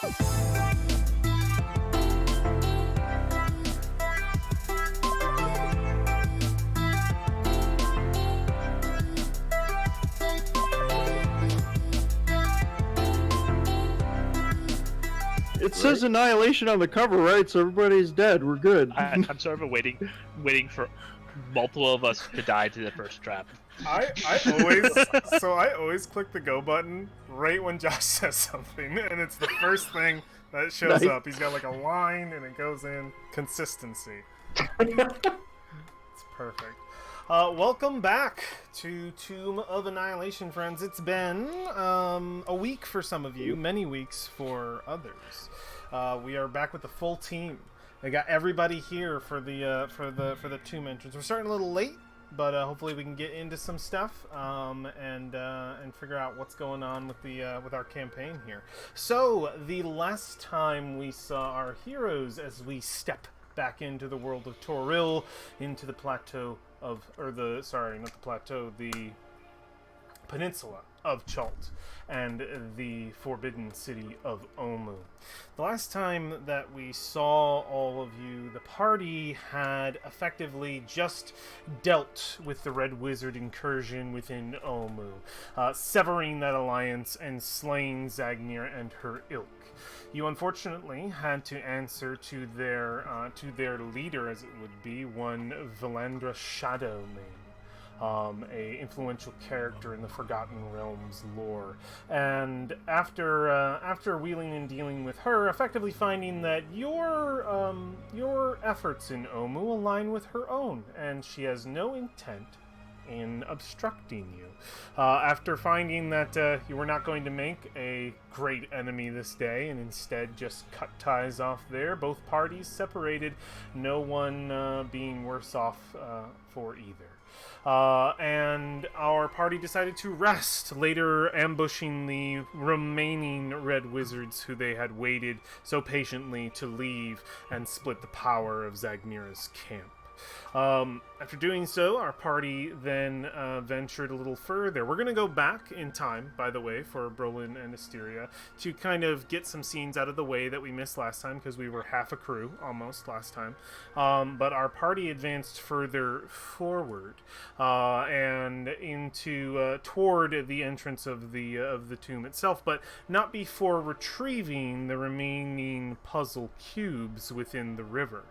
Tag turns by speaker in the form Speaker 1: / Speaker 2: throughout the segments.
Speaker 1: It says Annihilation on the cover, right? So everybody's dead. We're good.
Speaker 2: I'm sort of waiting for multiple of us to die to the first trap.
Speaker 3: I always click the go button right when Josh says something, and it's the first thing that shows
Speaker 1: Nice.
Speaker 3: up. He's got like a line, and it goes in. Consistency. It's perfect. Welcome back to Tomb of Annihilation, friends. It's been a week for some of you, many weeks for others. We are back with the full team. I got everybody here for the tomb entrance. We're starting a little late, but hopefully we can get into some stuff and figure out what's going on with our campaign here. So the last time we saw our heroes as we step back into the world of Toril, into the plateau of, the peninsula of Chult and the forbidden city of Omu. The last time that we saw all of you, the party had effectively just dealt with the Red Wizard incursion within Omu, severing that alliance and slaying Zagnir and her ilk. You unfortunately had to answer to their leader, as it would be, one Valandra Shadowmane, a influential character in the Forgotten Realms lore. And after wheeling and dealing with her, effectively finding that your efforts in Omu align with her own, and she has no intent in obstructing you. After finding that you were not going to make a great enemy this day and instead just cut ties off there, both parties separated, no one being worse off for either. And our party decided to rest, later ambushing the remaining Red Wizards who they had waited so patiently to leave and split the power of Zagnira's camp. After doing so, our party then ventured a little further. We're going to go back in time, by the way, for Brolin and Asteria, to kind of get some scenes out of the way that we missed last time, because we were half a crew, almost, last time. But our party advanced further forward, and into, toward the entrance of the tomb itself, but not before retrieving the remaining puzzle cubes within the river.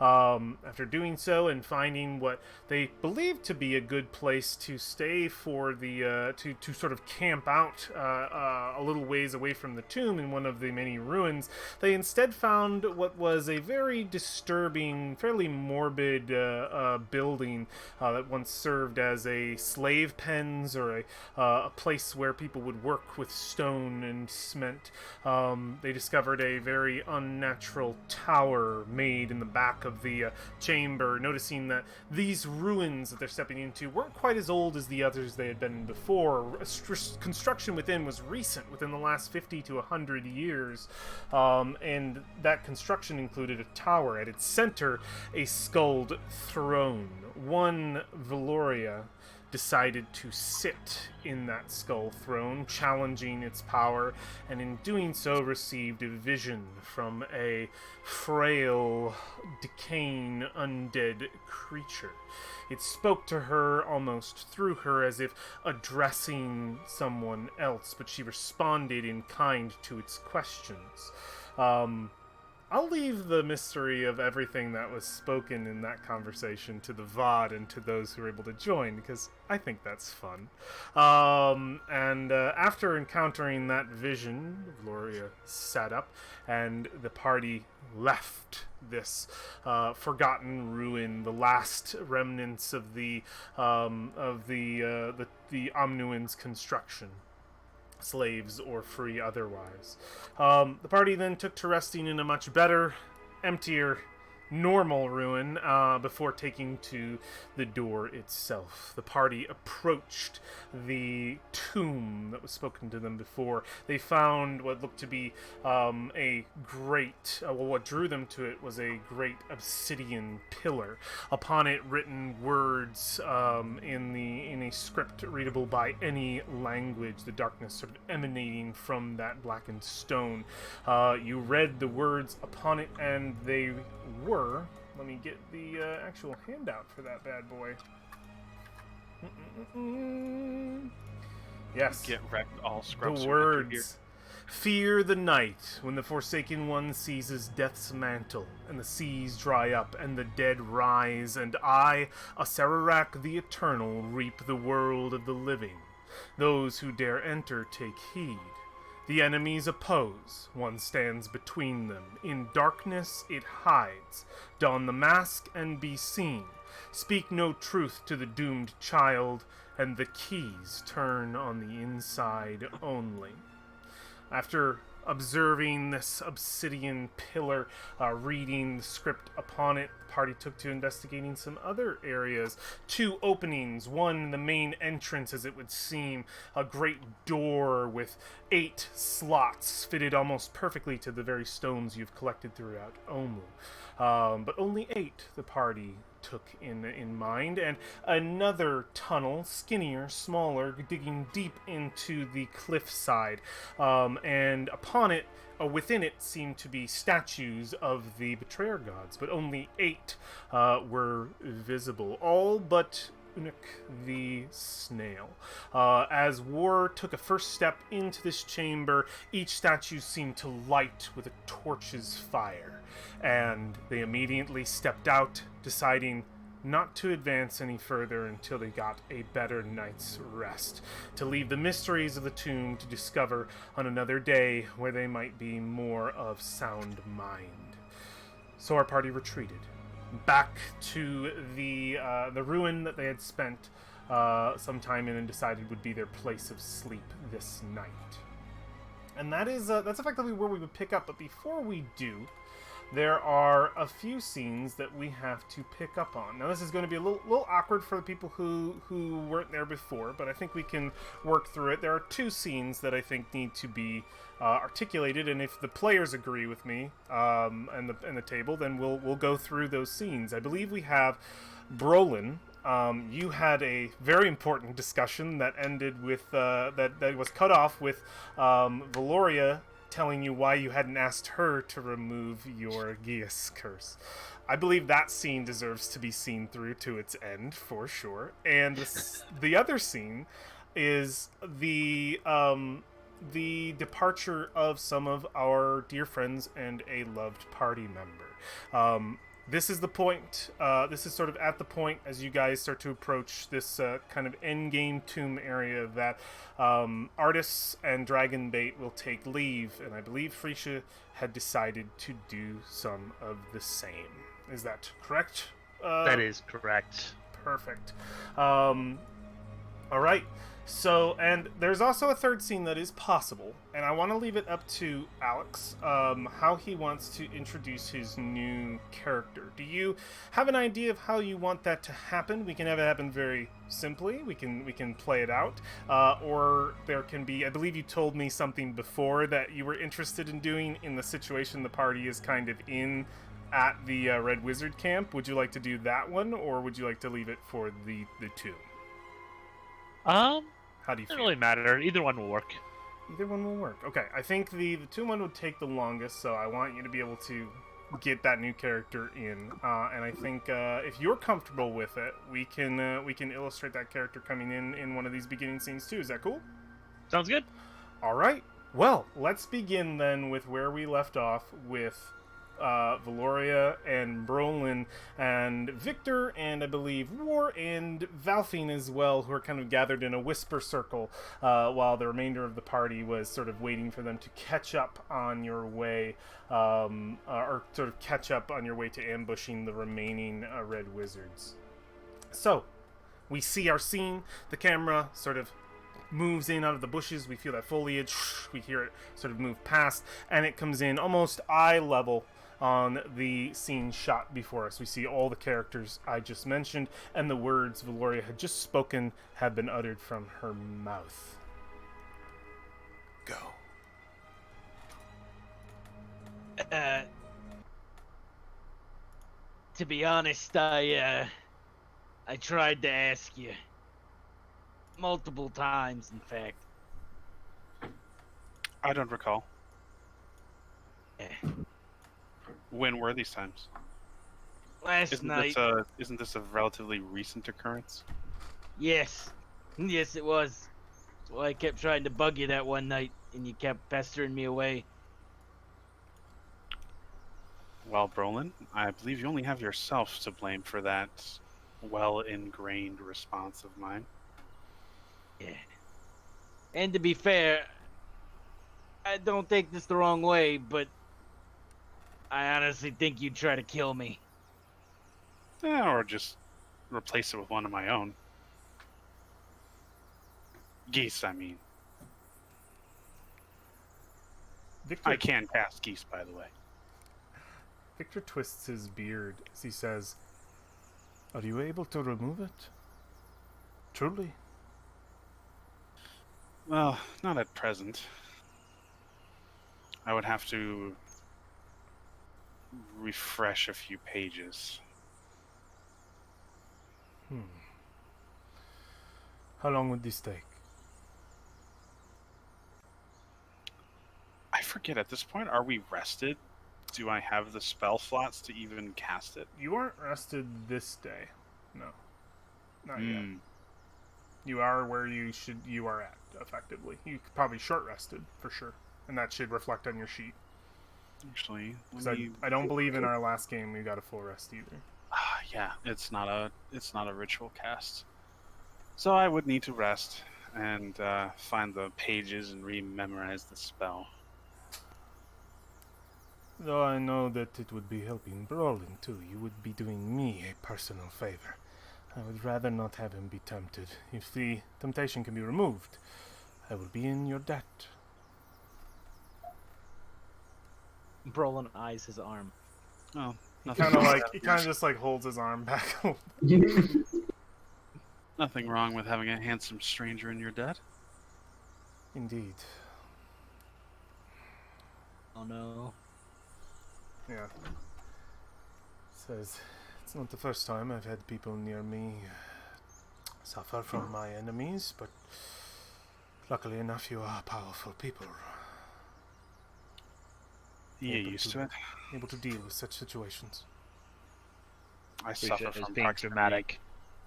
Speaker 3: After doing so and finding what they believed to be a good place to stay for the to sort of camp out a little ways away from the tomb in one of the many ruins, they instead found what was a very disturbing, fairly morbid building that once served as a slave pens or a place where people would work with stone and cement. They discovered a very unnatural tower made in the back of the chamber, noticing that these ruins that they're stepping into weren't quite as old as the others they had been in before. Construction within was recent, within the last 50 to 100 years, and that construction included a tower. At its center, a skulled throne. One Valoria decided to sit in that skull throne, challenging its power, and in doing so received a vision from a frail, decaying, undead creature. It spoke to her almost through her, as if addressing someone else, but she responded in kind to its questions. I'll leave the mystery of everything that was spoken in that conversation to the VOD and to those who were able to join, because I think that's fun. And after encountering that vision, Gloria sat up, and the party left this forgotten ruin, the last remnants of the Omnuan's construction, slaves or free otherwise. The party then took to resting in a much better, emptier, normal ruin before taking to the door itself. The party approached the tomb that was spoken to them before. They found what looked to be a great, what drew them to it was a great obsidian pillar. Upon it, written words in a script readable by any language, the darkness sort of emanating from that blackened stone. You read the words upon it, and they were. Let me get the actual handout for that bad boy. Yes.
Speaker 2: Get wrecked, all
Speaker 3: The
Speaker 2: scrubs.
Speaker 3: words. Fear the night when the Forsaken One seizes death's mantle, and the seas dry up, and the dead rise, and I, Asararak the Eternal, reap the world of the living. Those who dare enter take heed. The enemies oppose, one stands between them. In darkness it hides. Don the mask and be seen. Speak no truth to the doomed child, and the keys turn on the inside only. After observing this obsidian pillar, reading the script upon it, the party took to investigating some other areas. 2 openings, one the main entrance, as it would seem, a great door with 8 slots fitted almost perfectly to the very stones you've collected throughout Omu. But only 8 the party took in mind, and another tunnel, skinnier, smaller, digging deep into the cliffside, and upon it, within it, seemed to be statues of the betrayer gods, but only 8 were visible, all but Unik the snail. As War took a first step into this chamber, each statue seemed to light with a torch's fire, and they immediately stepped out, deciding not to advance any further until they got a better night's rest, to leave the mysteries of the tomb to discover on another day where they might be more of sound mind. So our party retreated back to the ruin that they had spent some time in and decided would be their place of sleep this night. And that's effectively where we would pick up. But before we do, there are a few scenes that we have to pick up on. Now, this is going to be a little awkward for the people who weren't there before, but I think we can work through it. There are 2 scenes that I think need to be articulated, and if the players agree with me and the table, then we'll go through those scenes. I believe we have Brolin. You had a very important discussion that ended with that was cut off with Valoria telling you why you hadn't asked her to remove your Gias curse. I believe that scene deserves to be seen through to its end, for sure. And the other scene is the departure of some of our dear friends and a loved party member. This is the point, this is sort of at the point as you guys start to approach this kind of endgame tomb area that Artis and Dragonbait will take leave, and I believe Freesia had decided to do some of the same. Is that correct?
Speaker 2: That is correct.
Speaker 3: Perfect. Alright. So, and there's also a third scene that is possible, and I want to leave it up to Alex, how he wants to introduce his new character. Do you have an idea of how you want that to happen? We can have it happen very simply. We can play it out, or there can be. I believe you told me something before that you were interested in doing in the situation the party is kind of in at the Red Wizard camp. Would you like to do that one, or would you like to leave it for the tomb? How do you feel?
Speaker 2: Doesn't really matter. Either one will work.
Speaker 3: Either one will work. Okay, I think the tomb one would take the longest, so I want you to be able to get that new character in. And I think if you're comfortable with it, we can illustrate that character coming in one of these beginning scenes too. Is that cool?
Speaker 2: Sounds good.
Speaker 3: All right. Well, let's begin then with where we left off with Valoria and Brolin and Victor and I believe War and Valfine as well, who are kind of gathered in a whisper circle while the remainder of the party was sort of waiting for them to catch up on your way, or sort of catch up on your way to ambushing the remaining Red Wizards. So, we see our scene. The camera sort of moves in out of the bushes. We feel that foliage. We hear it sort of move past, and it comes in almost eye level on the scene shot before us. We see all the characters I just mentioned, and the words Valoria had just spoken have been uttered from her mouth. Go.
Speaker 4: To be honest, I tried to ask you. Multiple times, in fact.
Speaker 5: I don't recall.
Speaker 4: Eh,
Speaker 5: When were these times?
Speaker 4: Last night.
Speaker 5: Isn't this a relatively recent occurrence?
Speaker 4: Yes. Yes, it was. That's why I kept trying to bug you that one night, and you kept pestering me away.
Speaker 5: Well, Brolin, I believe you only have yourself to blame for that well-ingrained response of mine.
Speaker 4: Yeah. And to be fair, I don't take this the wrong way, but I honestly think you'd try to kill me.
Speaker 5: Or just replace it with one of my own. Geese, I mean.
Speaker 3: Victor,
Speaker 5: I can cast geese, by the way.
Speaker 3: Victor twists his beard as he says, "Are you able to remove it? Truly?"
Speaker 5: Well, not at present. I would have to refresh a few pages.
Speaker 3: How long would this take?
Speaker 5: I forget, at this point, are we rested? Do I have the spell slots to even cast it?
Speaker 3: You aren't rested this day. No. Not yet.
Speaker 5: Hmm.
Speaker 3: You are where you are at, effectively. You could probably short rested, for sure. And that should reflect on your sheet.
Speaker 5: Actually,
Speaker 3: Because I don't believe in our last game we got a full rest either.
Speaker 5: Yeah, it's not a ritual cast. So I would need to rest and find the pages and re-memorize the spell.
Speaker 3: Though I know that it would be helping Brolin too, you would be doing me a personal favor. I would rather not have him be tempted. If the temptation can be removed, I will be in your debt.
Speaker 4: Brolin eyes his arm.
Speaker 5: Oh,
Speaker 3: He
Speaker 5: nothing
Speaker 3: kind of
Speaker 5: wrong
Speaker 3: like
Speaker 5: with
Speaker 3: he
Speaker 5: having-
Speaker 3: kind of just like holds his arm back.
Speaker 5: Nothing wrong with having a handsome stranger in your debt.
Speaker 3: Indeed.
Speaker 4: Oh no.
Speaker 3: Yeah. Says, it's not the first time I've had people near me suffer from my enemies, but luckily enough you are powerful people,
Speaker 5: You get
Speaker 3: Able
Speaker 5: used
Speaker 3: to-
Speaker 5: to it.
Speaker 3: able to deal with such situations.
Speaker 5: I
Speaker 2: Freesia
Speaker 5: suffer
Speaker 2: is
Speaker 5: from
Speaker 2: being
Speaker 5: proximity.
Speaker 2: dramatic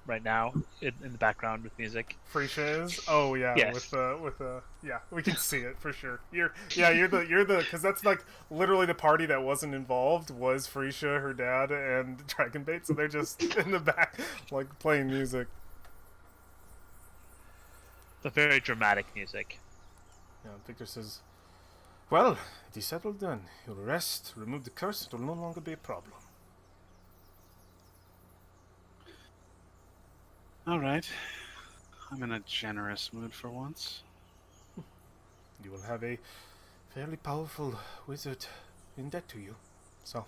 Speaker 2: right now in the background with music.
Speaker 3: Freesia is? Oh yeah,
Speaker 2: Yes.
Speaker 3: with yeah, we can see it for sure. You're the because that's like literally the party that wasn't involved was Freesia, her dad, and Dragonbait, so they're just in the back like playing music.
Speaker 2: The very dramatic music.
Speaker 3: Yeah, Victor says, "Well, it is settled then. You'll rest, remove the curse, it will no longer be a problem."
Speaker 5: All right. I'm in a generous mood for once.
Speaker 3: You will have a fairly powerful wizard in debt to you, so.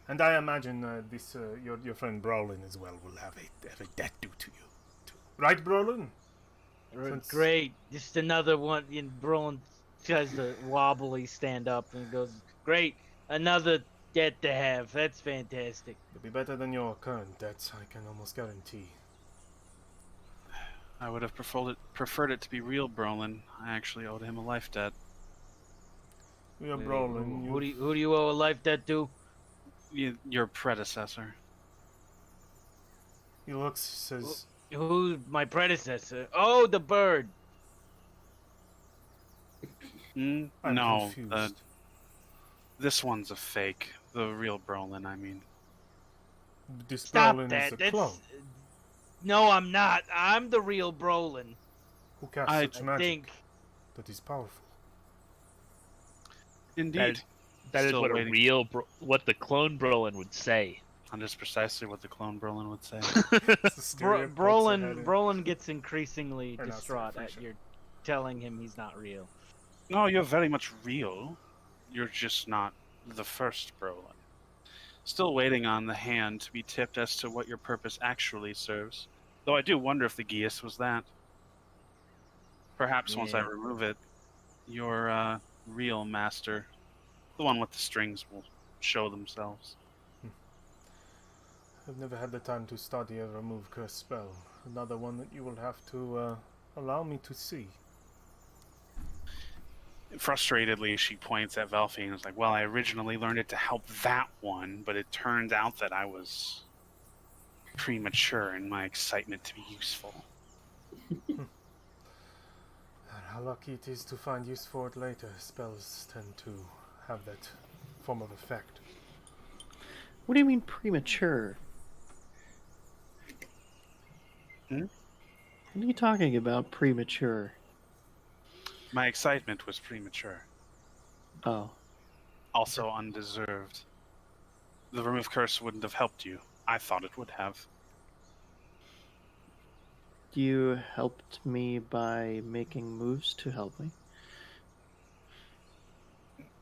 Speaker 3: And I imagine this your friend Brolin as well will have a debt due to you, too. Right, Brolin? Since-
Speaker 4: Great. Just another one. And Brolin tries to wobbly stand up and goes, "Great. Another debt to have. That's fantastic."
Speaker 3: It'll be better than your current debts, I can almost guarantee.
Speaker 5: I would have preferred it to be real, Brolin. I actually owed him a life debt.
Speaker 3: We are Brolin.
Speaker 4: Who do you owe a life debt to?
Speaker 5: Your predecessor.
Speaker 3: He looks, says,
Speaker 4: Who's my predecessor? Oh, the bird.
Speaker 3: I'm
Speaker 5: No,
Speaker 3: confused.
Speaker 5: this one's a fake. The real Brolin, I mean.
Speaker 3: This
Speaker 4: Stop
Speaker 3: Brolin
Speaker 4: that.
Speaker 3: is a
Speaker 4: That's
Speaker 3: clone.
Speaker 4: No, I'm not. I'm the real Brolin.
Speaker 3: Who casts
Speaker 5: I
Speaker 3: such magic
Speaker 4: Think.
Speaker 3: that is powerful.
Speaker 5: Indeed.
Speaker 2: That is
Speaker 5: Still
Speaker 2: what
Speaker 5: waiting.
Speaker 2: what the clone Brolin would say.
Speaker 5: And that's precisely what the clone Brolin would say.
Speaker 3: Systeria pokes her head in.
Speaker 4: Brolin gets increasingly
Speaker 3: Or not,
Speaker 4: distraught
Speaker 3: sorry,
Speaker 4: at
Speaker 3: Freesia.
Speaker 4: your telling him he's not real.
Speaker 5: No, you're very much real. You're just not the first Brolin. Still waiting on the hand to be tipped as to what your purpose actually serves. Though I do wonder if the Geas was that. Perhaps once I
Speaker 4: Yeah.
Speaker 5: remove it, your real master, the one with the strings, will show themselves.
Speaker 3: I've never had the time to study a remove curse spell. Another one that you will have to allow me to see.
Speaker 5: Frustratedly, she points at Velfi and is like, well, I originally learned it to help that one, but it turned out that I was premature in my excitement to be useful.
Speaker 3: How lucky it is to find use for it later. Spells tend to have that form of effect.
Speaker 1: What do you mean premature?
Speaker 5: Hmm?
Speaker 1: What are you talking about, premature?
Speaker 5: My excitement was premature.
Speaker 1: Oh.
Speaker 5: Also undeserved. The remove curse wouldn't have helped you. I thought it would have.
Speaker 1: You helped me by making moves to help me?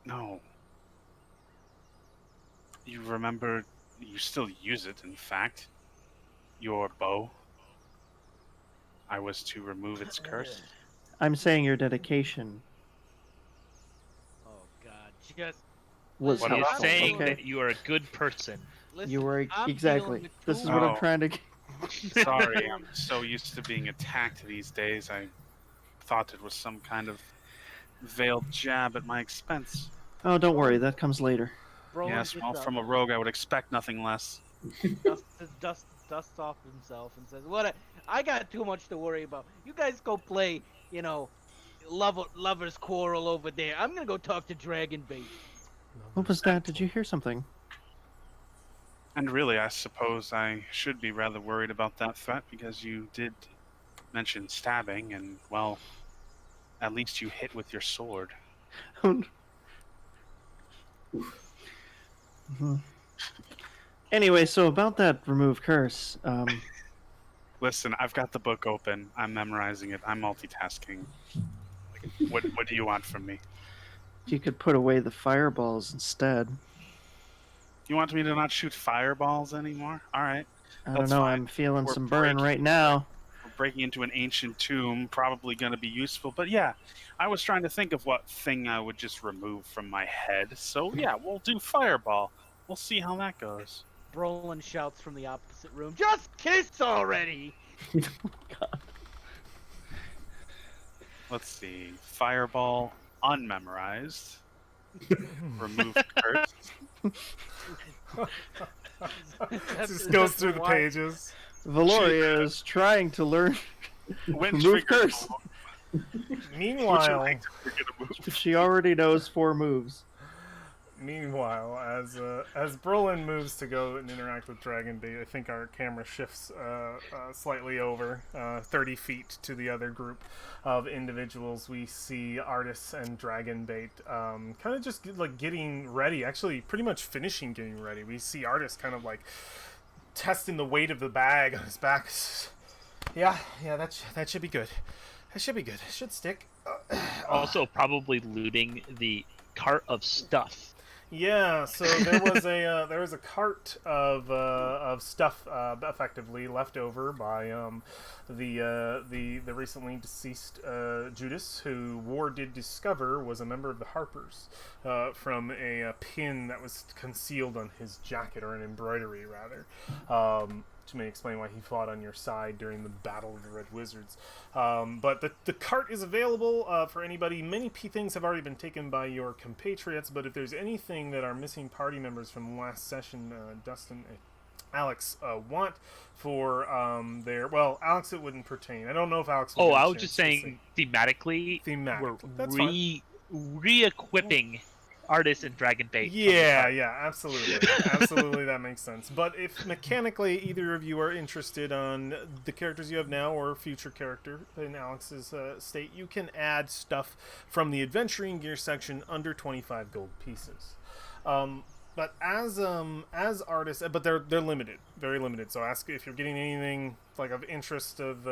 Speaker 5: No. You remember, you still use it, in fact. Your bow. I was to remove its curse.
Speaker 1: I'm saying your dedication
Speaker 4: Oh God, just
Speaker 1: was
Speaker 2: He is
Speaker 1: helpful.
Speaker 2: saying
Speaker 1: Okay.
Speaker 2: that you are a good person.
Speaker 4: listen.
Speaker 1: You were
Speaker 4: I'm
Speaker 1: exactly.
Speaker 4: dealing with
Speaker 1: This
Speaker 4: too
Speaker 1: is what I'm
Speaker 5: Oh.
Speaker 1: trying to.
Speaker 5: Sorry, I'm so used to being attacked these days. I thought it was some kind of veiled jab at my expense.
Speaker 1: Oh, don't worry. That comes later.
Speaker 4: Brolin
Speaker 5: Yes,
Speaker 4: gets
Speaker 5: well,
Speaker 4: up,
Speaker 5: from a rogue, I would expect nothing less.
Speaker 4: dusts off himself, and says, "What? I got too much to worry about. You guys go play, lovers quarrel over there. I'm gonna go talk to Dragonbait."
Speaker 1: What was that? Did you hear something?
Speaker 5: And really, I suppose I should be rather worried about that threat because you did mention stabbing, and, well, at least you hit with your sword.
Speaker 1: Mhm. Anyway, so about that remove curse.
Speaker 5: Listen, I've got the book open. I'm memorizing it. I'm multitasking. What do you want from me?
Speaker 1: You could put away the fireballs instead.
Speaker 5: You want me to not shoot fireballs anymore? All right.
Speaker 1: I don't
Speaker 5: That's
Speaker 1: know.
Speaker 5: fine.
Speaker 1: I'm feeling
Speaker 5: We're
Speaker 1: some burn
Speaker 5: breaking
Speaker 1: right now.
Speaker 5: We're breaking into an ancient tomb, probably going to be useful. But yeah, I was trying to think of what thing I would just remove from my head. So yeah, we'll do fireball. We'll see how that goes.
Speaker 4: Brolin shouts from the opposite room, "Just kiss already!"
Speaker 5: Let's see. Fireball unmemorized. Remove curse.
Speaker 3: Just goes through the pages.
Speaker 1: Valoria is trying to learn
Speaker 5: When
Speaker 1: remove
Speaker 5: trigger
Speaker 1: curse.
Speaker 5: Would you
Speaker 3: Meanwhile,
Speaker 5: like to trigger the move?
Speaker 1: She already knows 4 moves.
Speaker 3: As Brolin moves to go and interact with Dragonbait, I think our camera shifts slightly over 30 feet to the other group of individuals. We see Artis and Dragonbait kind of just getting ready, actually pretty much finishing getting ready. We see Artis kind of like testing the weight of the bag on his back. Yeah, that should be good. That should be good. It should stick.
Speaker 2: Also, probably looting the cart of stuff.
Speaker 3: Yeah, so there was a cart of stuff effectively left over by the recently deceased Judas, who War did discover was a member of the Harpers from a pin that was concealed on his jacket, or an embroidery rather. Which may explain why he fought on your side during the Battle of the Red Wizards. But the cart is available for anybody. Many things have already been taken by your compatriots, but if there's anything that our missing party members from last session, Dustin and Alex, want for well, Alex, it wouldn't pertain. I don't know if Alex would
Speaker 2: Oh,
Speaker 3: get a
Speaker 2: I was
Speaker 3: chance
Speaker 2: just
Speaker 3: to
Speaker 2: saying thematically,
Speaker 3: Thematically,
Speaker 2: we're
Speaker 3: that's fine.
Speaker 2: re-equipping Artist and Dragonbait.
Speaker 3: Yeah, absolutely, that makes sense. But if mechanically either of you are interested on the characters you have now or future character in Alex's state, you can add stuff from the adventuring gear section under 25 gold pieces. But as artists, but they're limited, very limited. So ask if you're getting anything like of interest of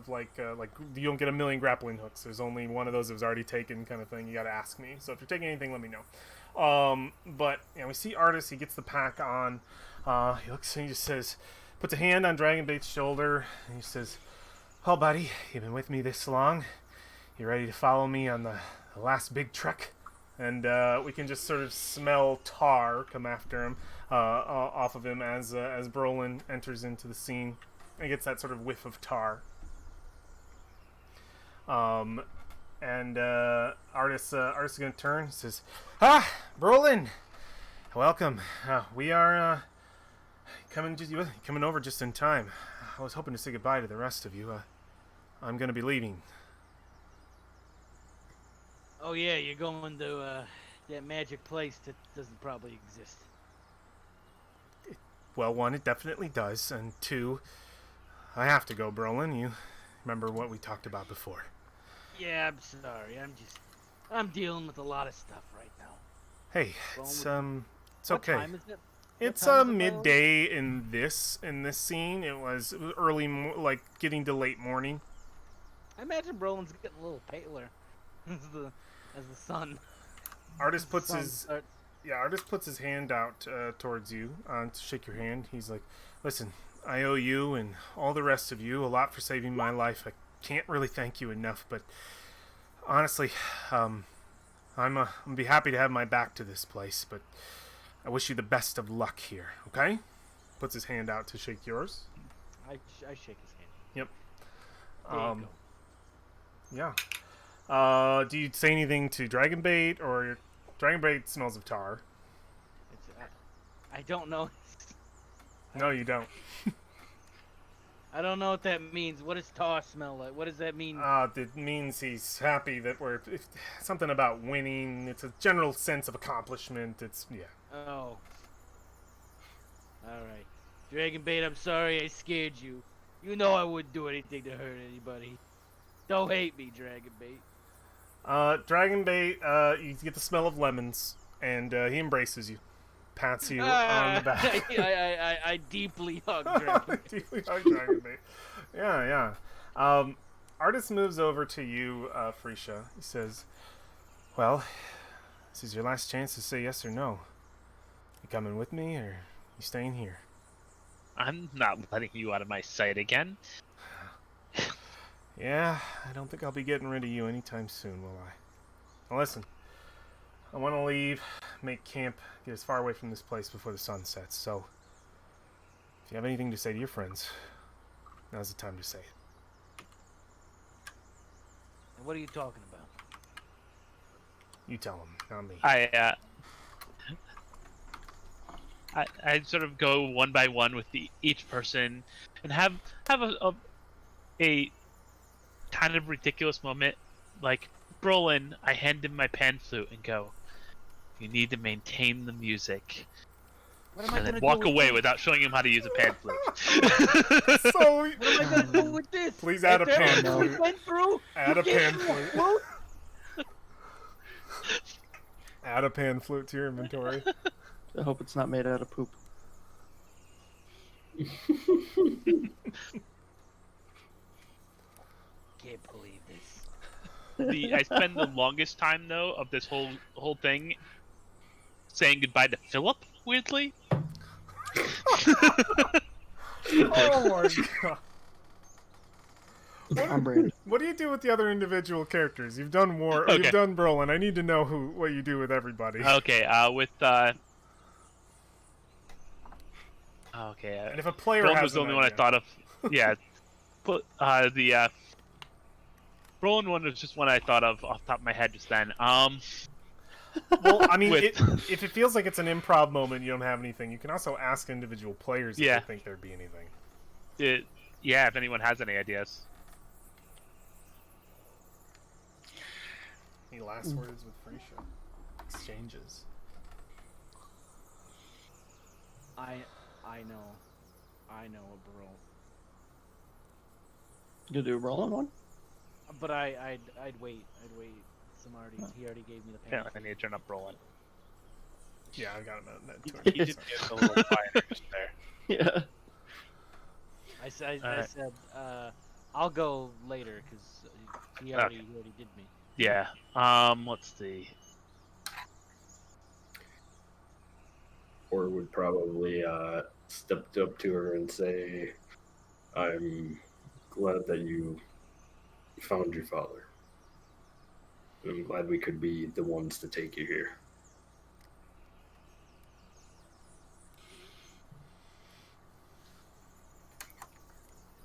Speaker 3: like you don't get a million grappling hooks. There's only one of those that was already taken, kind of thing. You got to ask me. So if you're taking anything, let me know. But we see artist. He gets the pack on. He looks and he just says, puts a hand on Dragonbait's shoulder, and he says, "Well, buddy, you've been with me this long. You ready to follow me on the last big trek?" And we can just sort of smell tar come after him, off of him as Brolin enters into the scene and gets that sort of whiff of tar. And artist is going to turn. He says, Brolin, welcome. We are coming over just in time. I was hoping to say goodbye to the rest of you. I'm going to be leaving.
Speaker 4: Oh yeah, you're going to that magic place that doesn't probably exist.
Speaker 3: Well, one, it definitely does, and two, I have to go, Brolin. You remember what we talked about before?
Speaker 4: Yeah, I'm sorry. I'm dealing with a lot of stuff right now.
Speaker 3: Hey, it's okay.
Speaker 4: What time is it?
Speaker 3: It's
Speaker 4: time is it,
Speaker 3: midday in this scene. It was early, like getting to late morning.
Speaker 4: I imagine Brolin's getting a little paler as the sun.
Speaker 3: Artist puts
Speaker 4: sun
Speaker 3: his
Speaker 4: starts-
Speaker 3: artist puts his hand out towards you to shake your hand. He's like, "Listen, I owe you and all the rest of you a lot for saving my life. I can't really thank you enough, but honestly, I'm be happy to have my back to this place, but I wish you the best of luck here, okay?" Puts his hand out to shake yours.
Speaker 4: I shake his hand.
Speaker 3: Yep.
Speaker 4: There you go.
Speaker 3: Yeah. Do you say anything to Dragonbait, or Dragonbait smells of tar?
Speaker 4: I don't know.
Speaker 3: No, you don't.
Speaker 4: I don't know what that means. What does tar smell like? What does that mean?
Speaker 3: It means he's happy that something about winning. It's a general sense of accomplishment. Yeah.
Speaker 4: Oh. Alright. Dragonbait, I'm sorry I scared you. You know I wouldn't do anything to hurt anybody. Don't hate me, Dragonbait.
Speaker 3: Dragonbait, you get the smell of lemons, and he embraces you, pats you on the back.
Speaker 4: I deeply hug Dragonbait.
Speaker 3: Deeply hug Dragonbait. Yeah. Artist moves over to you, Freesia. He says, "Well, this is your last chance to say yes or no. You coming with me, or you staying here?"
Speaker 2: I'm not letting you out of my sight again.
Speaker 3: Yeah, I don't think I'll be getting rid of you anytime soon, will I? Now listen, I want to leave, make camp, get as far away from this place before the sun sets, so if you have anything to say to your friends, now's the time to say it.
Speaker 4: And what are you talking about?
Speaker 3: You tell them, not me.
Speaker 2: I sort of go one by one with each person and have a kind of ridiculous moment. Like, Brolin, I hand him my pan flute and go, "You need to maintain the music."
Speaker 4: What am I
Speaker 2: And
Speaker 4: gonna
Speaker 2: then
Speaker 4: do
Speaker 2: walk
Speaker 4: with
Speaker 2: away
Speaker 4: this?
Speaker 2: without showing him how to use a pan flute.
Speaker 3: So,
Speaker 4: What am I gonna do with this?
Speaker 3: Please add a
Speaker 4: After
Speaker 3: pan
Speaker 4: everything we
Speaker 3: flute.
Speaker 4: went through?
Speaker 3: Add
Speaker 4: You
Speaker 3: a pan
Speaker 4: gave me
Speaker 3: flute. Add a pan flute to your inventory.
Speaker 1: I hope it's not made out of poop.
Speaker 4: Can't believe this.
Speaker 2: I spend the longest time though of this whole thing saying goodbye to Philip. Weirdly,
Speaker 3: Oh my god.
Speaker 1: On brand.
Speaker 3: What do you do with the other individual characters? You've done
Speaker 2: Okay.
Speaker 3: You've done Brolin. I need to know what you do with everybody.
Speaker 2: okay. Okay.
Speaker 3: And if a player
Speaker 2: Brolin
Speaker 3: has
Speaker 2: was the
Speaker 3: an
Speaker 2: only one I
Speaker 3: idea.
Speaker 2: thought of. Yeah, but the Brolin one was just one I thought of off the top of my head just then.
Speaker 3: Well, I mean,
Speaker 2: with-
Speaker 3: if it feels like it's an improv moment, you don't have anything. You can also ask individual players if
Speaker 2: Yeah.
Speaker 3: they think there'd be anything.
Speaker 2: Yeah, if anyone has any ideas.
Speaker 3: Any last words with Freesia? Exchanges.
Speaker 4: I know a bro.
Speaker 1: You do a rolling one?
Speaker 4: But I'd wait. He already gave me the
Speaker 2: Yeah,
Speaker 4: pan.
Speaker 2: I need to turn up Brolin.
Speaker 3: Yeah, I got him out in that
Speaker 5: He
Speaker 3: 20.
Speaker 5: did get a little quieter just there.
Speaker 1: Yeah.
Speaker 4: I said,
Speaker 2: Alright.
Speaker 4: I'll go later because he already did me.
Speaker 2: Yeah. Let's see.
Speaker 6: Or would probably step up to her and say, I'm glad that you found your father. I'm glad we could be the ones to take you here.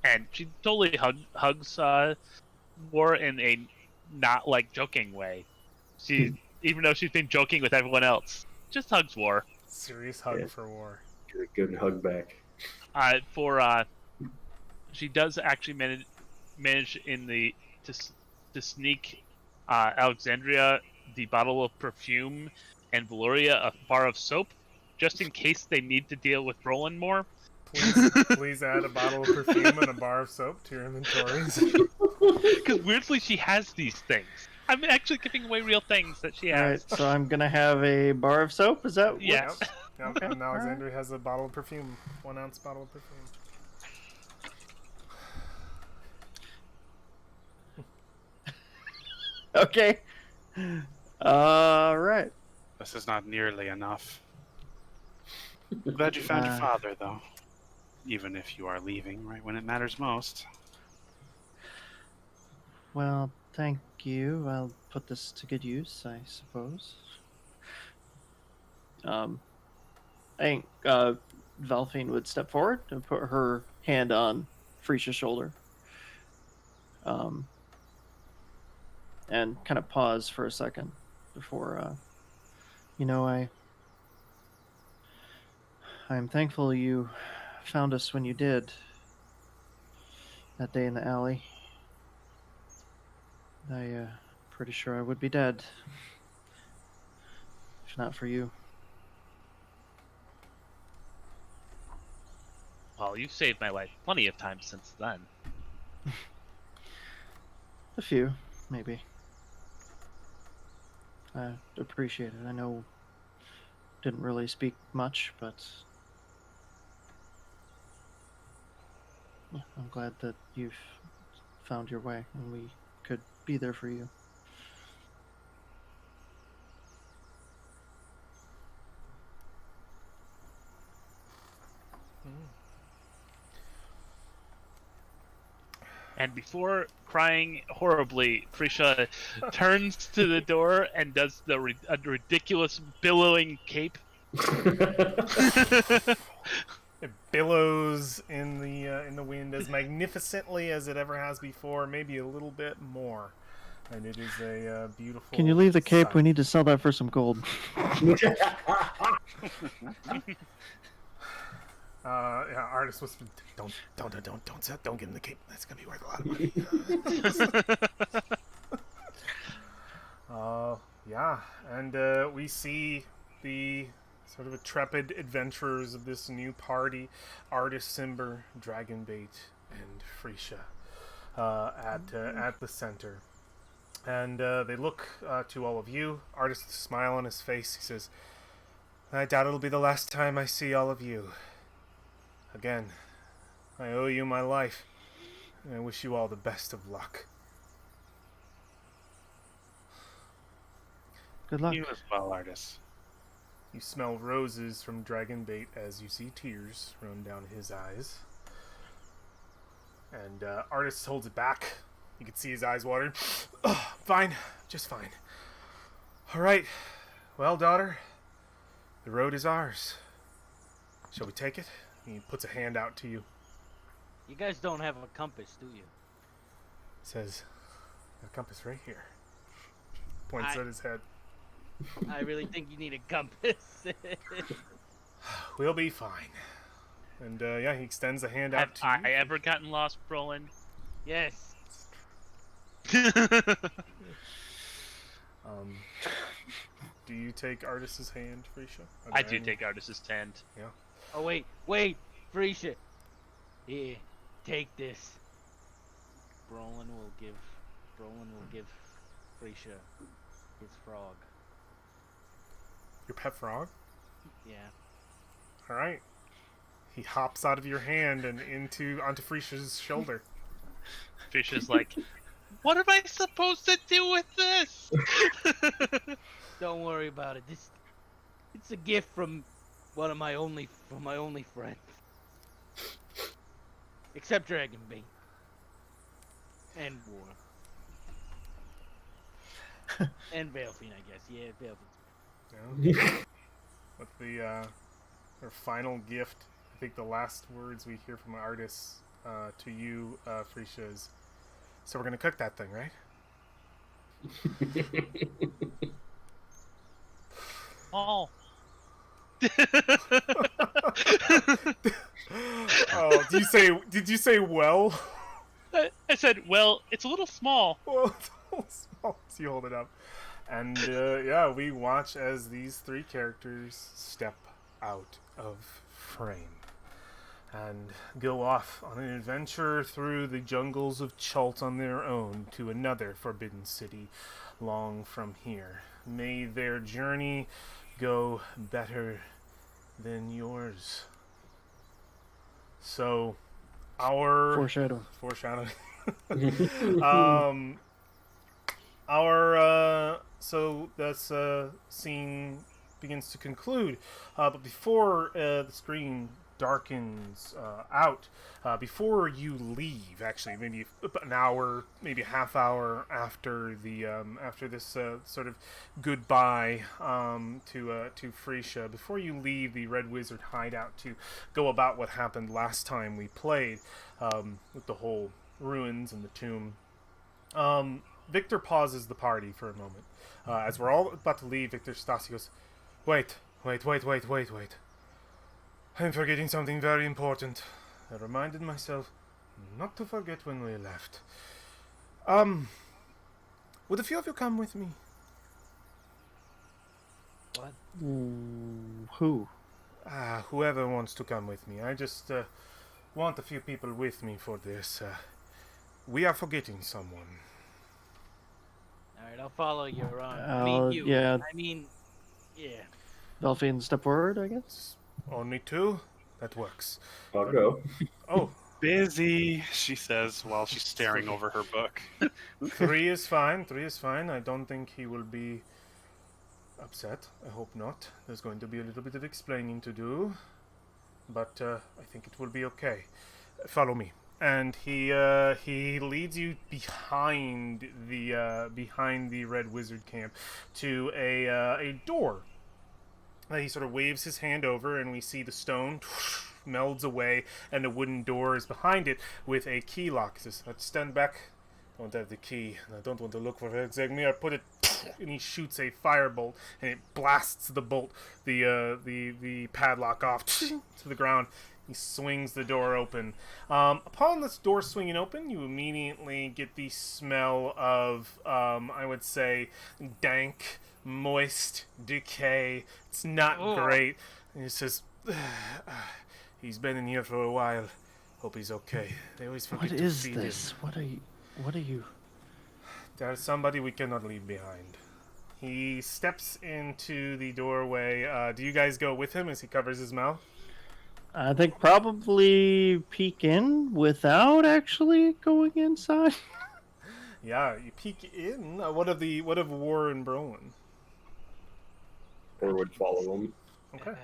Speaker 2: And she totally hugs War in a not like joking way. She, even though she's been joking with everyone else, just hugs War.
Speaker 3: Serious hug
Speaker 6: Yeah.
Speaker 3: for War.
Speaker 6: Get a good hug back.
Speaker 2: She does actually manage in the to sneak Alexandria the bottle of perfume and Valoria a bar of soap, just in case they need to deal with Roland more.
Speaker 3: Please add a bottle of perfume and a bar of soap to your inventories.
Speaker 2: Because weirdly, she has these things. I'm actually giving away real things that she
Speaker 1: All right,
Speaker 2: has.
Speaker 1: so I'm gonna have a bar of soap. Is that
Speaker 2: Yes.
Speaker 3: Yep. Yep.
Speaker 1: Okay,
Speaker 3: And
Speaker 1: alright.
Speaker 3: Alexandria has a bottle of perfume, 1 ounce bottle of perfume.
Speaker 1: Okay. All right.
Speaker 5: This is not nearly enough. Glad you found your father, though. Even if you are leaving right when it matters most.
Speaker 1: Well, thank you. I'll put this to good use, I suppose. I think Valfine would step forward and put her hand on Frisia's shoulder. And kind of pause for a second before, I'm thankful you found us when you did that day in the alley. Pretty sure I would be dead if not for you.
Speaker 2: Well, you've saved my life plenty of times since then.
Speaker 1: A few, maybe. I appreciate it. I know didn't really speak much, but yeah, I'm glad that you've found your way and we could be there for you.
Speaker 2: And before crying horribly, Frisia turns to the door and does a ridiculous billowing cape.
Speaker 3: It billows in the wind as magnificently as it ever has before, maybe a little bit more. And it is a beautiful.
Speaker 1: Can you leave the cape?
Speaker 3: sight.
Speaker 1: We need to sell that for some gold.
Speaker 3: Yeah, artist whispered, don't give him the cape. That's gonna be worth a lot of money. Yeah, and we see the sort of intrepid adventurers of this new party, Artist Simber, Dragonbait, and Frisia, at the center. And they look to all of you. Artist, a smile on his face. He says, I doubt it'll be the last time I see all of you. Again, I owe you my life, and I wish you all the best of luck.
Speaker 1: Good luck.
Speaker 5: You as well, Artis.
Speaker 3: You smell roses from Dragonbait as you see tears run down his eyes. And Artist holds it back. You can see his eyes watering. Oh, fine, just fine. All right, well, daughter, the road is ours. Shall we take it? He puts a hand out to you.
Speaker 4: You guys don't have a compass, do you?
Speaker 3: Says, "The compass right here." Points at his head.
Speaker 4: I really think you need a compass.
Speaker 3: We'll be fine. And yeah, he extends a hand out
Speaker 2: Have
Speaker 3: to
Speaker 2: I
Speaker 3: you.
Speaker 2: ever gotten lost, Brolin?
Speaker 4: Yes.
Speaker 3: Do you take Artis's hand, Frisha?
Speaker 2: I do take Artis's hand.
Speaker 3: Yeah.
Speaker 4: Oh wait, Frisia. Here, take this. Brolin will give Frisia his frog.
Speaker 3: Your pet frog?
Speaker 4: Yeah.
Speaker 3: All right. He hops out of your hand and onto Frisha's shoulder.
Speaker 2: Fisha's like, what am I supposed to do with this?
Speaker 4: Don't worry about it. It's a gift from my only friend. Except Dragonbane. And War. And Veilfiend, I guess. Yeah, Veilfiend.
Speaker 3: Yeah. With her final gift, I think the last words we hear from artists to you, Frisha, is, so we're gonna cook that thing, right?
Speaker 2: Oh.
Speaker 3: Oh, did you say well?
Speaker 2: I said, well, it's a little small.
Speaker 3: Well, it's all small as you hold it up. And yeah, we watch as these three characters step out of frame and go off on an adventure through the jungles of Chult on their own to another forbidden city long from here. May their journey go better than yours. So, our foreshadowing. So this scene begins to conclude, but before the screen darkens out, before you leave, actually, maybe an hour, maybe a half hour after the after this sort of goodbye to Frisha, before you leave the Red Wizard hideout to go about what happened last time we played, with the whole ruins and the tomb. Victor pauses the party for a moment. As we're all about to leave, Victor stops. He goes, Wait. I'm forgetting something very important. I reminded myself not to forget when we left. Would a few of you come with me?
Speaker 4: What?
Speaker 1: Who?
Speaker 3: Whoever wants to come with me. I just want a few people with me for this. We are forgetting someone.
Speaker 4: Alright, I'll follow you around.
Speaker 1: Yeah.
Speaker 4: Yeah.
Speaker 1: Veilfiend, step forward, I guess.
Speaker 3: Only two? That works.
Speaker 6: I'll go.
Speaker 3: Oh,
Speaker 5: Busy, she says while she's staring over her book.
Speaker 3: three is fine. I don't think he will be upset. I hope not. There's going to be a little bit of explaining to do, but I think it will be okay. Follow me. And he leads you behind the Red Wizard camp to a door. He sort of waves his hand over, and we see the stone melds away, and a wooden door is behind it with a key lock. He says, "Let's stand back. I don't have the key, and I don't want to look for exactly. I put it," and he shoots a firebolt, and it blasts the bolt, the padlock off to the ground. He swings the door open. Upon this door swinging open, you immediately get the smell of, I would say, dank, moist decay. It's not great. And he says, "He's been in here for a while. Hope he's okay. They always forget
Speaker 1: What
Speaker 3: to
Speaker 1: is
Speaker 3: feed
Speaker 1: this?
Speaker 3: him.
Speaker 1: What are you?
Speaker 3: There's somebody we cannot leave behind." He steps into the doorway. Do you guys go with him as he covers his mouth?
Speaker 1: I think probably peek in without actually going inside.
Speaker 3: Yeah, you peek in. What of War and Brolin?
Speaker 6: Or would follow him.
Speaker 3: Okay.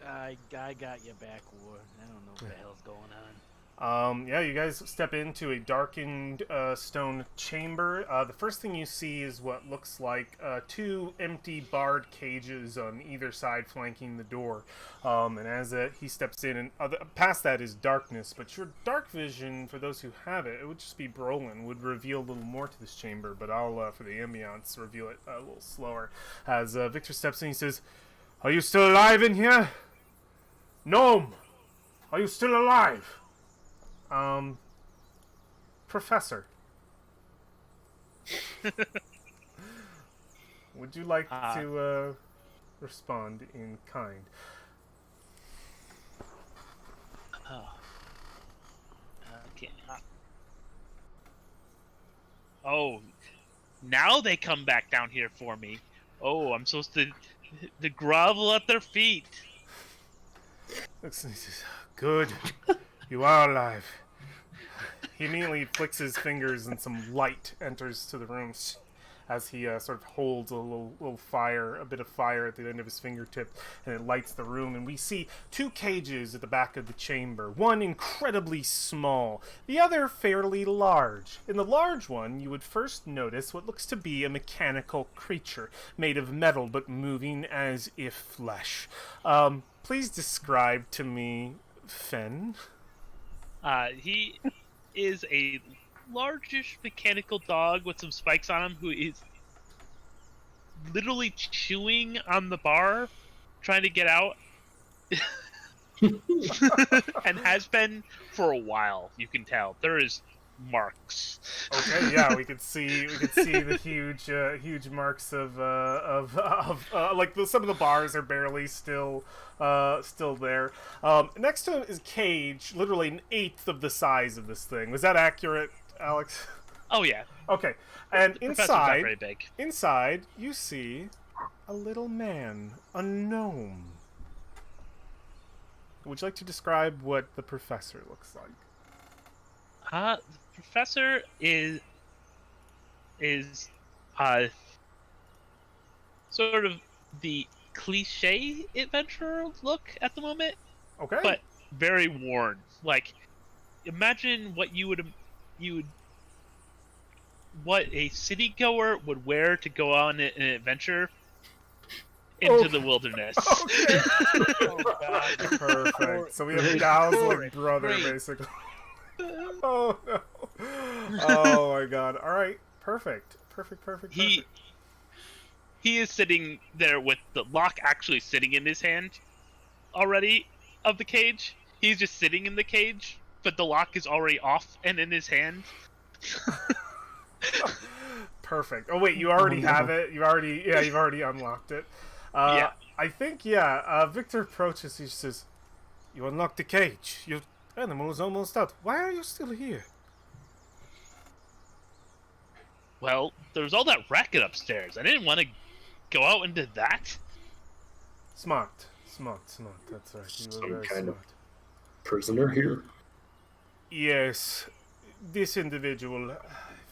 Speaker 4: I got your back, War. I don't know what the hell's going on.
Speaker 3: Yeah, you guys step into a darkened stone chamber. The first thing you see is what looks like two empty barred cages on either side flanking the door. And as he steps in, and past that is darkness, but your dark vision, for those who have it, it would just be Brolin, would reveal a little more to this chamber, but I'll, for the ambiance, reveal it a little slower. As Victor steps in, he says, "Are you still alive in here? Gnome! Are you still alive?" Professor. Would you like to respond in kind?
Speaker 2: Oh. Okay. Oh, now they come back down here for me. Oh, I'm supposed to to grovel at their feet.
Speaker 3: Good. You are alive. He immediately flicks his fingers and some light enters to the room as he sort of holds a little fire, a bit of fire at the end of his fingertip, and it lights the room. And we see two cages at the back of the chamber, one incredibly small, the other fairly large. In the large one, you would first notice what looks to be a mechanical creature made of metal but moving as if flesh. Please describe to me Fen.
Speaker 2: He is a largish mechanical dog with some spikes on him who is literally chewing on the bar, trying to get out, and has been for a while. You can tell there is marks.
Speaker 3: Okay, yeah, we could see the huge marks of like some of the bars are barely still there. Next to him is Cage, literally an eighth of the size of this thing. Was that accurate, Alex?
Speaker 2: Oh yeah.
Speaker 3: Okay, and
Speaker 2: Professor's not
Speaker 3: inside,
Speaker 2: very big.
Speaker 3: you see a little man, a gnome. Would you like to describe what the professor looks like?
Speaker 2: The professor is sort of the cliche adventurer look at the moment,
Speaker 3: Okay.
Speaker 2: but very worn. Like, imagine what what a city goer would wear to go on an adventure into the wilderness.
Speaker 3: Okay.
Speaker 4: Oh God.
Speaker 3: Perfect. So we have Gal's like brother,
Speaker 4: Great.
Speaker 3: basically. Oh no. Oh my god. All right. Perfect.
Speaker 2: He is sitting there with the lock actually sitting in his hand already of the cage. He's just sitting in the cage, but the lock is already off and in his hand.
Speaker 3: Perfect. Oh wait, you already have it. You've already unlocked it.
Speaker 2: Yeah.
Speaker 3: I think Victor approaches. He says, "You unlocked the cage. Your animal is almost out. Why are you still here?"
Speaker 2: Well, there was all that racket upstairs. I didn't want to go out into that.
Speaker 3: Smart. That's right. You were
Speaker 6: Some
Speaker 3: very
Speaker 6: kind of-
Speaker 3: smart.
Speaker 6: Prisoner here?
Speaker 3: Yes, this individual. I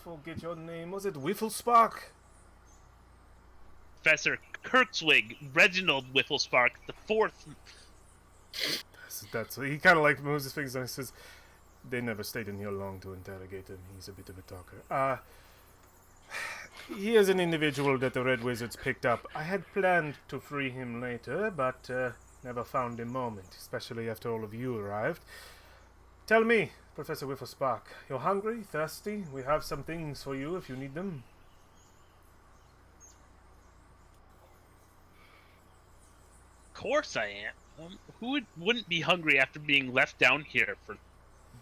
Speaker 3: forget your name. Was it Whifflespark?
Speaker 2: Professor Kirkswig, Reginald Whifflespark the Fourth.
Speaker 3: That's he kind of like moves his fingers and he says, "They never stayed in here long to interrogate him. He's a bit of a talker." He is an individual that the Red Wizards picked up. I had planned to free him later, but never found a moment, especially after all of you arrived. Tell me, Professor Whifflespark, you're hungry, thirsty? We have some things for you if you need them.
Speaker 2: Of course I am. Wouldn't be hungry after being left down here for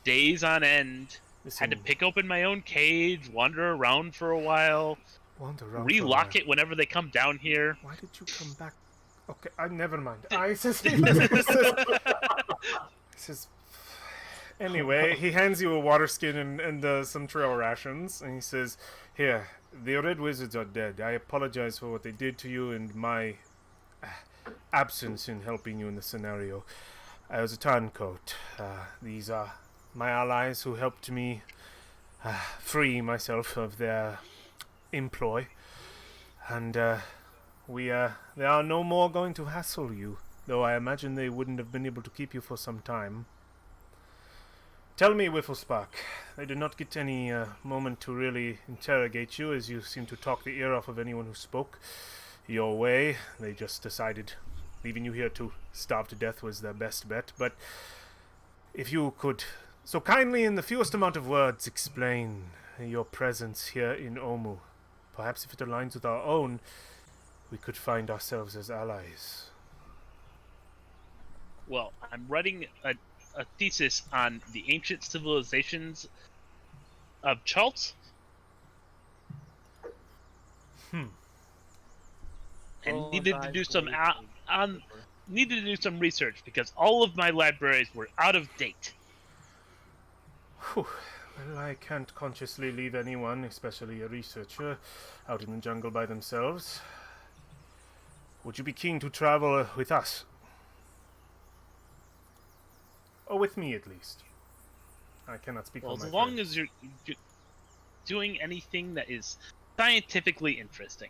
Speaker 2: days on end? Had to pick open my own cage, wander around for a while,
Speaker 3: Wander around
Speaker 2: relock it whenever they come down here.
Speaker 3: Why did you come back? Okay, never mind. Says, anyway, he hands you a water skin and some trail rations, and he says, "Here, the Red Wizards are dead. I apologize for what they did to you and my absence in helping you in the scenario. I was a turncoat. These are my allies who helped me free myself of their employ, and they are no more going to hassle you, though I imagine they wouldn't have been able to keep you for some time. Tell me, Whifflespark, they did not get any moment to really interrogate you, as you seem to talk the ear off of anyone who spoke your way. They just decided leaving you here to starve to death was their best bet. But if you could so kindly, in the fewest amount of words, explain your presence here in Omu. Perhaps if it aligns with our own, we could find ourselves as allies."
Speaker 2: Well, I'm writing a thesis on the ancient civilizations of Chaltz. And needed to do some needed to do some research because all of my libraries were out of date.
Speaker 3: Whew. Well, I can't consciously leave anyone, especially a researcher, out in the jungle by themselves. Would you be keen to travel with us? Or with me, at least. I cannot speak
Speaker 2: Well,
Speaker 3: for my
Speaker 2: as long
Speaker 3: friend.
Speaker 2: as you're doing anything that is scientifically interesting.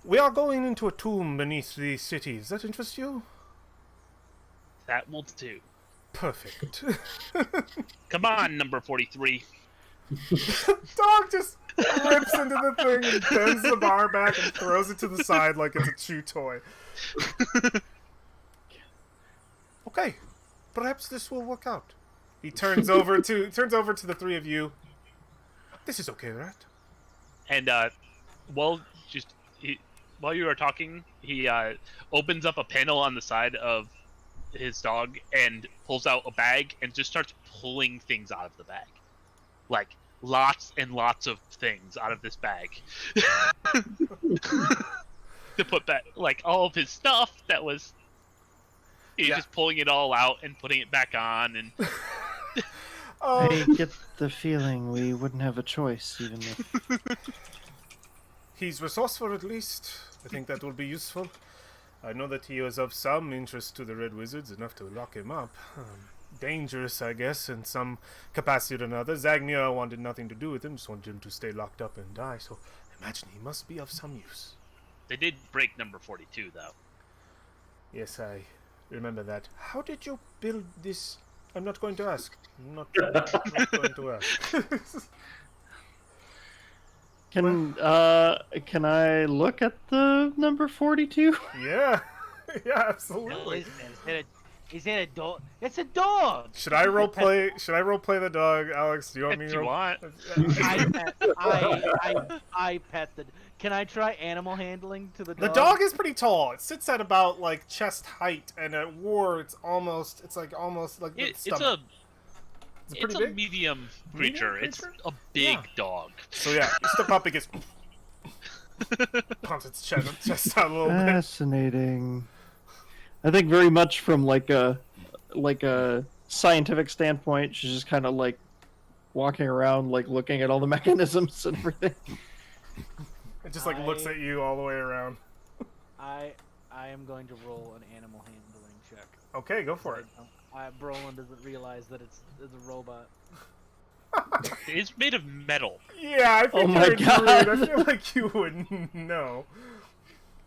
Speaker 3: We are going into a tomb beneath the city. Does that interest you?
Speaker 2: That will do.
Speaker 3: Perfect.
Speaker 2: Come on, number 43.
Speaker 3: Dog just rips into the thing and bends the bar back and throws it to the side like it's a chew toy. Okay, perhaps this will work out. He turns over to the three of you. This is okay, right?
Speaker 2: And while while you are talking, he opens up a panel on the side of his dog and pulls out a bag and just starts pulling things out of the bag, like lots and lots of things out of this bag to put back, like all of his stuff that was. He's just pulling it all out and putting it back on, and
Speaker 1: I get the feeling we wouldn't have a choice, even if...
Speaker 3: He's resourceful, at least. I think that will be useful. I know that he was of some interest to the Red Wizards, enough to lock him up. Dangerous, I guess, in some capacity or another. Zagnia wanted nothing to do with him, just wanted him to stay locked up and die, so I imagine he must be of some use.
Speaker 2: they did break number 42, though.
Speaker 3: Yes, I remember that. How did you build this? I'm not going to ask. I'm not going to ask.
Speaker 1: Can I look at the number 42?
Speaker 3: Yeah. Yeah, absolutely.
Speaker 4: Is that a dog? It's a dog!
Speaker 3: Should I roleplay the dog, Alex? Do you want me
Speaker 2: If
Speaker 3: to
Speaker 2: you want.
Speaker 4: I pet the... Can I try animal handling to the dog?
Speaker 3: The dog is pretty tall. It sits at about like chest height, and at war, it's almost like the
Speaker 2: It's
Speaker 3: stomach.
Speaker 2: it's
Speaker 3: pretty
Speaker 2: a
Speaker 3: big?
Speaker 2: medium
Speaker 3: Medium
Speaker 2: creature. It's
Speaker 3: creature?
Speaker 2: a big
Speaker 3: Yeah.
Speaker 2: dog.
Speaker 3: So yeah, you step up, it gets pumps its chest out a little bit.
Speaker 1: Fascinating. I think very much from like a scientific standpoint, she's just kind of like walking around, like looking at all the mechanisms and everything.
Speaker 3: It just like looks at you all the way around.
Speaker 4: I am going to roll an animal handling check.
Speaker 3: Okay, go for it.
Speaker 4: Brolin doesn't realize that it's a robot.
Speaker 2: It's made of metal.
Speaker 3: Yeah, I
Speaker 1: Oh
Speaker 3: think
Speaker 1: my
Speaker 3: you're
Speaker 1: God.
Speaker 3: druid. I feel like you would know.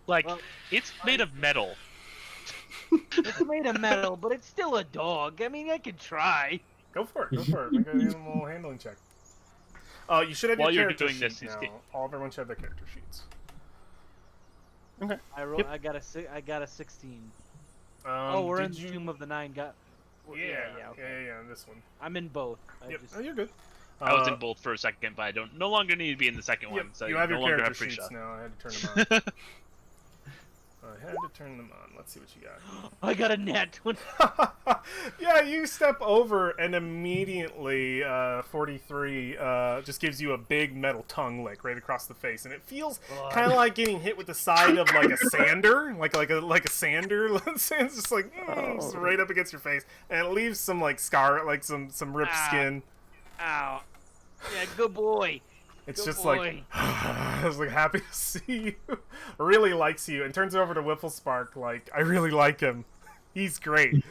Speaker 2: Like,
Speaker 4: Well,
Speaker 2: it's made of metal.
Speaker 4: It's made of metal, but it's still a dog. I mean, I could try.
Speaker 3: Go for it. Go for it. Make an animal handling check. You should have
Speaker 2: While
Speaker 3: your
Speaker 2: you're
Speaker 3: character
Speaker 2: doing
Speaker 3: sheet
Speaker 2: this, he's
Speaker 3: now. Everyone should have their character sheets.
Speaker 1: Okay.
Speaker 4: I got a 16. We're in
Speaker 3: did
Speaker 4: the
Speaker 3: you...
Speaker 4: Tomb of the Nine God.
Speaker 3: Yeah, this one.
Speaker 4: I'm in both.
Speaker 3: Yep. Oh, you're good.
Speaker 2: I was in both for a second, but I don't no longer need to be in the second one, so
Speaker 3: you
Speaker 2: I
Speaker 3: have
Speaker 2: no
Speaker 3: your
Speaker 2: longer
Speaker 3: character
Speaker 2: have
Speaker 3: sheets
Speaker 2: pre-shot.
Speaker 3: now. I had to turn them on. Let's see what you got.
Speaker 4: I got a nat 20.
Speaker 3: Yeah, you step over and immediately 43 just gives you a big metal tongue lick right across the face, and it feels kind of like getting hit with the side of like a sander, like a sander. It's just like just right up against your face, and it leaves some like scar, like some ripped skin.
Speaker 4: Ow. Yeah, good boy.
Speaker 3: It's
Speaker 4: Good
Speaker 3: just
Speaker 4: boy.
Speaker 3: like I was like happy to see you. Really likes you, and turns over to Whifflespark like I really like him. He's great.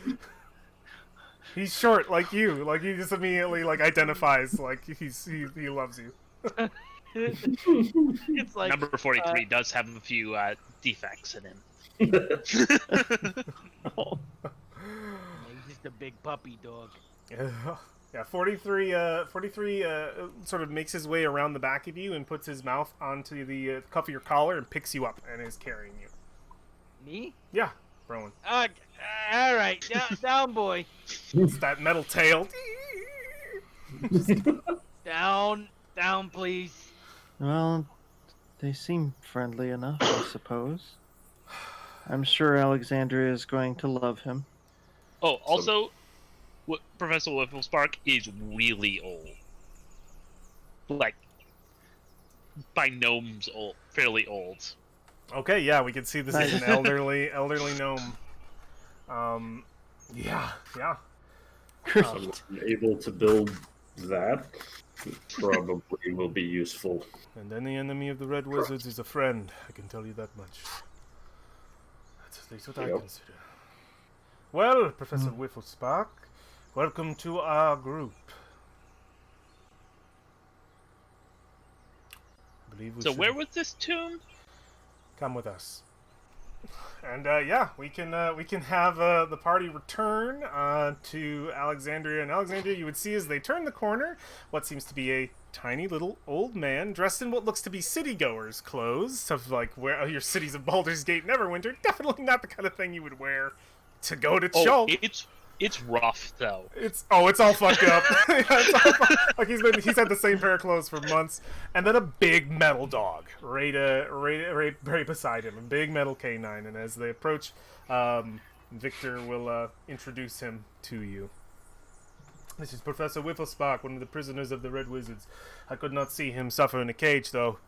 Speaker 3: He's short like you. Like he just immediately like identifies like he loves you.
Speaker 4: It's like
Speaker 2: Number 43 does have a few defects in him.
Speaker 4: he's just a big puppy dog.
Speaker 3: Yeah, 43 sort of makes his way around the back of you and puts his mouth onto the cuff of your collar and picks you up and is carrying you.
Speaker 4: Me?
Speaker 3: Yeah, Rowan.
Speaker 4: All right, down, boy.
Speaker 3: It's that metal tail.
Speaker 4: Down, please.
Speaker 1: Well, they seem friendly enough, I suppose. I'm sure Alexandria is going to love him.
Speaker 2: Oh, also, Professor Whifflespark is really old. Like, by gnomes old, fairly old.
Speaker 3: Okay, yeah, we can see this is an elderly gnome. Yeah.
Speaker 1: Great.
Speaker 6: Able to build that probably will be useful.
Speaker 3: And any enemy of the Red Wizards is a friend, I can tell you that much. That's at least what I
Speaker 6: Yep.
Speaker 3: consider. Well, Professor Whifflespark, welcome to our group. I believe we
Speaker 2: So
Speaker 3: should
Speaker 2: where was this tomb?
Speaker 3: come with us. And we can have the party return to Alexandria. And Alexandria, you would see as they turn the corner, what seems to be a tiny little old man dressed in what looks to be city-goers' clothes of like where your cities of Baldur's Gate, Neverwinter. Definitely not the kind of thing you would wear to go to
Speaker 2: Oh,
Speaker 3: Chulk.
Speaker 2: it's rough though.
Speaker 3: It's all fucked up. Yeah, like he's had the same pair of clothes for months, and then a big metal dog right beside him, a big metal canine. And as they approach, Victor will introduce him to you. This is Professor Whifflespark, one of the prisoners of the Red Wizards. I could not see him suffer in a cage, though.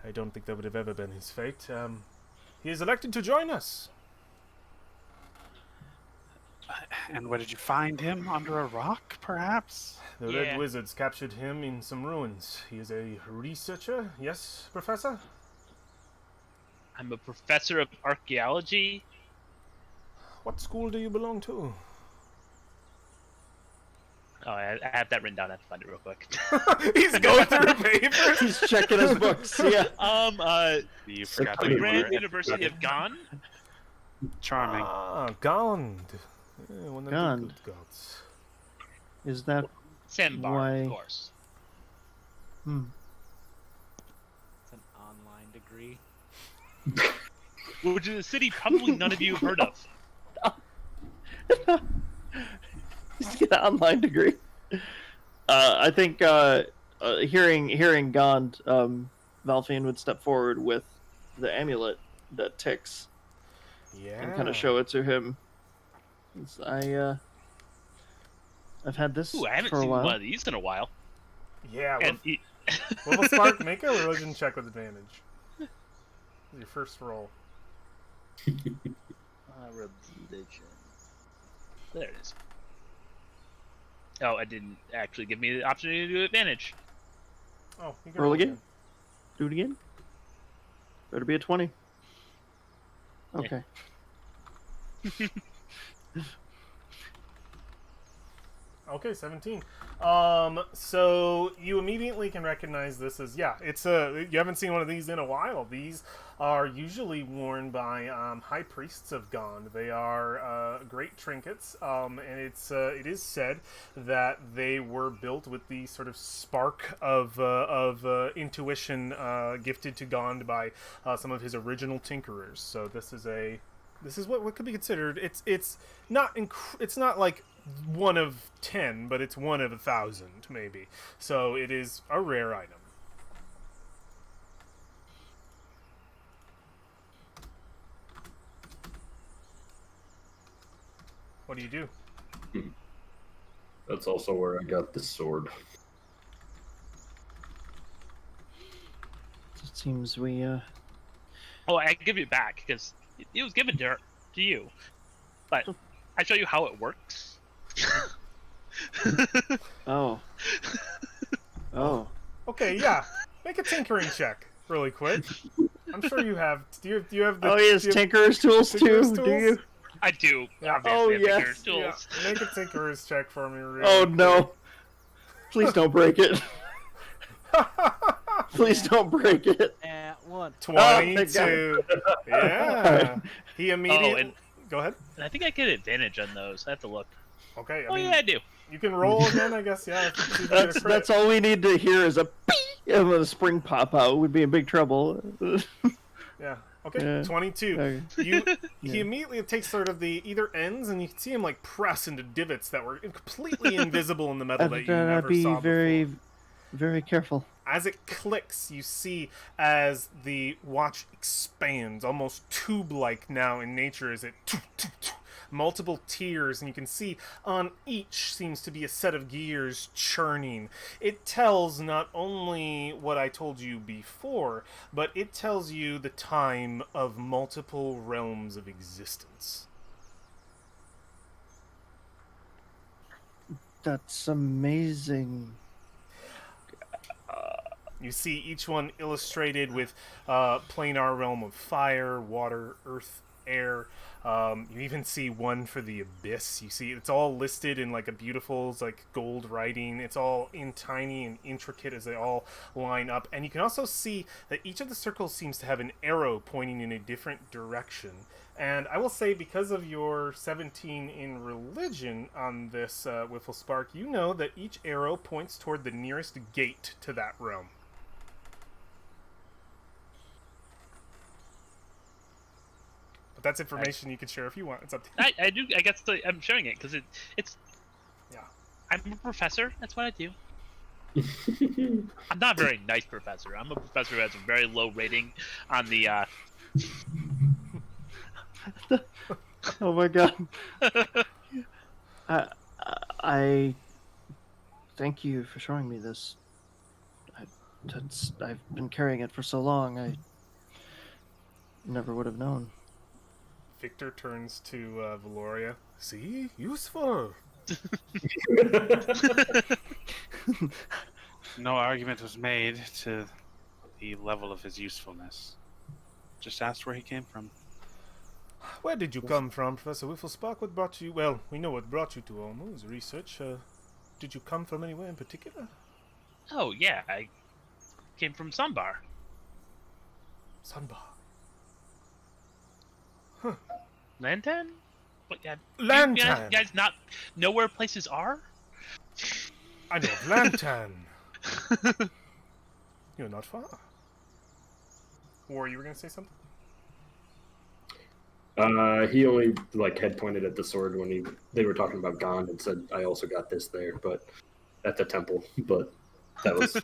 Speaker 3: I don't think that would have ever been his fate. He is elected to join us.
Speaker 5: And where did you find him? Under a rock, perhaps?
Speaker 3: The
Speaker 2: Yeah.
Speaker 3: Red Wizards captured him in some ruins. He is a researcher, yes, Professor?
Speaker 2: I'm a professor of archaeology.
Speaker 3: What school do you belong to?
Speaker 2: Oh, I have that written down. I have to find it real quick.
Speaker 3: He's going through papers.
Speaker 1: He's checking his books. Yeah.
Speaker 5: You forgot
Speaker 6: pretty
Speaker 5: to
Speaker 2: Grand
Speaker 6: great.
Speaker 2: University of Gone.
Speaker 5: Charming.
Speaker 3: Ah, Gond. Yeah, one of the
Speaker 1: Gond.
Speaker 3: good gods.
Speaker 1: Is that
Speaker 2: Sandbar,
Speaker 1: Why-
Speaker 2: of course.
Speaker 4: It's an online degree.
Speaker 2: Which is a city probably none of you have heard of.
Speaker 1: He's got an online degree? I think hearing Gond, Valfian would step forward with the amulet that ticks
Speaker 3: Yeah.
Speaker 1: and kind of show it to him. I've had this
Speaker 2: Ooh, I haven't
Speaker 1: for a
Speaker 2: seen
Speaker 1: while.
Speaker 2: one of these in a while.
Speaker 3: Yeah,
Speaker 2: And
Speaker 3: Whifflespark, make a religion check with advantage. Your first roll.
Speaker 2: religion. There it is. Oh, it didn't actually give me the opportunity to do advantage.
Speaker 3: Oh, you can
Speaker 1: Roll again? Do it again? Better be a 20. Okay.
Speaker 3: Okay, 17. So you immediately can recognize this as, it's you haven't seen one of these in a while. These are usually worn by high priests of Gond. They are great trinkets, and it is said that they were built with the sort of spark of intuition gifted to Gond by some of his original tinkerers. So this is what could be considered. It's not like 1 of 10, but it's 1 of 1,000 maybe. So it is a rare item. What do you do?
Speaker 6: That's also where I got this sword.
Speaker 1: It seems we
Speaker 2: Oh, I give it back because it was given to you. But I show you how it works.
Speaker 1: oh. Oh.
Speaker 3: Okay, yeah. Make a tinkering check really quick. I'm sure you have. Do you have the?
Speaker 1: Oh, he has
Speaker 3: do you have
Speaker 1: Tinker's tools
Speaker 3: Tinker's
Speaker 1: too, do
Speaker 3: tools?
Speaker 1: you?
Speaker 2: I do.
Speaker 3: Yeah.
Speaker 2: Obviously,
Speaker 1: Oh,
Speaker 2: I think
Speaker 1: yes.
Speaker 2: there's tools.
Speaker 3: Yeah, make a tinkerer's check for me. Really
Speaker 1: Oh
Speaker 3: quick.
Speaker 1: no. Please don't break it. Please don't break it.
Speaker 4: One.
Speaker 3: 22. Yeah. He immediately.
Speaker 2: and-
Speaker 3: Go ahead.
Speaker 2: And I think I get advantage on those. I have to look.
Speaker 3: Okay.
Speaker 2: Oh yeah, I do.
Speaker 3: You can roll again, I guess. Yeah. See if you get a crit.
Speaker 1: That's all we need to hear is a pee, and when a spring pop out, we'd be in big trouble.
Speaker 3: Yeah. Okay.
Speaker 1: Yeah.
Speaker 3: 22.
Speaker 1: Okay.
Speaker 3: He
Speaker 1: Yeah.
Speaker 3: immediately takes sort of the either ends, and you can see him like press into divots that were completely invisible in the metal that you never
Speaker 1: I'd be
Speaker 3: saw
Speaker 1: very,
Speaker 3: before.
Speaker 1: very careful.
Speaker 3: As it clicks, you see as the watch expands, almost tube-like now in nature, as it multiple tiers, and you can see on each seems to be a set of gears churning. It tells not only what I told you before, but it tells you the time of multiple realms of existence.
Speaker 1: That's amazing.
Speaker 3: You see each one illustrated with planar realm of fire, water, earth, air. You even see one for the abyss. You see it's all listed in like a beautiful like gold writing. It's all in tiny and intricate as they all line up. And you can also see that each of the circles seems to have an arrow pointing in a different direction. And I will say, because of your 17 in religion on this Wiffle Spark, you know that each arrow points toward the nearest gate to that realm. But that's information you can share if you want. It's up to you.
Speaker 2: I do. I guess I'm sharing it because it's.
Speaker 3: Yeah.
Speaker 2: I'm a professor. That's what I do. I'm not a very nice professor. I'm a professor who has a very low rating on the.
Speaker 1: Oh my god. I thank you for showing me this. I've been carrying it for so long. I never would have known.
Speaker 3: Victor turns to Valoria. See? Useful.
Speaker 5: No argument was made to the level of his usefulness. Just asked where he came from.
Speaker 3: Where did you come from, Professor Wifflespark? What brought you... Well, we know what brought you to Olmo's research. Did you come from anywhere in particular?
Speaker 2: Oh yeah, I came from Sunbar.
Speaker 3: Sunbar.
Speaker 2: Lantan? What? Yeah,
Speaker 3: Lantan!
Speaker 2: You guys not know where places are?
Speaker 3: I know of Lantan. You're not far. Or you were going to say something?
Speaker 6: He only had pointed at the sword when they were talking about Gond and said, "I also got this there," but at the temple. But that was.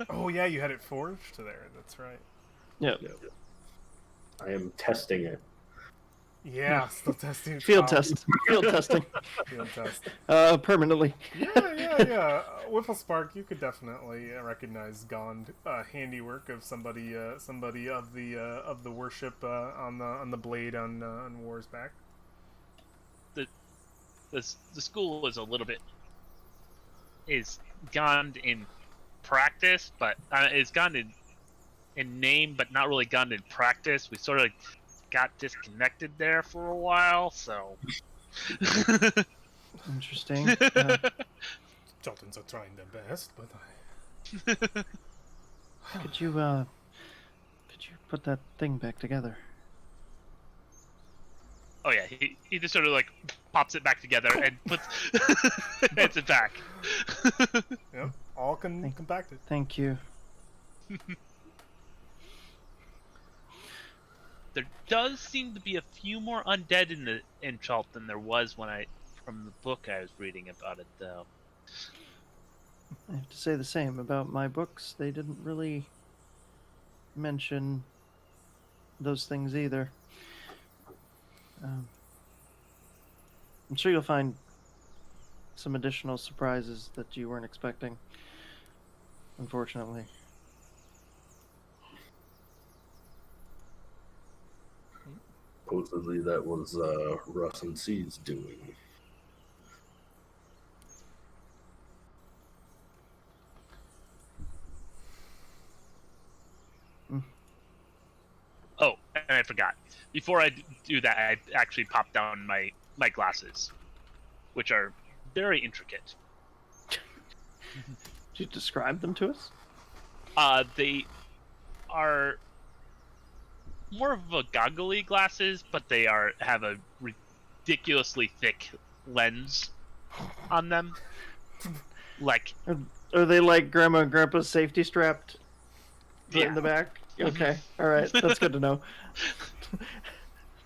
Speaker 3: Oh yeah, you had it forged there. That's right.
Speaker 1: Yeah.
Speaker 6: I am testing it.
Speaker 3: Yeah, still testing. its
Speaker 1: Field
Speaker 3: power.
Speaker 1: test. Field testing.
Speaker 3: Field test.
Speaker 1: Permanently.
Speaker 3: Yeah. Wifflespark, you could definitely recognize Gond handiwork of somebody of the worship on the blade on War's back.
Speaker 2: The school is a little bit is Gond in practice, but is Gond in name, but not really Gond in practice. We sort of got disconnected there for a while, so.
Speaker 1: Interesting.
Speaker 3: Jotans are trying their best, but
Speaker 1: Could you put that thing back together?
Speaker 2: Oh yeah, he just sort of pops it back together and puts it back.
Speaker 3: Yep, all compacted.
Speaker 1: Thank you.
Speaker 2: There does seem to be a few more undead in Chalt than there was from the book I was reading about it, though.
Speaker 1: I have to say the same about my books. They didn't really mention those things either. I'm sure you'll find some additional surprises that you weren't expecting, unfortunately.
Speaker 6: Supposedly that was Russ and C's doing.
Speaker 2: Oh, and I forgot. Before I do that, I actually pop down my glasses, which are very intricate.
Speaker 1: Could you describe them to us?
Speaker 2: They are more of a goggly glasses, but they have a ridiculously thick lens on them.
Speaker 1: Are they like Grandma and Grandpa's safety strapped
Speaker 2: Yeah.
Speaker 1: in the back? Okay, all right, that's good to know.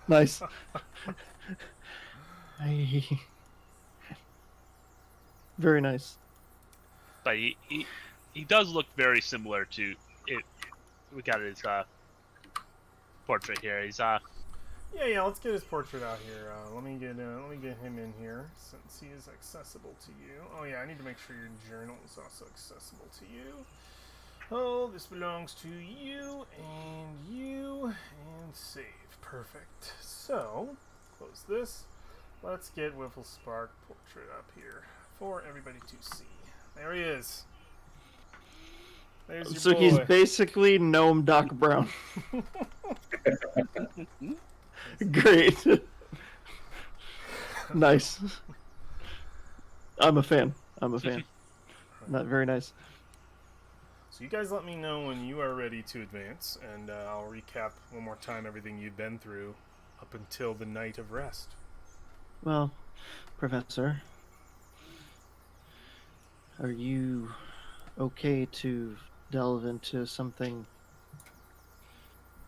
Speaker 1: Nice. Very nice.
Speaker 2: But he does look very similar to it. We got his portrait here. He's
Speaker 3: Yeah, let's get his portrait out here. Let me get him in here since he is accessible to you. Oh yeah, I need to make sure your journal is also accessible to you. Oh, this belongs to you, and save. Perfect. So, close this. Let's get Wifflespark portrait up here for everybody to see. There he is. There's your
Speaker 1: So
Speaker 3: boy.
Speaker 1: he's basically Gnome Doc Brown. Great. Nice. I'm a fan. Not very nice.
Speaker 3: So you guys let me know when you are ready to advance, and I'll recap one more time everything you've been through up until the night of rest.
Speaker 1: Well, Professor, are you okay to delve into something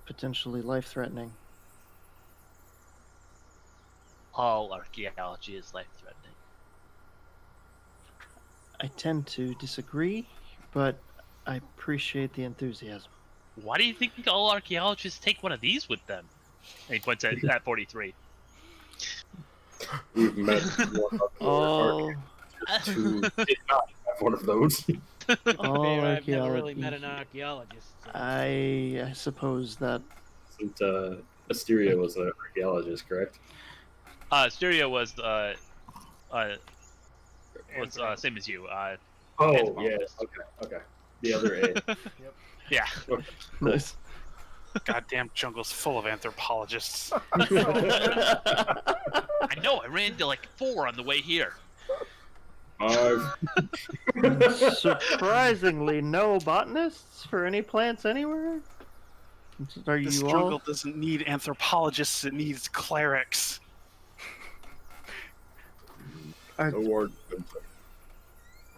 Speaker 1: potentially life-threatening?
Speaker 2: All archaeology is life-threatening.
Speaker 1: I tend to disagree, but I appreciate the enthusiasm.
Speaker 2: Why do you think all archaeologists take one of these with them? And he points at 43.
Speaker 6: We've met one of your
Speaker 1: All,
Speaker 6: archaeologists who did not have one of those.
Speaker 1: all
Speaker 4: Fair, I've never really
Speaker 1: archaeology.
Speaker 4: met an archaeologist. So.
Speaker 1: I suppose that
Speaker 6: Since Asteria was an archaeologist, correct?
Speaker 2: Stereo was same as you.
Speaker 6: Oh, yeah.
Speaker 2: Anthropologist.
Speaker 6: Okay. The other A.
Speaker 2: Yeah.
Speaker 1: nice.
Speaker 5: Goddamn jungle's full of anthropologists.
Speaker 2: I know. I ran to like 4 on the way here.
Speaker 1: Surprisingly, no botanists for any plants anywhere. Are
Speaker 5: This
Speaker 1: you
Speaker 5: jungle
Speaker 1: all?
Speaker 5: doesn't need anthropologists, it needs clerics.
Speaker 6: Award.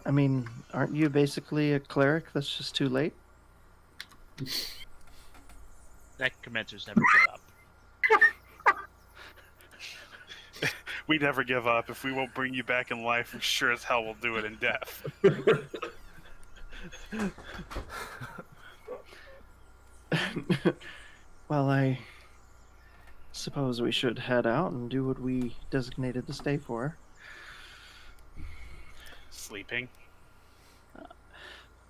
Speaker 1: I mean, aren't you basically a cleric that's just too late?
Speaker 2: Necromancers never give up.
Speaker 5: We never give up. If we won't bring you back in life, we sure as hell will do it in death.
Speaker 1: Well, I suppose we should head out and do what we designated to stay for.
Speaker 5: Sleeping.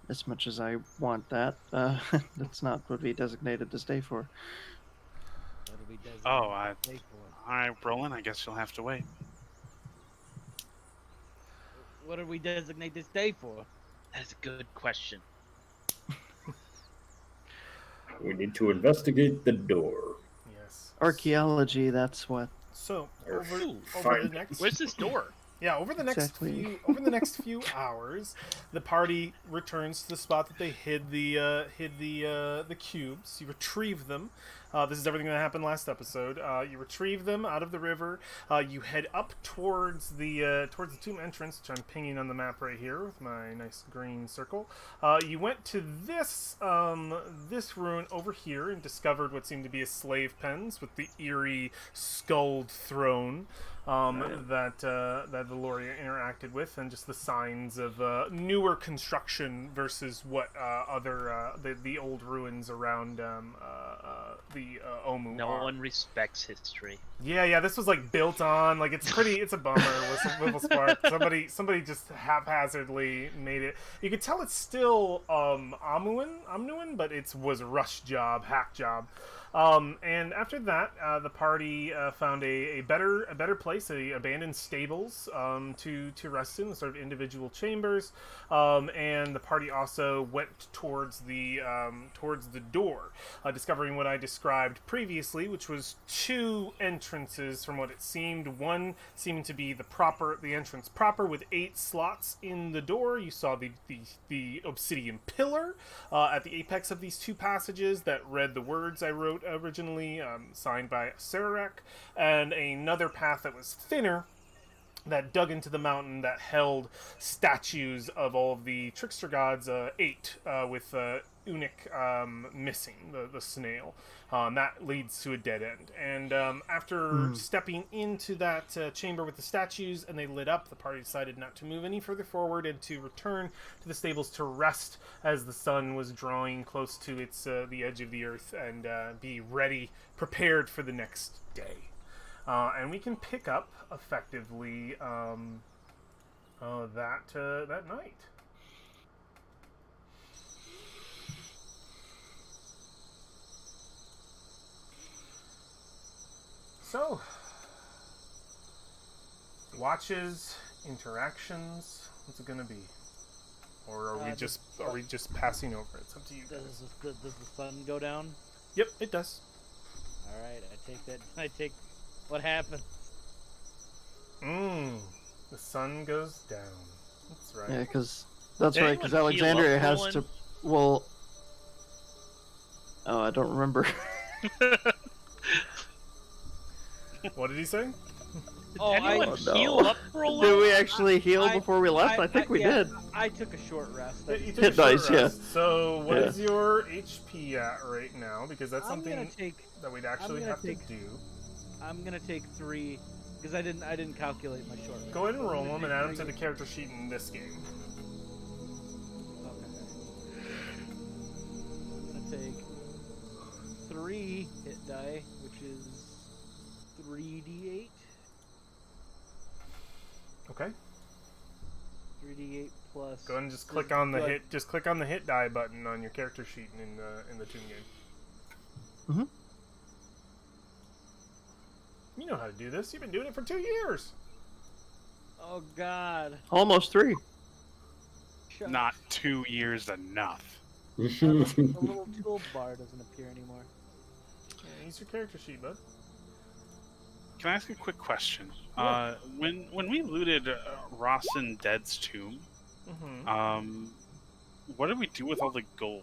Speaker 1: As much as I want that, that's not what we designated to stay for.
Speaker 4: What do we designate
Speaker 5: Oh, I-
Speaker 4: to stay for?
Speaker 5: Alright, Roland, I guess you'll have to wait.
Speaker 4: What do we designate this day for?
Speaker 2: That is a good question.
Speaker 6: We need to investigate the door.
Speaker 3: Yes.
Speaker 1: Archaeology, that's what.
Speaker 3: So
Speaker 6: Or
Speaker 3: over the
Speaker 6: find-
Speaker 3: next
Speaker 2: Where's this door?
Speaker 3: over the
Speaker 1: Exactly.
Speaker 3: next few hours, the party returns to the spot that they hid the cubes. You retrieve them. This is everything that happened last episode. You retrieve them out of the river. You head up towards the tomb entrance, which I'm pinging on the map right here with my nice green circle. You went to this ruin over here and discovered what seemed to be a slave pens with the eerie skulled throne. That the Loria interacted with, and just the signs of newer construction versus what the old ruins around the Omu
Speaker 2: No
Speaker 3: are.
Speaker 2: one respects history.
Speaker 3: Yeah, this was like built on, like it's a bummer with some Whipple Spark. Somebody just haphazardly made it. You could tell it's still Omnuan, but it was a rush job, hack job. And after that, the party found a better place, abandoned stables to rest in, sort of individual chambers. And the party also went towards the door, discovering what I described previously, which was 2 entrances from what it seemed. One seemed to be the entrance proper with 8 slots in the door. You saw the obsidian pillar at the apex of these 2 passages that read the words I wrote originally, signed by Sararak, and another path that was thinner that dug into the mountain that held statues of all of the trickster gods, 8, with Unic missing, the snail. That leads to a dead end. And after stepping into that chamber with the statues and they lit up, the party decided not to move any further forward and to return to the stables to rest as the sun was drawing close to the edge of the earth and be ready, prepared for the next day. And we can pick up effectively that night. So, watches, interactions. What's it gonna be? Or are we just passing over? It's up to you guys.
Speaker 4: Does the sun go down?
Speaker 3: Yep, it does.
Speaker 4: take that. I take what happened.
Speaker 3: The sun goes down. That's right.
Speaker 1: Yeah, because that's
Speaker 2: Did
Speaker 1: right. Because
Speaker 2: anyone heal
Speaker 1: Alexandria
Speaker 2: up,
Speaker 1: has
Speaker 2: Roland?
Speaker 1: to. Well. Oh, I don't remember.
Speaker 3: What did he say?
Speaker 4: Oh,
Speaker 2: Anyone
Speaker 1: no.
Speaker 2: heal up, Roland?
Speaker 1: Did we actually heal
Speaker 4: I-
Speaker 1: before we left? I think we
Speaker 4: yeah,
Speaker 1: did.
Speaker 4: I took a short rest.
Speaker 3: Yeah, you took
Speaker 1: Hit
Speaker 3: a short
Speaker 1: dice, yeah.
Speaker 3: rest. So what
Speaker 1: Yeah.
Speaker 3: is your HP at right now? Because that's
Speaker 4: I'm
Speaker 3: something
Speaker 4: gonna take.
Speaker 3: that we'd actually
Speaker 4: gonna
Speaker 3: have to
Speaker 4: take-
Speaker 3: do.
Speaker 4: I'm gonna take 3 because I didn't calculate my short rest.
Speaker 3: Go ahead and
Speaker 4: So I'm
Speaker 3: roll
Speaker 4: gonna
Speaker 3: them and
Speaker 4: take
Speaker 3: add them to
Speaker 4: 3.
Speaker 3: the character sheet in this game.
Speaker 4: Okay. I'm gonna take 3 hit die, which is 3d8.
Speaker 3: Okay.
Speaker 4: 3d8 plus.
Speaker 3: Go ahead and just
Speaker 4: this
Speaker 3: click
Speaker 4: is
Speaker 3: on the
Speaker 4: good.
Speaker 3: hit. Just click on the hit die button on your character sheet in the Toon game.
Speaker 1: Mm-hmm.
Speaker 3: You know how to do this. You've been doing it for 2 years.
Speaker 4: Oh God.
Speaker 1: Almost 3.
Speaker 4: Shut
Speaker 5: Not 2 years enough.
Speaker 4: The little toolbar doesn't appear anymore.
Speaker 3: Yeah, use your character sheet, bud.
Speaker 5: Can I ask a quick question?
Speaker 3: Yeah.
Speaker 5: When we looted Rawson Dead's tomb,
Speaker 3: Mm-hmm.
Speaker 5: what did we do with all the gold?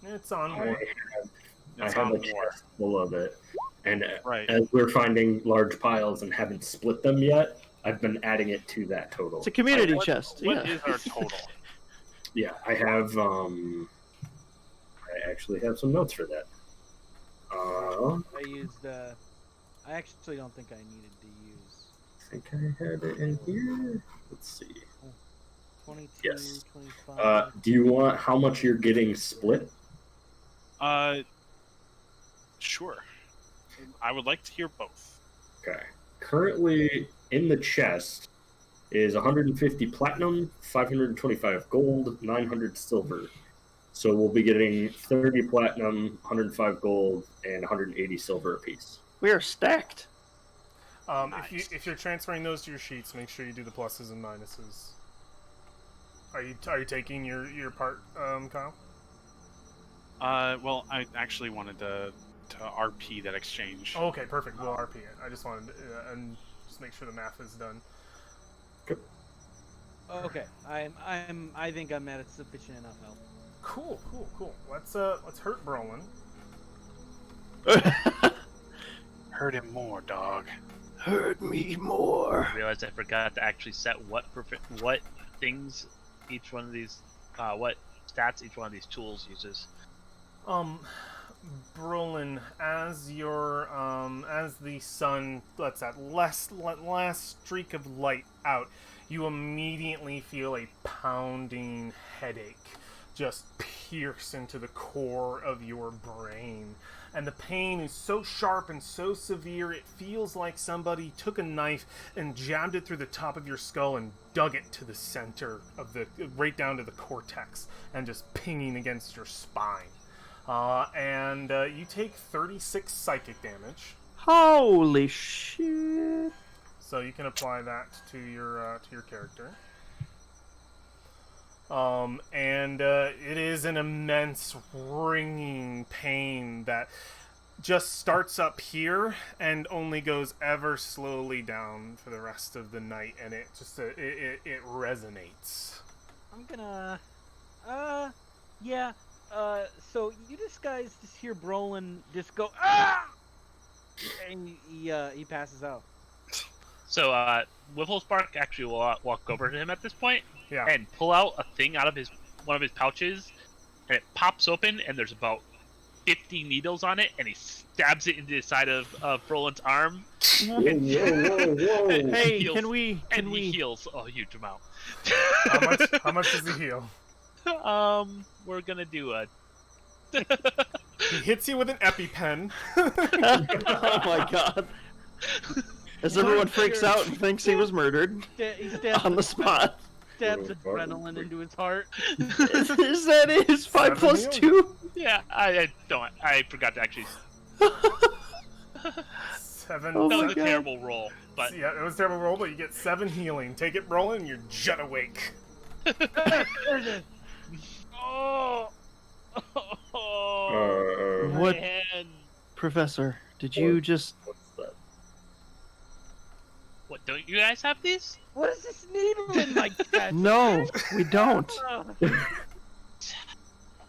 Speaker 3: It's on
Speaker 6: I
Speaker 3: board.
Speaker 5: It's
Speaker 6: have
Speaker 5: on
Speaker 6: a
Speaker 5: board.
Speaker 6: chest full of it, and
Speaker 5: Right.
Speaker 6: as we're finding large piles and haven't split them yet, I've been adding it to that total.
Speaker 1: It's a community
Speaker 5: What-
Speaker 1: chest.
Speaker 5: What
Speaker 1: Yeah.
Speaker 5: is our total?
Speaker 6: Yeah, I have. I actually have some notes for that.
Speaker 4: I used. I actually don't think I needed to use
Speaker 6: I think I had it in here. Let's see.
Speaker 4: 22,
Speaker 6: Yes.
Speaker 4: 25.
Speaker 6: Do you want how much you're getting split?
Speaker 5: Sure. I would like to hear both.
Speaker 6: Okay. Currently in the chest is 150 platinum, 525 gold, 900 silver. So we'll be getting 30 platinum, 105 gold, and 180 silver apiece.
Speaker 1: We are stacked.
Speaker 5: Nice.
Speaker 3: If you're transferring those to your sheets, make sure you do the pluses and minuses. Are you taking your part, Kyle?
Speaker 5: Well, I actually wanted to RP that exchange.
Speaker 3: Oh, okay, perfect. We'll RP it. I just wanted to, and just make sure the math is done.
Speaker 4: Okay, I think I'm at sufficient enough health.
Speaker 3: Cool. Let's hurt Brolin.
Speaker 5: Hurt him more, dog.
Speaker 1: Hurt me more.
Speaker 2: I realized I forgot to actually set what things each one of these, what stats each one of these tools uses.
Speaker 3: Brolin, as the sun lets that last streak of light out, you immediately feel a pounding headache just pierce into the core of your brain. And the pain is so sharp and so severe, it feels like somebody took a knife and jabbed it through the top of your skull and dug it to the center of right down to the cortex, and just pinging against your spine. And you take 36 psychic damage,
Speaker 1: Holy shit.
Speaker 3: so you can apply that to your character. And it is an immense ringing pain that just starts up here and only goes ever slowly down for the rest of the night, and it just it resonates.
Speaker 4: I'm gonna. Yeah. So you guys just hear Brolin just go ah, and he passes out.
Speaker 2: So, Whifflespark actually will walk over to him at this point
Speaker 3: Yeah.
Speaker 2: and pull out a thing out of one of his pouches, and it pops open, and there's about 50 needles on it, and he stabs it into the side of Brolin's arm.
Speaker 6: Whoa!
Speaker 1: Hey,
Speaker 2: Heals.
Speaker 1: can we
Speaker 2: He heals a huge amount.
Speaker 3: How much does he heal?
Speaker 2: We're gonna do a.
Speaker 3: He hits you with an EpiPen.
Speaker 1: Oh my god. As everyone freaks out and thinks he was murdered
Speaker 4: He stabs
Speaker 1: on the spot.
Speaker 4: stabs adrenaline into his heart.
Speaker 1: Is that his 5 plus 2?
Speaker 2: Yeah, I don't. I forgot to actually.
Speaker 3: Seven.
Speaker 1: Oh
Speaker 2: That
Speaker 1: my
Speaker 2: was a
Speaker 1: God.
Speaker 2: terrible roll, but
Speaker 3: Yeah, it was a terrible roll, but you get 7 healing. Take it, Brolin, you're jet awake.
Speaker 4: Oh.
Speaker 6: Uh,
Speaker 4: My
Speaker 1: What-
Speaker 4: head.
Speaker 1: Professor, did you just
Speaker 2: Don't you guys have these?
Speaker 4: What is this needle in my chest?
Speaker 1: No, we don't.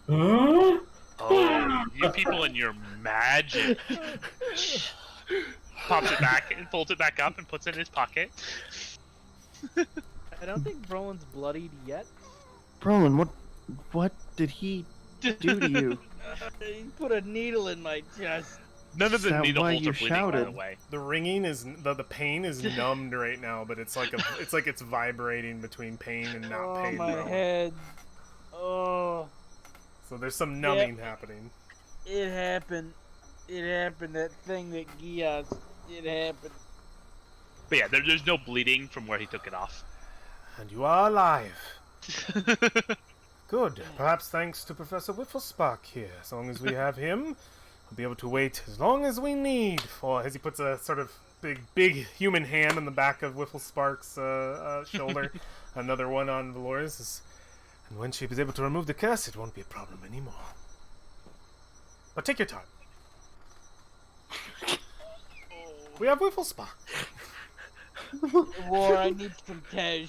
Speaker 6: Huh?
Speaker 2: Oh, you people and your magic. Pops it back and folds it back up and puts it in his pocket.
Speaker 4: I don't think Brolin's bloodied yet.
Speaker 1: Brolin, what did he do to you?
Speaker 4: He put a needle in my chest.
Speaker 2: None of
Speaker 1: Is
Speaker 2: the
Speaker 1: that
Speaker 2: needle
Speaker 1: why
Speaker 2: holes
Speaker 1: you
Speaker 2: are bleeding, by the
Speaker 1: shouted?
Speaker 2: way.
Speaker 3: The ringing is the pain is numbed right now, but it's like it's vibrating between pain and not
Speaker 4: Oh,
Speaker 3: pain.
Speaker 4: my
Speaker 3: bro.
Speaker 4: head. Oh,
Speaker 3: So there's some numbing happening.
Speaker 4: it happened. It happened. That thing that Gios. It happened.
Speaker 2: But yeah, there's no bleeding from where he took it off.
Speaker 3: And you are alive. Good. Perhaps thanks to Professor Whifflespark here. As long as we have him, we'll be able to wait as long as we need for. As he puts a sort of big human hand on the back of Whifflespark's shoulder, another one on Valoris's. And when she is able to remove the curse, it won't be a problem anymore. But take your time. We have Whifflespark.
Speaker 4: War, I need some Tej.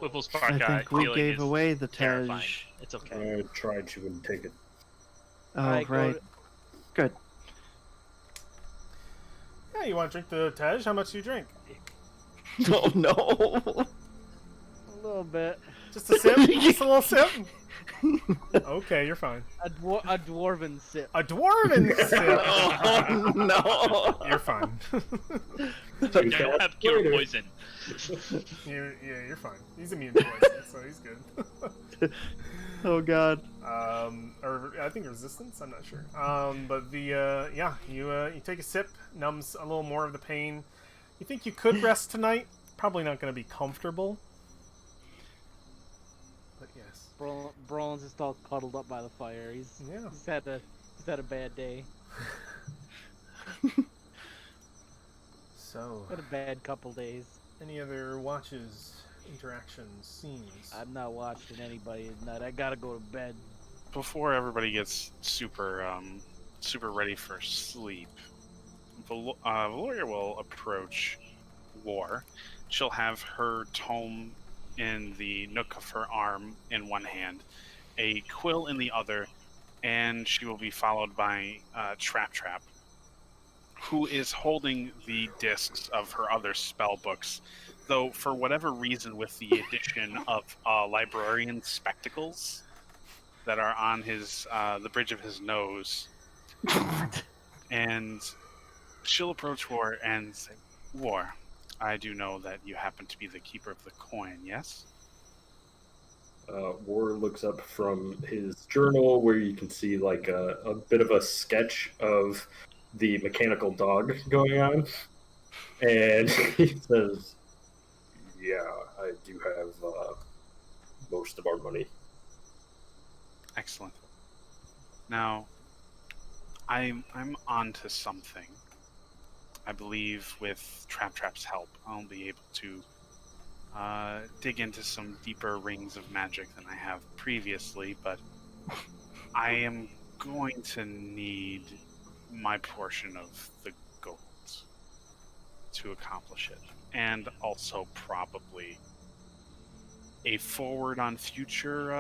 Speaker 2: Whipple
Speaker 1: I
Speaker 2: Spark
Speaker 1: think we
Speaker 2: healing
Speaker 1: gave
Speaker 2: is
Speaker 1: away the
Speaker 2: terrifying.
Speaker 1: Tej.
Speaker 2: It's okay.
Speaker 6: I tried to and take it.
Speaker 1: Oh,
Speaker 4: Alright,
Speaker 1: right. Good.
Speaker 3: Yeah, you want to drink the Tej? How much do you drink?
Speaker 1: Oh, no.
Speaker 4: A little bit.
Speaker 3: Just a sip? Just a little sip? Okay, you're fine.
Speaker 4: A dwarven sip.
Speaker 3: A dwarven sip!
Speaker 1: Oh, no.
Speaker 3: You're fine.
Speaker 2: I don't have cure poison.
Speaker 3: You're fine. He's immune to poison, so he's good.
Speaker 1: Oh, God.
Speaker 3: Or I think resistance. I'm not sure. But you take a sip, numbs a little more of the pain. You think you could rest tonight? Probably not going to be comfortable. But yes.
Speaker 4: Brolin's just all cuddled up by the fire. He's had a bad day.
Speaker 3: So,
Speaker 4: Had a bad couple days.
Speaker 3: any other watches, interactions, scenes?
Speaker 4: I'm not watching anybody tonight. I gotta go to bed.
Speaker 5: Before everybody gets super ready for sleep, Valoria will approach War. She'll have her tome in the nook of her arm in one hand, a quill in the other, and she will be followed by Trap, who is holding the discs of her other spell books, though for whatever reason with the addition of librarian spectacles that are on his the bridge of his nose. And she'll approach War and say, War, I do know that you happen to be the keeper of the coin, yes?
Speaker 6: War looks up from his journal where you can see like a bit of a sketch of the mechanical dog going on. And he says, yeah, I do have most of our money.
Speaker 5: Excellent. Now, I'm onto something. I believe with Trap's help, I'll be able to dig into some deeper rings of magic than I have previously, but I am going to need my portion of the gold to accomplish it. And also probably a forward on future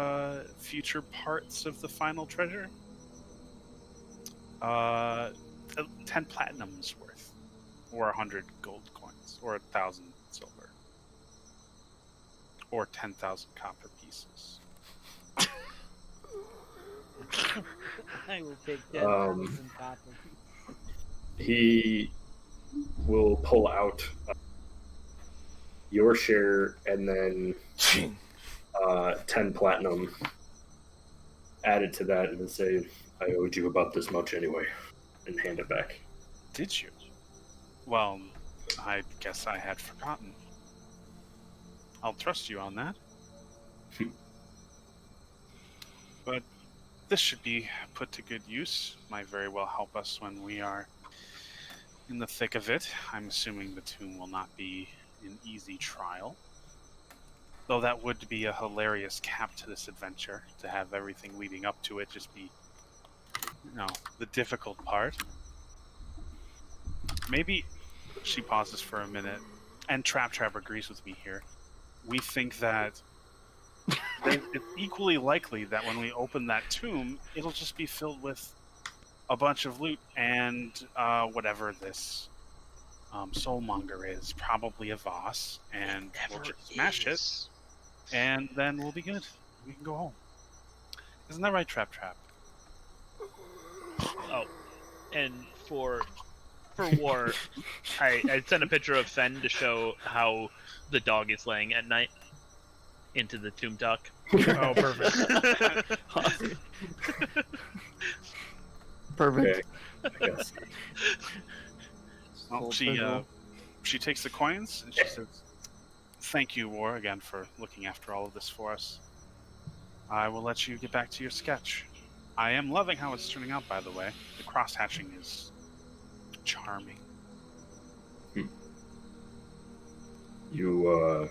Speaker 5: parts of the final treasure. 10 platinums worth, or 100 gold coins, or 1,000 silver, or 10,000 copper pieces.
Speaker 4: I will take 10,000 copper.
Speaker 6: He will pull out your share and then 10 platinum added to that and say, I owed you about this much anyway, and hand it back.
Speaker 5: Did you? Well, I guess I had forgotten. I'll trust you on that. But this should be put to good use. Might very well help us when we are in the thick of it. I'm assuming the tomb will not be an easy trial. Though that would be a hilarious cap to this adventure, to have everything leading up to it just be, the difficult part. Maybe She pauses for a minute, and Trap agrees with me here. We think that it's equally likely that when we open that tomb, it'll just be filled with a bunch of loot and whatever this soulmonger is, probably a Voss, and we'll just smash it, and then we'll be good. We can go home. Isn't that right, Trap?
Speaker 2: Oh, and for War, I sent a picture of Fen to show how the dog is laying at night into the tomb tuck.
Speaker 3: Oh, perfect.
Speaker 1: Awesome. Perfect.
Speaker 6: Okay, I guess.
Speaker 5: Well,
Speaker 1: Cool,
Speaker 5: she
Speaker 1: cool.
Speaker 5: she takes the coins and she says, "Thank you, War, again for looking after all of this for us. I will let you get back to your sketch. I am loving how it's turning out, by the way. The cross hatching is charming."
Speaker 6: You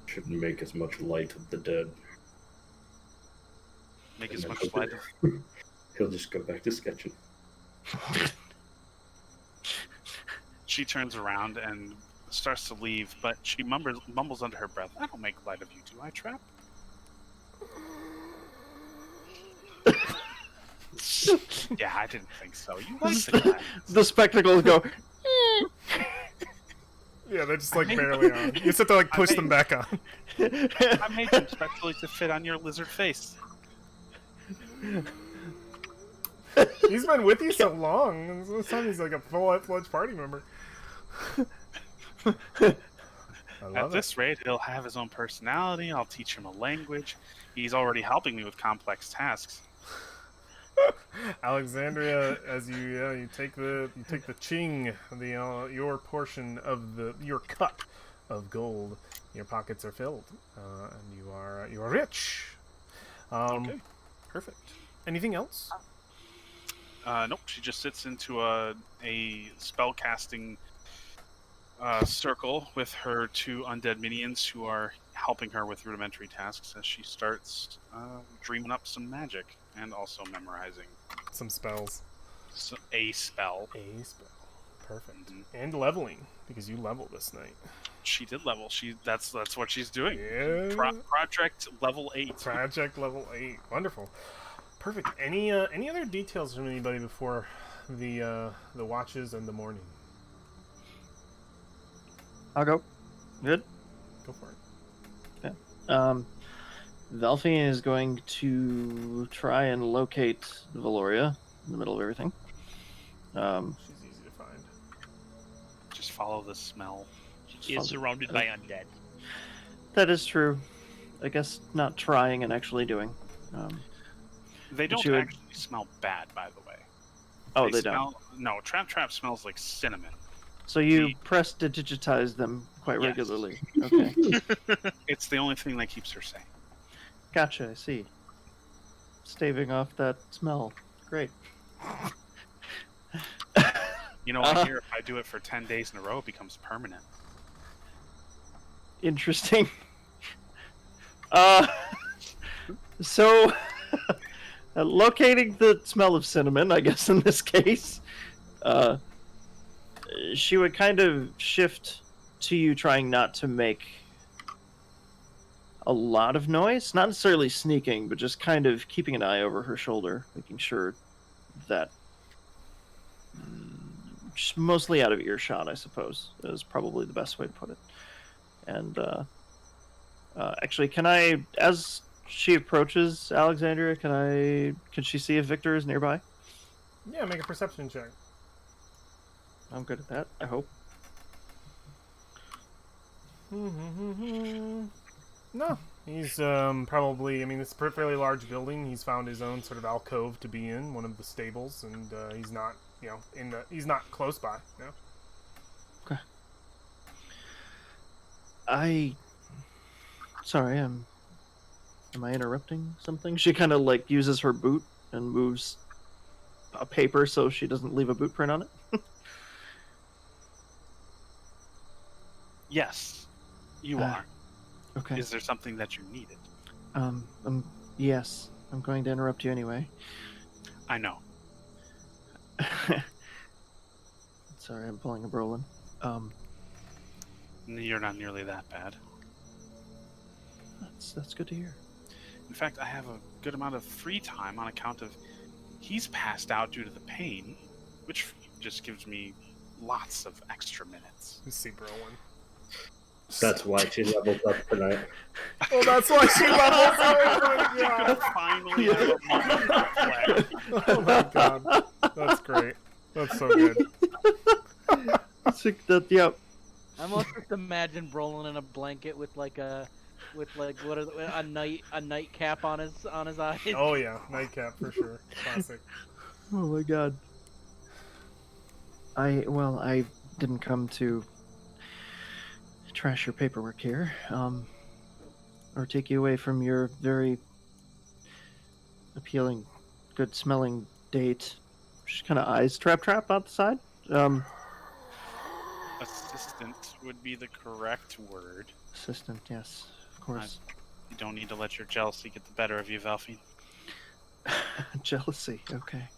Speaker 6: shouldn't make as much light of the dead.
Speaker 5: Make
Speaker 6: And
Speaker 5: as
Speaker 6: then
Speaker 5: much light.
Speaker 6: He'll just go back to sketching.
Speaker 5: She turns around and starts to leave, but she mumbles under her breath, "I don't make light of you, do I, Trap?" Yeah, I didn't think so. You like the guy.
Speaker 1: The spectacles go.
Speaker 3: Yeah, they're just like barely on. You just have to like push them back on.
Speaker 5: I made them specially to fit on your lizard face.
Speaker 3: He's been with you so long. This time he's like a full-fledged party member. I
Speaker 5: At
Speaker 3: love it.
Speaker 5: this rate, he'll have his own personality. I'll teach him a language. He's already helping me with complex tasks.
Speaker 3: Alexandria, as you take the ching, your portion of your cut of gold, your pockets are filled, and you are rich.
Speaker 5: Okay.
Speaker 3: Perfect. Anything else?
Speaker 5: Nope, she just sits into a spell casting circle with her two undead minions who are helping her with rudimentary tasks as she starts dreaming up some magic and also memorizing
Speaker 3: Some spells.
Speaker 5: a spell.
Speaker 3: A spell. Perfect.
Speaker 5: Mhm.
Speaker 3: And leveling, because you level this night.
Speaker 5: She did level. That's what she's doing.
Speaker 3: Yeah.
Speaker 5: Project level 8.
Speaker 3: Project level 8. Wonderful. Perfect. Any other details from anybody before the watches and the morning?
Speaker 1: I'll go. Good.
Speaker 3: Go for it.
Speaker 1: Velfian is going to try and locate Valoria in the middle of everything.
Speaker 3: She's easy to find.
Speaker 5: Just follow the smell.
Speaker 2: He is surrounded by undead.
Speaker 1: That is true. I guess not trying and actually doing.
Speaker 5: They don't
Speaker 1: she would-
Speaker 5: actually smell bad, by the way.
Speaker 1: Oh, they don't.
Speaker 5: smell, No, Trap smells like cinnamon.
Speaker 1: So you
Speaker 5: the-
Speaker 1: press to digitize them quite
Speaker 5: Yes.
Speaker 1: regularly. Okay.
Speaker 5: It's the only thing that keeps her sane.
Speaker 1: Gotcha, I see. Staving off that smell. Great.
Speaker 5: You know, I hear if I do it for 10 days in a row, it becomes permanent.
Speaker 1: Interesting. So, locating the smell of cinnamon, I guess in this case, she would kind of shift to you trying not to make a lot of noise. Not necessarily sneaking, but just kind of keeping an eye over her shoulder, making sure that just mostly out of earshot, I suppose, is probably the best way to put it. And actually, can I, as she approaches Alexandria, can she see if Victor is nearby?
Speaker 3: Yeah, make a perception check.
Speaker 1: I'm good at that, I hope.
Speaker 3: No, he's probably. I mean, it's a fairly large building. He's found his own sort of alcove to be in, one of the stables, and he's not, he's not close by. No.
Speaker 1: Sorry, am I interrupting something? She kind of like uses her boot and moves a paper so she doesn't leave a boot print on it.
Speaker 5: Yes, you are.
Speaker 1: Okay.
Speaker 5: Is there something that you needed?
Speaker 1: Yes, I'm going to interrupt you anyway.
Speaker 5: I know.
Speaker 1: Sorry, I'm pulling a Brolin.
Speaker 5: You're not nearly that bad.
Speaker 1: That's good to hear.
Speaker 5: In fact, I have a good amount of free time on account of he's passed out due to the pain, which just gives me lots of extra minutes.
Speaker 3: You see, Brolin.
Speaker 6: That's why she leveled up tonight.
Speaker 3: Oh, that's why she levels up. Oh my god.
Speaker 5: Finally have a moment to reflect.
Speaker 3: Oh my god. That's great. That's so good.
Speaker 1: Yep.
Speaker 4: I almost just imagine Brolin in a blanket with like a nightcap on his eyes.
Speaker 3: Oh yeah, nightcap for sure. Classic.
Speaker 1: Oh my god. I didn't come to trash your paperwork here, or take you away from your very appealing, good-smelling date. Just kind of eyes trap out the side.
Speaker 5: Assistant would be the correct word.
Speaker 1: Assistant, yes, of course.
Speaker 5: You don't need to let your jealousy get the better of you, Valfine.
Speaker 1: Jealousy, okay.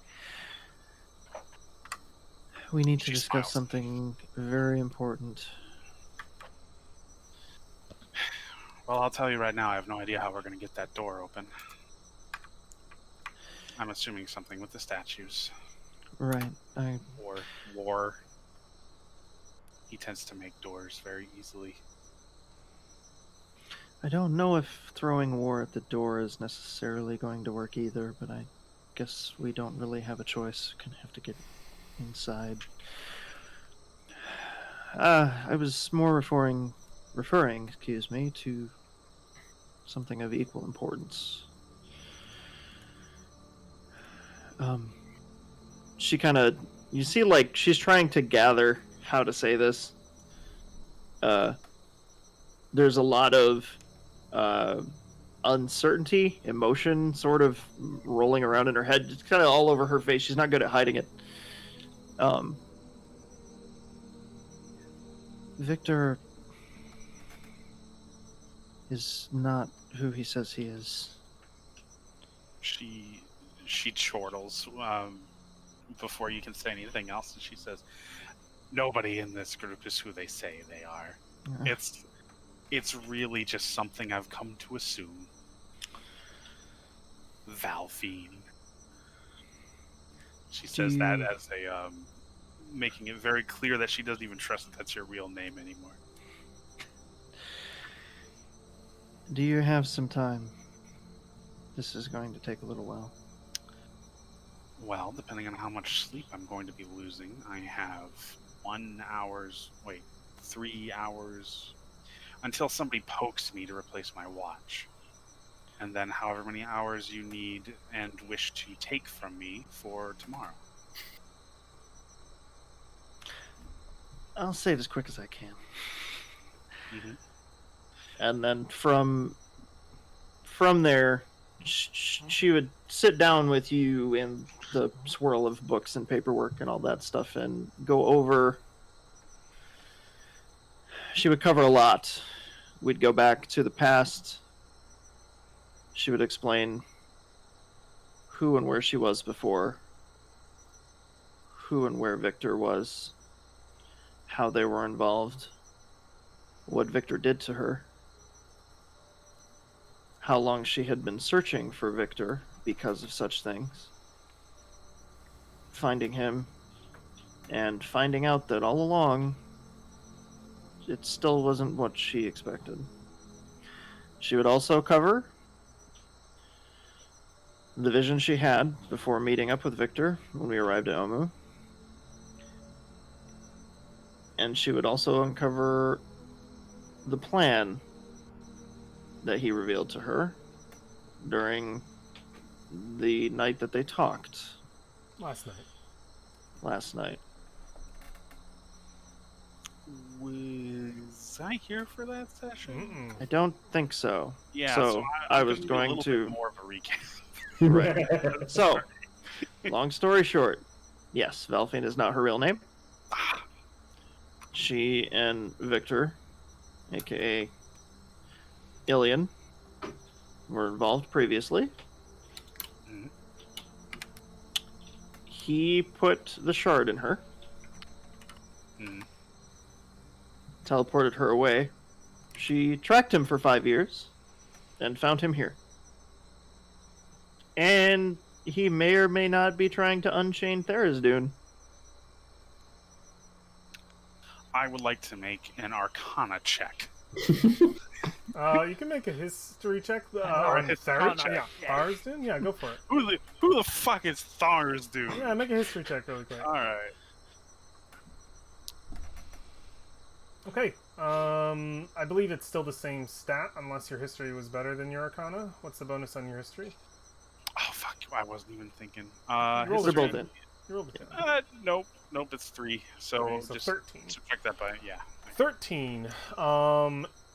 Speaker 1: We need to
Speaker 5: She
Speaker 1: discuss
Speaker 5: smiles.
Speaker 1: something very important.
Speaker 5: Well, I'll tell you right now, I have no idea how we're going to get that door open. I'm assuming something with the statues.
Speaker 1: Right,
Speaker 5: Or war. He tends to make doors very easily.
Speaker 1: I don't know if throwing war at the door is necessarily going to work either, but I guess we don't really have a choice. Gonna have to get inside. I was more referring, excuse me, to something of equal importance. She kind of, you see, like, she's trying to gather how to say this. There's a lot of uncertainty, emotion sort of rolling around in her head. It's kind of all over her face. She's not good at hiding it. Victor is not who he says he is.
Speaker 5: She chortles before you can say anything else, and she says, "Nobody in this group is who they say they are.
Speaker 1: Yeah.
Speaker 5: It's really just something I've come to assume." Valfine. She says that as a making it very clear that she doesn't even trust that that's your real name anymore.
Speaker 1: Do you have some time? This is going to take a little while.
Speaker 5: Well, depending on how much sleep I'm going to be losing, I have 3 hours until somebody pokes me to replace my watch. And then however many hours you need and wish to take from me for tomorrow.
Speaker 1: I'll save as quick as I can.
Speaker 5: Mm-hmm.
Speaker 1: And then from there, she would sit down with you in the swirl of books and paperwork and all that stuff and go over. She would cover a lot. We'd go back to the past. She would explain who and where she was before, who and where Victor was, how they were involved, what Victor did to her, how long she had been searching for Victor because of such things, finding him, and finding out that all along it still wasn't what she expected. She would also cover the vision she had before meeting up with Victor when we arrived at Omu. And she would also uncover the plan that he revealed to her during the night that they talked.
Speaker 3: Last night.
Speaker 5: Was I here for that session?
Speaker 3: Mm-mm.
Speaker 1: I don't think so.
Speaker 5: Yeah,
Speaker 1: So I was
Speaker 5: can do
Speaker 1: going
Speaker 5: a little
Speaker 1: to-
Speaker 5: bit more of a recap.
Speaker 1: Right. So, long story short, yes, Valfine is not her real name. She and Victor, aka Ilian, were involved previously.
Speaker 5: Mhm.
Speaker 1: He put the shard in her,
Speaker 5: Mm.
Speaker 1: teleported her away. She tracked him for 5 years and found him here. And he may or may not be trying to unchain Tharizdun.
Speaker 5: I would like to make an Arcana check.
Speaker 3: You can make a history check on
Speaker 5: History check.
Speaker 3: Tharsden? Yeah, go for it.
Speaker 5: Who the fuck is Thars, dude?
Speaker 3: Yeah, make a history check really quick.
Speaker 5: All right.
Speaker 3: Okay. I believe it's still the same stat, unless your history was better than your Arcana. What's the bonus on your history?
Speaker 5: Oh fuck! I wasn't even thinking.
Speaker 3: Roll
Speaker 1: They're
Speaker 3: it.
Speaker 1: both in.
Speaker 3: You rolled a 10.
Speaker 5: Nope. It's 3. So,
Speaker 3: Okay, so
Speaker 5: just
Speaker 3: 13.
Speaker 5: subtract that by
Speaker 3: 13.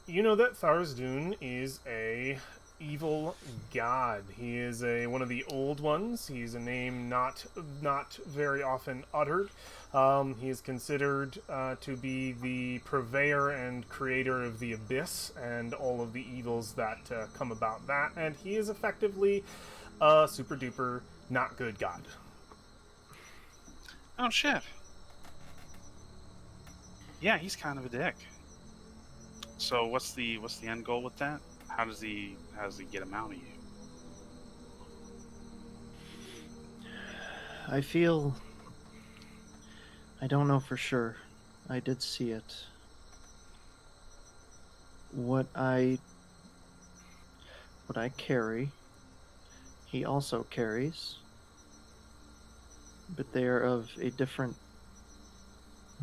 Speaker 3: You know that Tharizdun is a evil god. He is one of the old ones. He's a name not very often uttered. He is considered to be the purveyor and creator of the abyss and all of the evils that come about that. And he is effectively a super duper not good god.
Speaker 5: Oh shit. Yeah, he's kind of a dick. So what's the end goal with that? How does he get him out of you?
Speaker 1: I feel... I don't know for sure. I did see it. What I carry, he also carries. But they are of a different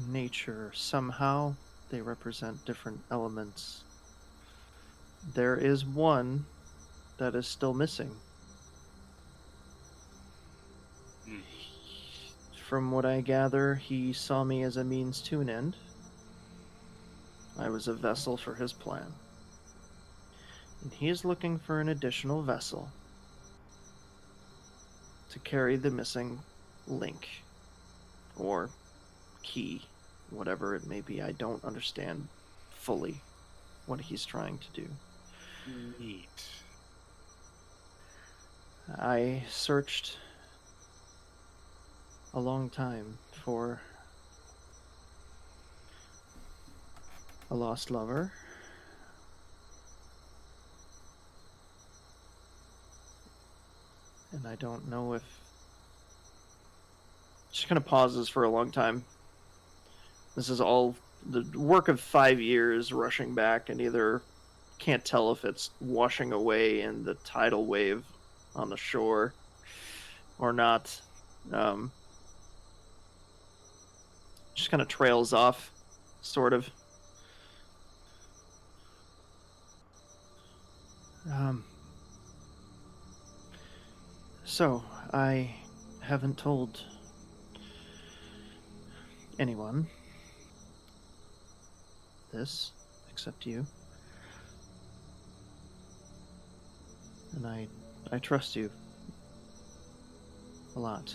Speaker 1: nature. Somehow they represent different elements. There is one that is still missing.
Speaker 5: Hmm.
Speaker 1: From what I gather, he saw me as a means to an end. I was a vessel for his plan. And he is looking for an additional vessel to carry the missing link or key, whatever it may be. I don't understand fully what he's trying to do.
Speaker 5: Neat.
Speaker 1: I searched a long time for a lost lover. And I don't know if... Just kind of pauses for a long time. This is all the work of 5 years rushing back, and either can't tell if it's washing away in the tidal wave on the shore or not. Just kind of trails off, sort of. So, I haven't told anyone this except you. And I trust you a lot.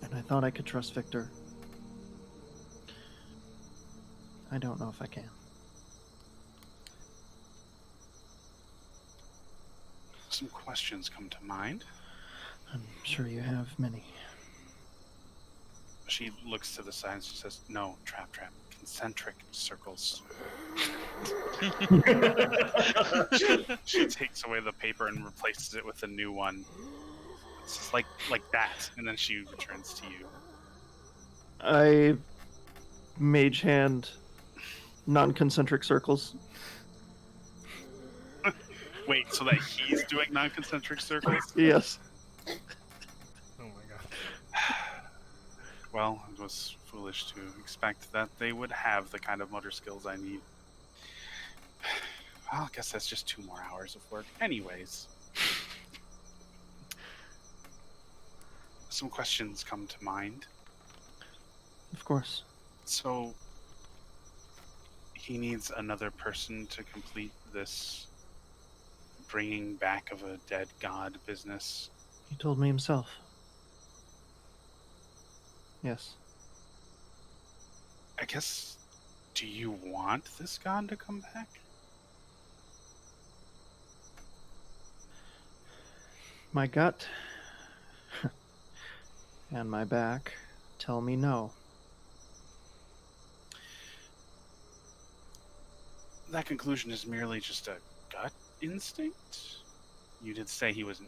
Speaker 1: And I thought I could trust Victor. I don't know if I can.
Speaker 5: Some questions come to mind.
Speaker 1: I'm sure you have many.
Speaker 5: She looks to the side and she says, "No, trap. Concentric circles." She takes away the paper and replaces it with a new one. It's just like that, and then she returns to you.
Speaker 1: I mage hand non-concentric circles.
Speaker 5: Wait, so that he's doing non-concentric circles?
Speaker 1: Yes.
Speaker 3: Oh my god.
Speaker 5: Well, it was foolish to expect that they would have the kind of motor skills I need. Well, I guess that's just 2 more hours of work. Anyways. Some questions come to mind.
Speaker 1: Of course.
Speaker 5: So, he needs another person to complete this bringing back of a dead god business.
Speaker 1: He told me himself. Yes.
Speaker 5: I guess, do you want this god to come back?
Speaker 1: My gut and my back tell me no.
Speaker 5: that conclusion is merely just a gut instinct? You did say he was an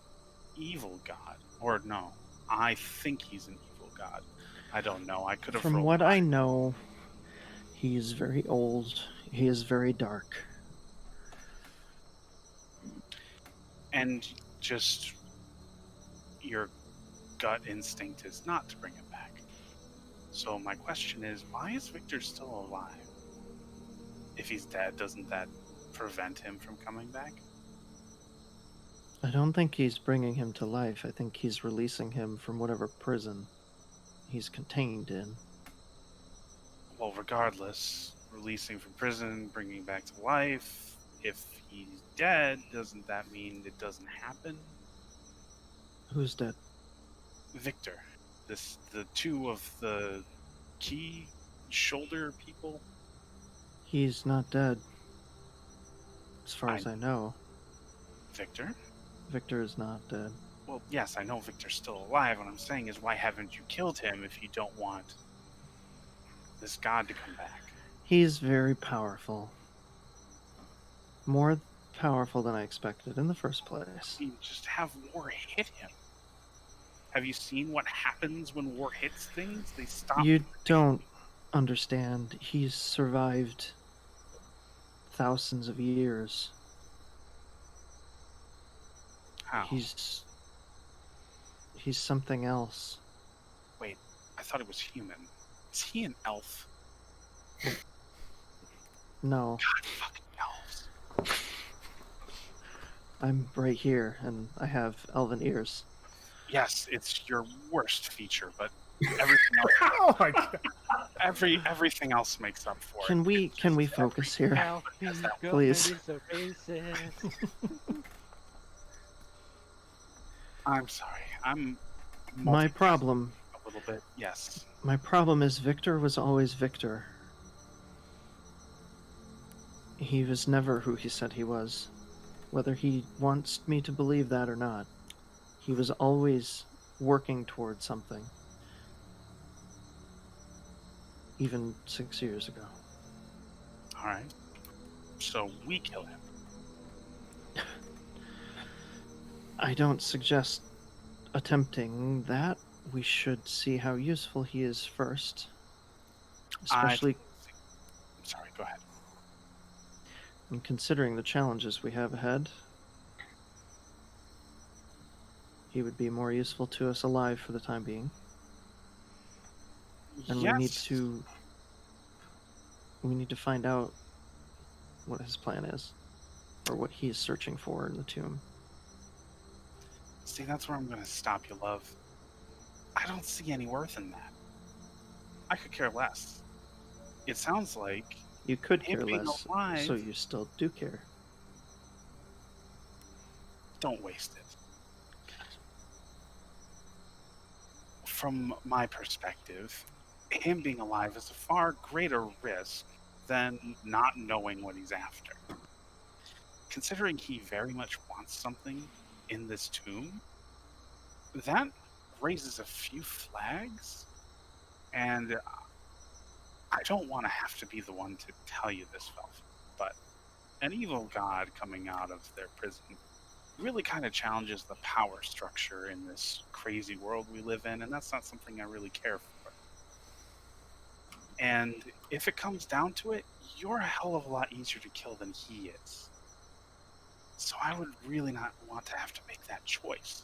Speaker 5: evil god. Or no, I think he's an evil god. I don't know. I could have
Speaker 1: From
Speaker 5: rolled
Speaker 1: what I
Speaker 5: high.
Speaker 1: know, he is very old. He is very dark.
Speaker 5: And just your gut instinct is not to bring him back. So my question is, why is Victor still alive? If he's dead, doesn't that prevent him from coming back?
Speaker 1: I don't think he's bringing him to life. I think he's releasing him from whatever prison he's contained in.
Speaker 5: Well, regardless, releasing from prison, bringing back to life, if he's dead, doesn't that mean it doesn't happen?
Speaker 1: Who's dead?
Speaker 5: Victor, the two of the key shoulder people.
Speaker 1: He's not dead. As far as I know,
Speaker 5: Victor?
Speaker 1: Victor is not dead.
Speaker 5: Well, yes, I know Victor's still alive. What I'm saying is, why haven't you killed him if you don't want this god to come back?
Speaker 1: He's very powerful. More powerful than I expected in the first place.
Speaker 5: I mean, just have war hit him. Have you seen what happens when war hits things? They stop.
Speaker 1: You don't understand. He's survived thousands of years.
Speaker 5: How?
Speaker 1: He's something else.
Speaker 5: Wait, I thought he was human. Is he an elf?
Speaker 1: No,
Speaker 5: God, fucking elves.
Speaker 1: I'm right here, and I have elven ears.
Speaker 5: Yes, it's your worst feature, but everything else,
Speaker 3: Oh my god.
Speaker 5: everything else makes up for
Speaker 1: Can
Speaker 5: it.
Speaker 1: we focus here?
Speaker 4: Alfie
Speaker 1: Please.
Speaker 4: God is a racist.
Speaker 5: I'm sorry. I'm
Speaker 1: My
Speaker 5: multitasking
Speaker 1: problem
Speaker 5: a little bit. Yes.
Speaker 1: My problem is Victor was always Victor. He was never who he said he was. Whether he wants me to believe that or not, he was always working towards something. Even 6 years ago.
Speaker 5: All right. So we kill him.
Speaker 1: I don't suggest attempting that. We should see how useful he is first. Especially
Speaker 5: I'm sorry. Go ahead.
Speaker 1: in considering the challenges we have ahead. He would be more useful to us alive for the time being. And
Speaker 5: yes.
Speaker 1: we need to find out what his plan is. Or what he is searching for in the tomb.
Speaker 5: See, that's where I'm going to stop you, love. I don't see any worth in that. I could care less. It sounds like
Speaker 1: You could
Speaker 5: him
Speaker 1: care
Speaker 5: being
Speaker 1: less,
Speaker 5: alive-
Speaker 1: so you still do care.
Speaker 5: don't waste it. From my perspective, him being alive is a far greater risk than not knowing what he's after. Considering he very much wants something in this tomb, that raises a few flags, and I don't want to have to be the one to tell you this, Velvet, but an evil god coming out of their prison really kind of challenges the power structure in this crazy world we live in, and that's not something I really care for. And if it comes down to it, you're a hell of a lot easier to kill than he is. So I would really not want to have to make that choice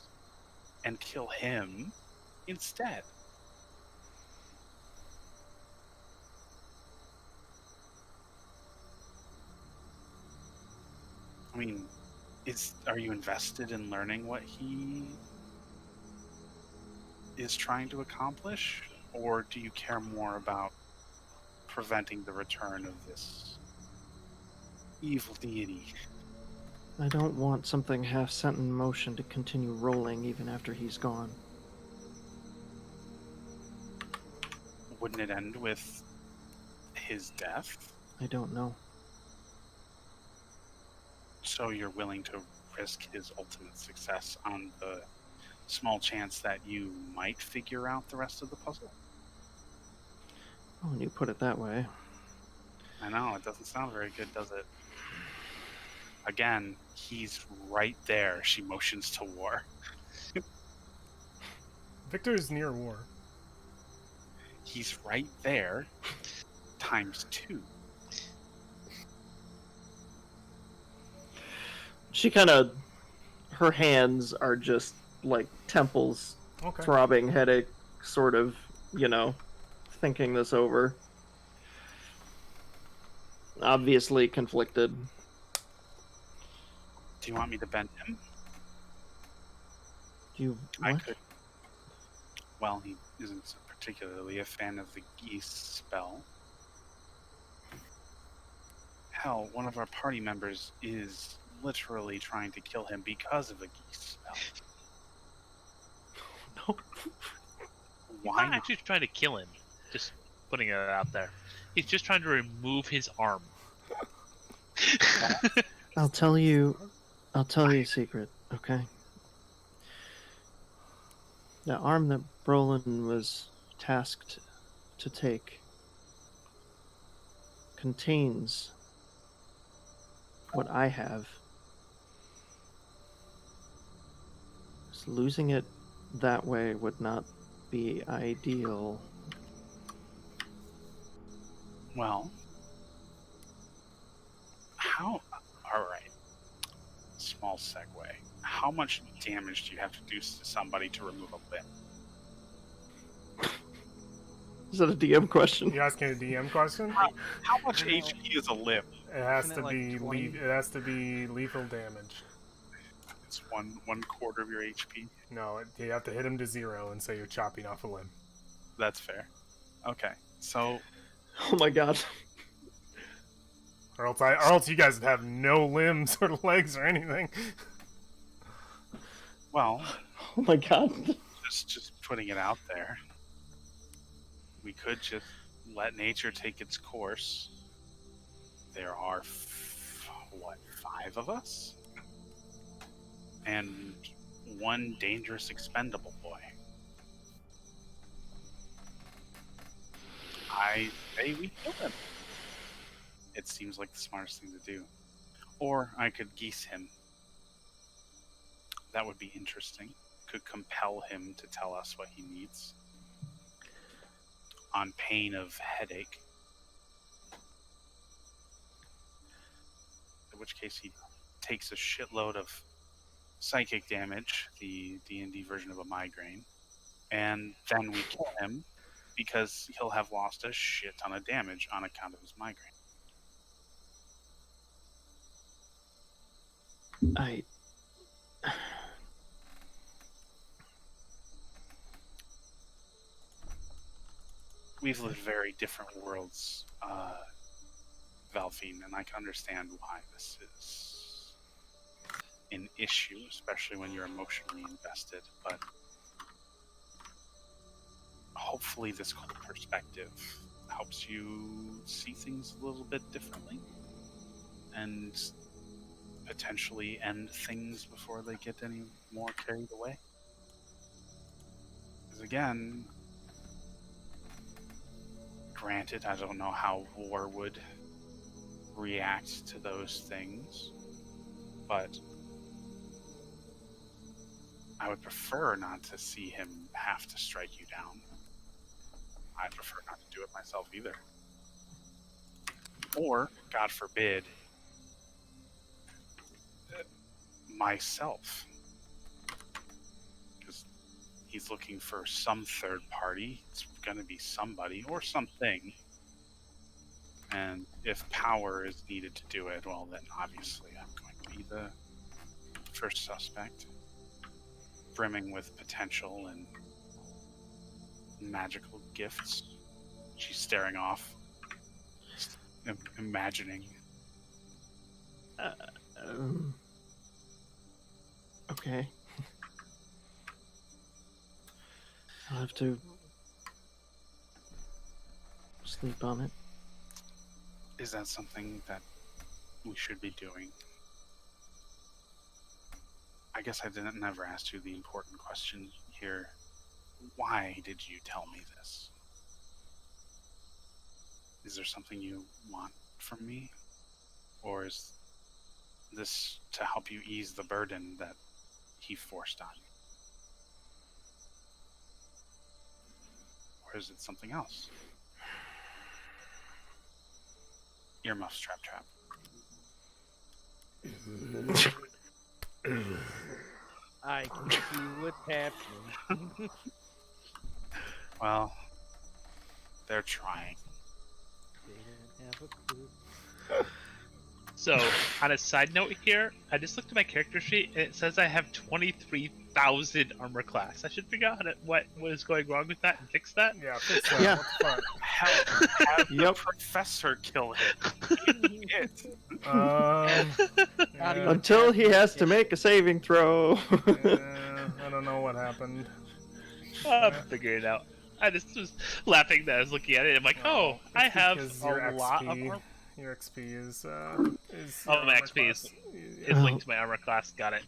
Speaker 5: and kill him instead. I mean, are you invested in learning what he is trying to accomplish, or do you care more about preventing the return of this evil deity?
Speaker 1: I don't want something half set in motion to continue rolling even after he's gone.
Speaker 5: Wouldn't it end with his death?
Speaker 1: I don't know.
Speaker 5: So you're willing to risk his ultimate success on the small chance that you might figure out the rest of the puzzle?
Speaker 1: Oh, when you put it that way.
Speaker 5: I know, it doesn't sound very good, does it? Again, he's right there. She motions to War.
Speaker 3: Victor is near War.
Speaker 5: He's right there, times 2.
Speaker 1: She kind of, her hands are just like temples,
Speaker 3: Okay.
Speaker 1: throbbing headache, sort of, thinking this over. Obviously conflicted.
Speaker 5: Do you want me to bend him?
Speaker 1: You
Speaker 5: I
Speaker 1: what?
Speaker 5: could. Well, he isn't particularly a fan of the geese spell. Hell, one of our party members is literally trying to kill him because of a geese spell.
Speaker 1: No.
Speaker 2: He's
Speaker 5: Why
Speaker 2: not
Speaker 5: not?
Speaker 2: actually trying to kill him. Just putting it out there. He's just trying to remove his arm.
Speaker 1: I'll tell you a secret, okay? The arm that Brolin was tasked to take contains what I have. So losing it that way would not be ideal.
Speaker 5: Well, how? Alright. Small segue. How much damage do you have to do to somebody to remove a limb?
Speaker 1: Is that a DM question?
Speaker 3: You asking a DM question?
Speaker 5: How much HP is a limb?
Speaker 3: It has
Speaker 4: Isn't
Speaker 3: to
Speaker 4: it like
Speaker 3: be
Speaker 4: 20?
Speaker 3: it has to be lethal damage.
Speaker 5: It's one quarter of your HP.
Speaker 3: No, you have to hit him to 0 and say you're chopping off a limb.
Speaker 5: That's fair. Okay, so
Speaker 1: Oh my god.
Speaker 3: Or else you guys would have no limbs or legs or anything.
Speaker 5: well,
Speaker 1: Oh my god.
Speaker 5: just putting it out there. We could just let nature take its course. There are 5 of us, and 1 dangerous expendable boy. I say we kill him. It seems like the smartest thing to do. Or I could geese him. That would be interesting. Could compel him to tell us what he needs. On pain of headache. In which case he takes a shitload of psychic damage, the D&D version of a migraine. And then we kill him because he'll have lost a shit ton of damage on account of his migraine. We've lived very different worlds, Valfine, and I can understand why this is an issue, especially when you're emotionally invested, but hopefully this cold perspective helps you see things a little bit differently and potentially end things before they get any more carried away. Because again, granted, I don't know how War would react to those things, but I would prefer not to see him have to strike you down. I prefer not to do it myself either. Or, God forbid, myself. Because he's looking for some third party. It's going to be somebody or something. And if power is needed to do it, well, then obviously I'm going to be the first suspect. Brimming with potential and magical gifts. She's staring off, imagining.
Speaker 1: Okay. I'll have to sleep on it.
Speaker 5: Is that something that we should be doing? I guess I never asked you the important question here. Why did you tell me this? Is there something you want from me? Or is this to help you ease the burden that he forced on you? Or is it something else? Earmuffs, trap, trap.
Speaker 4: I can see what's happening.
Speaker 5: Well, they're trying.
Speaker 4: They don't have a clue.
Speaker 2: So, on a side note here, I just looked at my character sheet and it says I have 23,000 armor class. I should figure out what is going wrong with that and fix that.
Speaker 3: Yeah, fix that.
Speaker 1: Yeah.
Speaker 3: What the fuck?
Speaker 5: Hell, have the
Speaker 1: Yep.
Speaker 5: professor kill him. It.
Speaker 3: Yeah,
Speaker 1: Until he has to make a saving throw.
Speaker 3: I don't know what happened.
Speaker 2: I'll figure it out. I just was laughing that I was looking at it. I'm like, oh,
Speaker 3: It's
Speaker 2: I have
Speaker 3: because
Speaker 2: a
Speaker 3: your
Speaker 2: lot of
Speaker 3: XP
Speaker 2: armor.
Speaker 3: Your XP is
Speaker 2: Oh,
Speaker 3: your
Speaker 2: my
Speaker 3: armor
Speaker 2: XP is-
Speaker 3: class.
Speaker 2: It's linked to my armor class. Got it.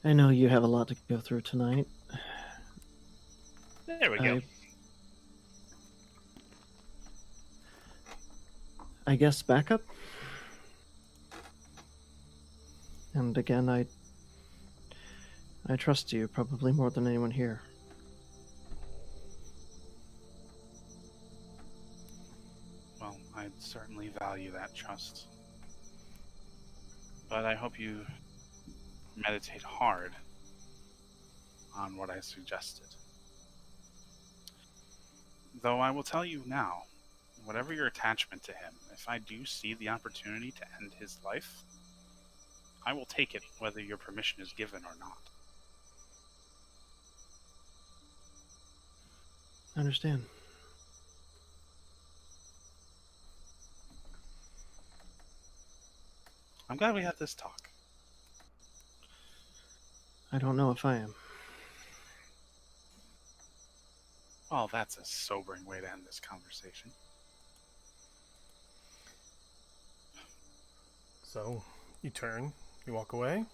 Speaker 1: I know you have a lot to go through tonight.
Speaker 2: There we go.
Speaker 1: I guess backup. And again, I trust you probably more than anyone here.
Speaker 5: Well, I certainly value that trust. But I hope you meditate hard on what I suggested. Though I will tell you now, whatever your attachment to him, if I do see the opportunity to end his life, I will take it whether your permission is given or not.
Speaker 1: I understand.
Speaker 5: I'm glad we had this talk.
Speaker 1: I don't know if I am.
Speaker 5: Well, that's a sobering way to end this conversation.
Speaker 3: So, you turn, you walk away.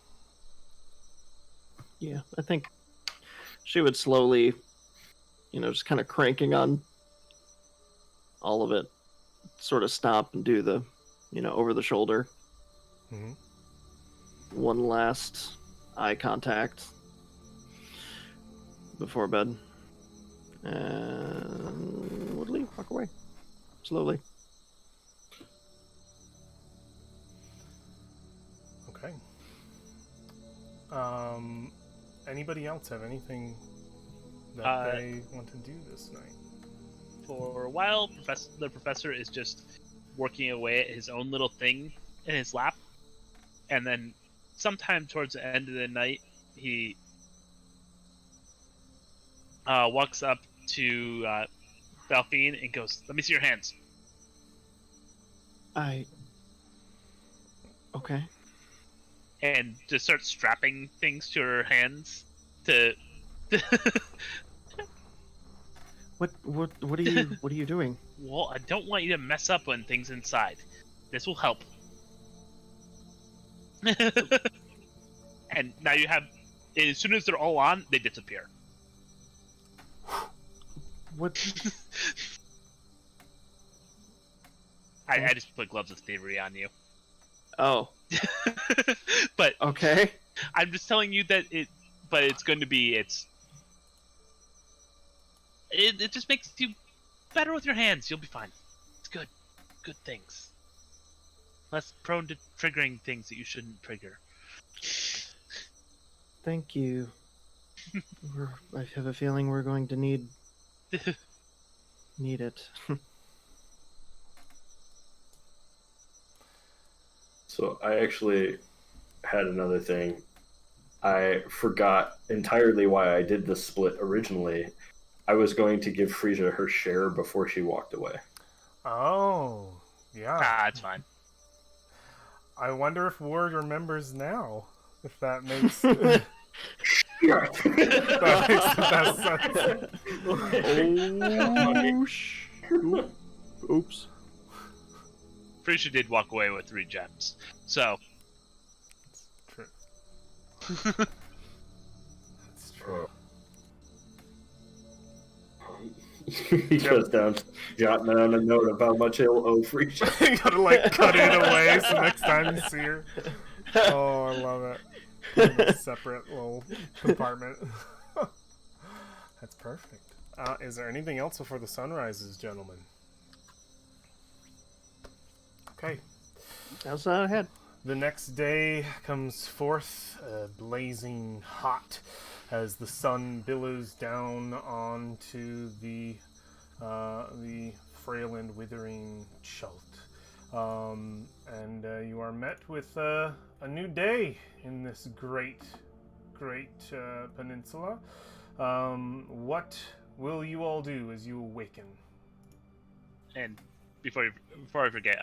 Speaker 1: Yeah, I think she would slowly, just kind of cranking on all of it, sort of stop and do the, over the shoulder.
Speaker 3: Mm-hmm.
Speaker 1: One last eye contact before bed. And would leave, walk away. Slowly.
Speaker 3: Okay. Anybody else have anything that they want to do this night?
Speaker 2: For a while, the professor is just working away at his own little thing in his lap, and then sometime towards the end of the night, he walks up to Valfine and goes, "Let me see your hands."
Speaker 1: Okay.
Speaker 2: And just starts strapping things to her hands to.
Speaker 1: What are you doing?
Speaker 2: Well, I don't want you to mess up on things inside. This will help. And now you have. As soon as they're all on, they disappear.
Speaker 1: What?
Speaker 2: I just put gloves of thievery on you.
Speaker 1: Oh,
Speaker 2: But
Speaker 1: okay.
Speaker 2: I'm just telling you that but it's going to be, it just makes you better with your hands. You'll be fine. It's good. Good things. Less prone to triggering things that you shouldn't trigger.
Speaker 1: Thank you. I have a feeling we're going to need it.
Speaker 6: So I actually had another thing. I forgot entirely why I did this split originally. I was going to give Frisia her share before she walked away.
Speaker 3: Oh, yeah.
Speaker 2: It's fine.
Speaker 3: I wonder if Ward remembers now. If that makes
Speaker 6: Yeah.
Speaker 3: that makes the best sense.
Speaker 1: Oops.
Speaker 2: Frisha did walk away with 3 gems. So,
Speaker 3: True. That's true.
Speaker 6: He goes down, jotting down a note of how much he'll owe Frisia.
Speaker 3: You gotta like cut it away so next time you see her. Oh, I love it. Put in a separate little compartment. That's perfect. Is there anything else before the sun rises, gentlemen? Okay.
Speaker 1: How's that ahead?
Speaker 3: The next day comes forth, blazing hot, as the sun billows down onto the frail and withering Chult. And you are met with a new day in this great peninsula. What will you all do as you awaken?
Speaker 2: And before I forget,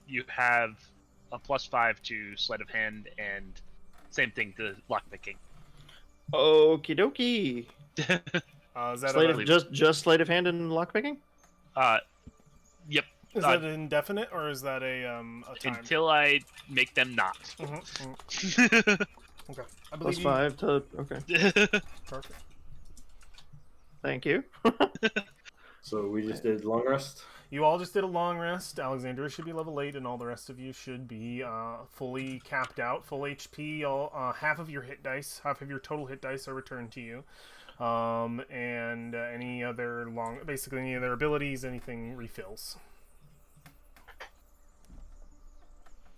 Speaker 2: you have a +5 to sleight of hand, and same thing to lockpicking.
Speaker 1: Okie dokie.
Speaker 3: Is that
Speaker 1: Just sleight of hand and lockpicking?
Speaker 2: Yep.
Speaker 3: is that indefinite or is that a time?
Speaker 2: Until I make them not.
Speaker 3: Okay. I believe
Speaker 1: +5 to okay.
Speaker 3: Perfect.
Speaker 1: Thank you.
Speaker 6: So we just did long rest.
Speaker 3: You all just did a long rest. Alexandria should be level 8, and all the rest of you should be fully capped out, full HP. Half of your hit dice, half of your total hit dice are returned to you, and any other basically any other abilities, anything refills.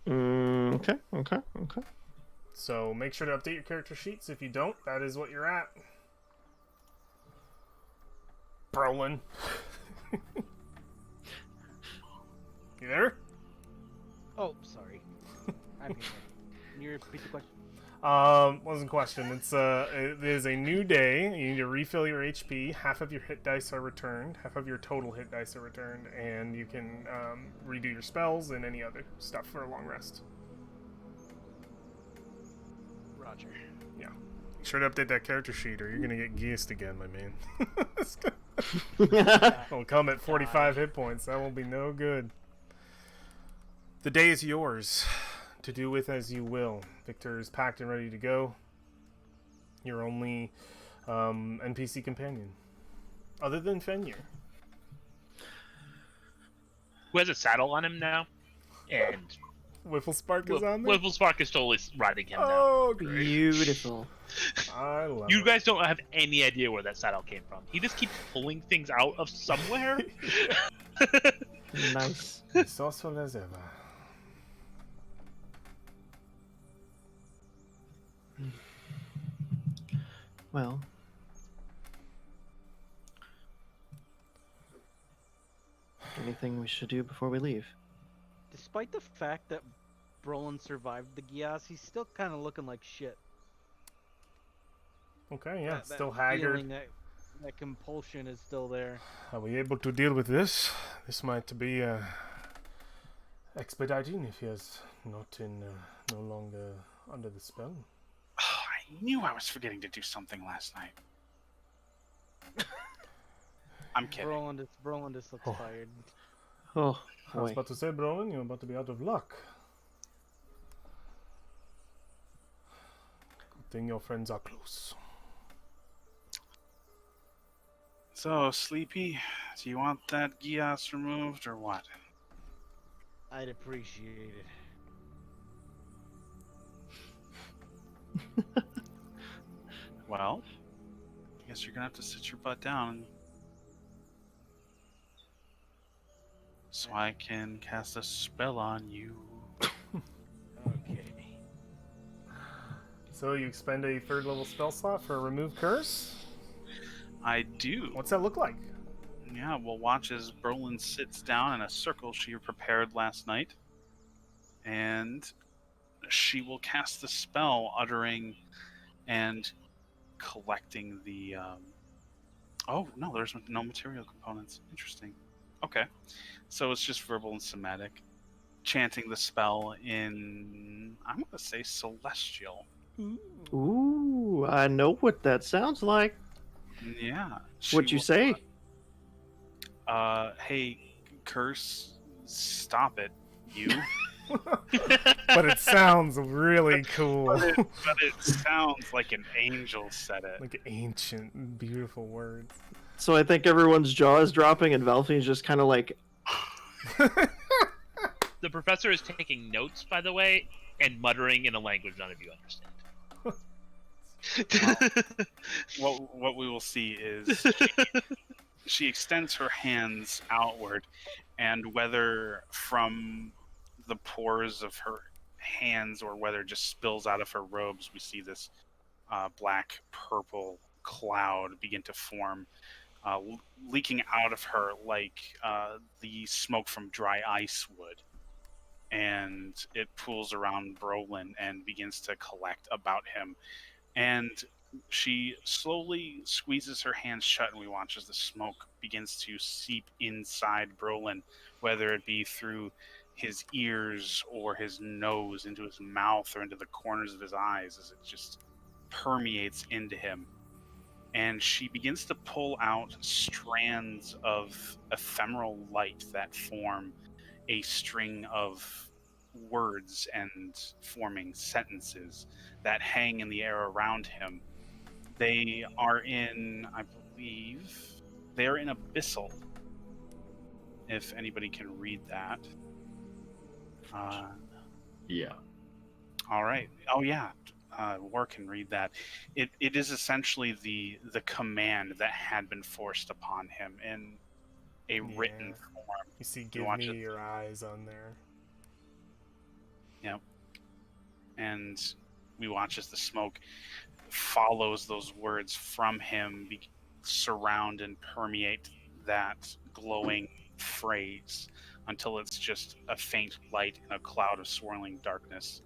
Speaker 1: Okay.
Speaker 3: So make sure to update your character sheets. If you don't, that is what you're at. Brolin. You there?
Speaker 4: Oh, sorry. I'm here. Can you repeat the question?
Speaker 3: Wasn't a question. It is a new day. You need to refill your HP. Half of your hit dice are returned. Half of your total hit dice are returned, and you can redo your spells and any other stuff for a long rest.
Speaker 4: Roger.
Speaker 3: Yeah. Make sure to update that character sheet, or you're gonna get geased again, my man. It'll come at 45 hit points. That will be no good. The day is yours to do with as you will. Victor is packed and ready to go. Your only NPC companion, other than Fenrir.
Speaker 2: Who has a saddle on him now? And
Speaker 3: Whifflespark is on there?
Speaker 2: Whifflespark is totally riding him now.
Speaker 3: Oh, great.
Speaker 1: Beautiful.
Speaker 3: I love
Speaker 2: You
Speaker 3: it.
Speaker 2: guys don't have any idea where that saddle came from. He just keeps pulling things out of somewhere.
Speaker 1: Nice.
Speaker 3: Resourceful as ever.
Speaker 1: Well, anything we should do before we leave?
Speaker 4: Despite the fact that Brolin survived the Gias, he's still kind of looking like shit.
Speaker 3: Okay, yeah,
Speaker 4: That
Speaker 3: still haggard.
Speaker 4: feeling, that compulsion is still there.
Speaker 3: Are we able to deal with this? This might be expediting if he is no longer under the spell.
Speaker 5: Oh, I knew I was forgetting to do something last night. I'm kidding.
Speaker 4: Brolin just looks
Speaker 3: Oh.
Speaker 4: tired.
Speaker 1: Oh,
Speaker 3: I was
Speaker 1: boy.
Speaker 3: about to say, Brolin, you're about to be out of luck. Good thing your friends are close.
Speaker 5: So, Sleepy, do you want that Gias removed or what?
Speaker 4: I'd appreciate it.
Speaker 5: Well, I guess you're gonna have to sit your butt down so I can cast a spell on you.
Speaker 4: Okay.
Speaker 3: So you expend a 3rd level spell slot for a remove curse?
Speaker 5: I do.
Speaker 3: What's that look like?
Speaker 5: Yeah, well, watch as Brolin sits down in a circle she prepared last night, and she will cast the spell, uttering and collecting the. Oh no, there's no material components. Interesting. Okay, so it's just verbal and somatic, chanting the spell in, I'm gonna say, Celestial.
Speaker 1: Ooh, I know what that sounds like.
Speaker 5: Yeah.
Speaker 1: What'd you
Speaker 5: will-
Speaker 1: say?
Speaker 5: Hey, curse, stop it, you.
Speaker 3: But it sounds really cool.
Speaker 5: but it sounds like an angel said it.
Speaker 3: Like ancient, beautiful words.
Speaker 1: So I think everyone's jaw is dropping, and Valfine's just kind of like,
Speaker 2: The professor is taking notes, by the way, and muttering in a language none of you understand.
Speaker 5: What we will see is she extends her hands outward, and whether from the pores of her hands or whether it just spills out of her robes, we see this black purple cloud begin to form, leaking out of her like the smoke from dry ice would. And it pools around Brolin and begins to collect about him. And she slowly squeezes her hands shut, and we watch as the smoke begins to seep inside Brolin, whether it be through his ears or his nose, into his mouth, or into the corners of his eyes, as it just permeates into him. And she begins to pull out strands of ephemeral light that form a string of words and forming sentences that hang in the air around him. They are in, I believe, they're in Abyssal. If anybody can read that.
Speaker 6: Yeah.
Speaker 5: All right. Oh yeah. War can read that. It is essentially the command that had been forced upon him in a written form.
Speaker 3: You see,
Speaker 5: You
Speaker 3: give
Speaker 5: watch
Speaker 3: me
Speaker 5: it.
Speaker 3: your eyes on there.
Speaker 5: Yep. And we watch as the smoke follows those words from him, surround and permeate that glowing phrase until it's just a faint light in a cloud of swirling darkness.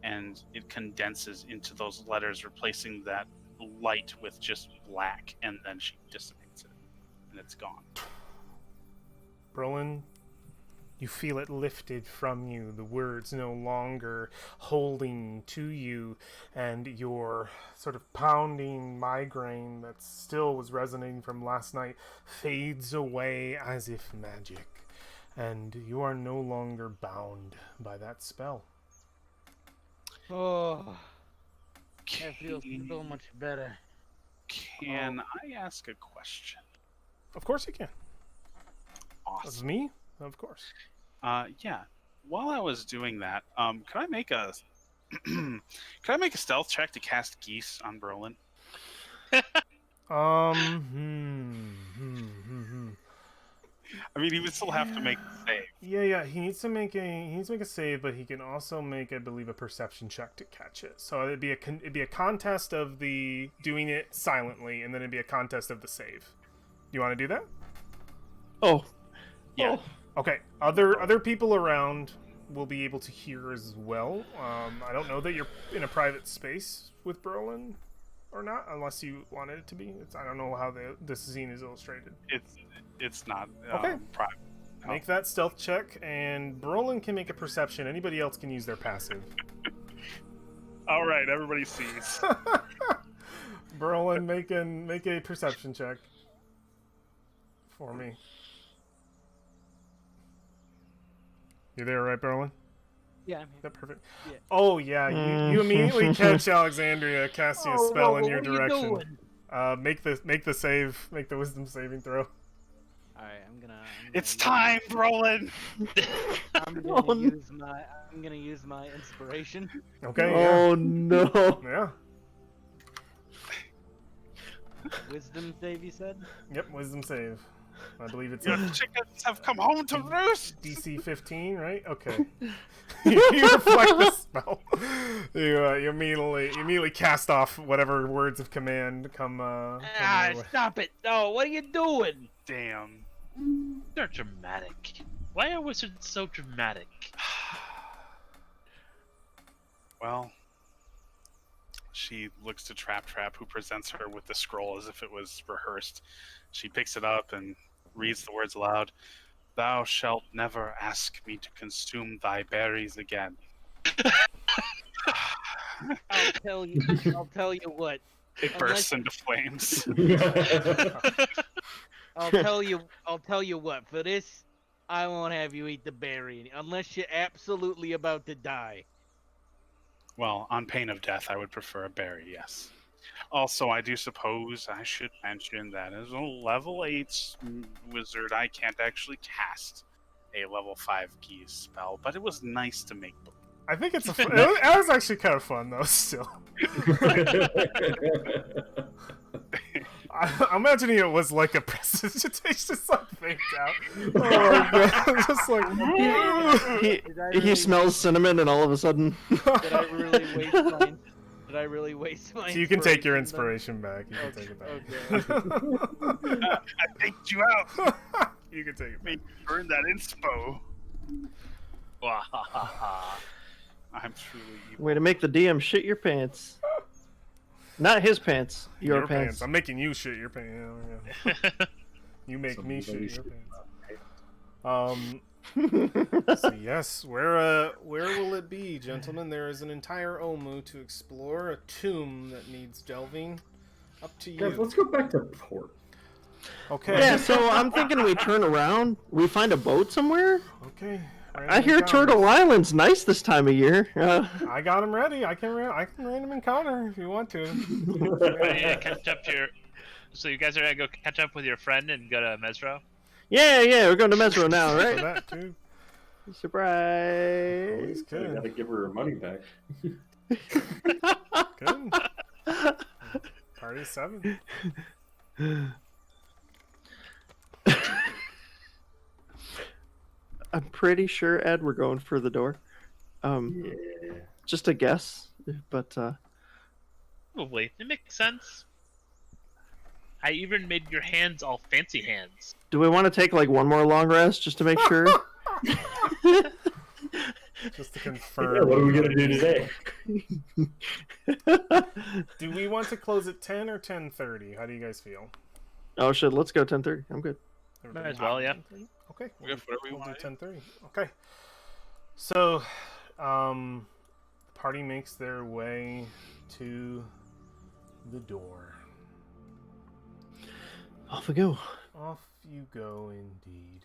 Speaker 5: And it condenses into those letters, replacing that light with just black, and then she dissipates it, and it's gone.
Speaker 3: Brolin, you feel it lifted from you, the words no longer holding to you, and your sort of pounding migraine that still was resonating from last night fades away as if magic, and you are no longer bound by that spell.
Speaker 4: Oh, that feels so much better.
Speaker 5: Can I ask a question?
Speaker 3: Of course you can. Of
Speaker 5: Awesome.
Speaker 3: me? Of course.
Speaker 5: Yeah. While I was doing that, could I make a could I make a stealth check to cast geese on Brolin? I mean, he would still have to make the save.
Speaker 3: Yeah. He needs to make a save, but he can also make, I believe, a perception check to catch it. So it'd be a contest of the doing it silently, and then it'd be a contest of the save. You want to do that?
Speaker 1: oh,
Speaker 5: Yeah.
Speaker 1: oh.
Speaker 3: Okay. Other people around will be able to hear as well. I don't know that you're in a private space with Brolin or not, unless you wanted it to be. I don't know how this scene is illustrated.
Speaker 5: It's not
Speaker 3: Okay.
Speaker 5: private.
Speaker 3: Make that stealth check, and Brolin can make a perception. Anybody else can use their passive.
Speaker 5: All right, everybody sees.
Speaker 3: Brolin, make a perception check for me. You there, right, Brolin?
Speaker 4: Yeah, I'm
Speaker 3: Is
Speaker 4: here.
Speaker 3: that perfect?
Speaker 4: Yeah.
Speaker 3: Oh yeah, you immediately catch Alexandria casting a spell in your
Speaker 4: what are you
Speaker 3: direction.
Speaker 4: doing?
Speaker 3: Make the save. Make the wisdom saving throw.
Speaker 4: All right, I'm gonna
Speaker 5: It's time, Brolin.
Speaker 4: I'm gonna use my inspiration.
Speaker 3: Okay.
Speaker 1: Oh no.
Speaker 3: Yeah.
Speaker 4: Wisdom save, you said?
Speaker 3: Yep. Wisdom save. I believe it's
Speaker 5: Your chickens have come home to roost.
Speaker 3: DC 15, right? Okay. You reflect the spell. You immediately cast off whatever words of command come. Your way.
Speaker 4: Stop it! No, what are you doing?
Speaker 5: Damn.
Speaker 2: They're dramatic. Why are wizards so dramatic?
Speaker 5: Well, she looks to Trap, who presents her with the scroll as if it was rehearsed. She picks it up and reads the words aloud. Thou shalt never ask me to consume thy berries again.
Speaker 4: I'll tell you what.
Speaker 5: It bursts into flames.
Speaker 4: I'll tell you what. For this, I won't have you eat the berry unless you're absolutely about to die.
Speaker 5: Well, on pain of death, I would prefer a berry, yes. Also, I do suppose I should mention that as a level 8 wizard, I can't actually cast a level 5 key spell, but it was nice to make believe.
Speaker 3: I think it's it was actually kind of fun though. Still, I'm imagining it was like a prestidigitation, just like faked out. Oh my god, just like
Speaker 1: He smells cinnamon, and all of a sudden,
Speaker 4: Did I really waste my? Did I really waste my?
Speaker 3: So you can take your
Speaker 4: inspiration
Speaker 3: inspiration back. You can take it back.
Speaker 4: Okay.
Speaker 5: I faked you out.
Speaker 3: You can take it back.
Speaker 5: Made you burn that inspo. I'm truly evil.
Speaker 1: way to make the DM shit your pants. Not his pants, your pants.
Speaker 3: I'm making you shit your pants. Yeah. You make me shit your pants. So yes, where will it be, gentlemen? There is an entire Omu to explore, a tomb that needs delving. Up to you.
Speaker 6: Guys, let's go back to port.
Speaker 3: Okay.
Speaker 1: Yeah, so I'm thinking we turn around, we find a boat somewhere.
Speaker 3: Okay.
Speaker 1: I hear Turtle Island's nice this time of year.
Speaker 3: I got him ready. I can random encounter if you want to.
Speaker 2: Ready to catch up to your. So you guys are gonna go catch up with your friend and go to Mesro?
Speaker 1: Yeah, we're going to Mesro now,
Speaker 3: For
Speaker 1: right?
Speaker 3: that too.
Speaker 1: Surprise!
Speaker 3: Always
Speaker 6: I
Speaker 3: good.
Speaker 6: gotta give her her money back.
Speaker 3: Good. Party 7.
Speaker 1: I'm pretty sure, Ed, we're going for the door.
Speaker 6: Yeah.
Speaker 1: Just a guess, but
Speaker 2: Probably. It makes sense. I even made your hands all fancy hands.
Speaker 1: do we want to take like one more long rest just to make sure?
Speaker 3: Just to confirm.
Speaker 6: Yeah, what are we gonna do today?
Speaker 3: Do we want to close at 10 or 10:30? How do you guys feel?
Speaker 1: Oh shit, let's go 10:30. I'm good.
Speaker 2: Might as well, yeah.
Speaker 3: 10:30? Okay.
Speaker 5: We go for whatever we
Speaker 3: We'll do
Speaker 5: want.
Speaker 3: 10:30. Okay. So, the party makes their way to the door.
Speaker 1: Off we go.
Speaker 3: Off you go, indeed.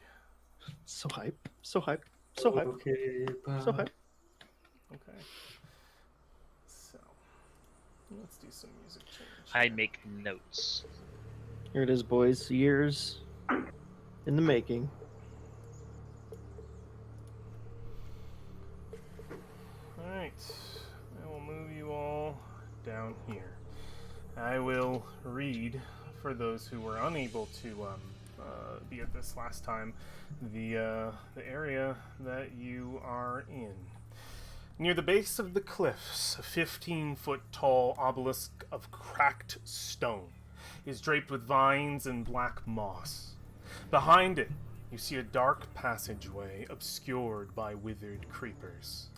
Speaker 1: So hype. So hype. So hype.
Speaker 6: Okay, bye.
Speaker 1: So hype.
Speaker 3: Okay. So, let's do some music change.
Speaker 2: I make notes.
Speaker 1: Here it is, boys. Years in the making.
Speaker 3: Alright, I will move you all down here. I will read, for those who were unable to be at this last time, the area that you are in. Near the base of the cliffs, a 15-foot tall obelisk of cracked stone is draped with vines and black moss. Behind it, you see a dark passageway obscured by withered creepers.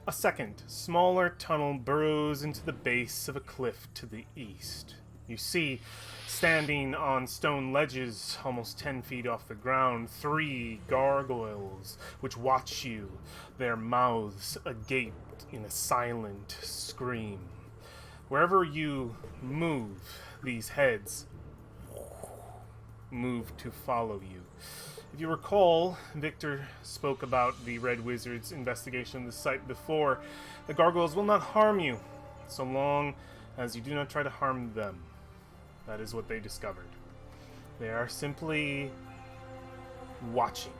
Speaker 3: A second, smaller tunnel burrows into the base of a cliff to the east. You see, standing on stone ledges almost 10 feet off the ground, 3 gargoyles which watch you, their mouths agape in a silent scream. Wherever you move, these heads move to follow you. If you recall, Victor spoke about the Red Wizard's investigation of the site before. The gargoyles will not harm you, so long as you do not try to harm them. That is what they discovered. They are simply watching.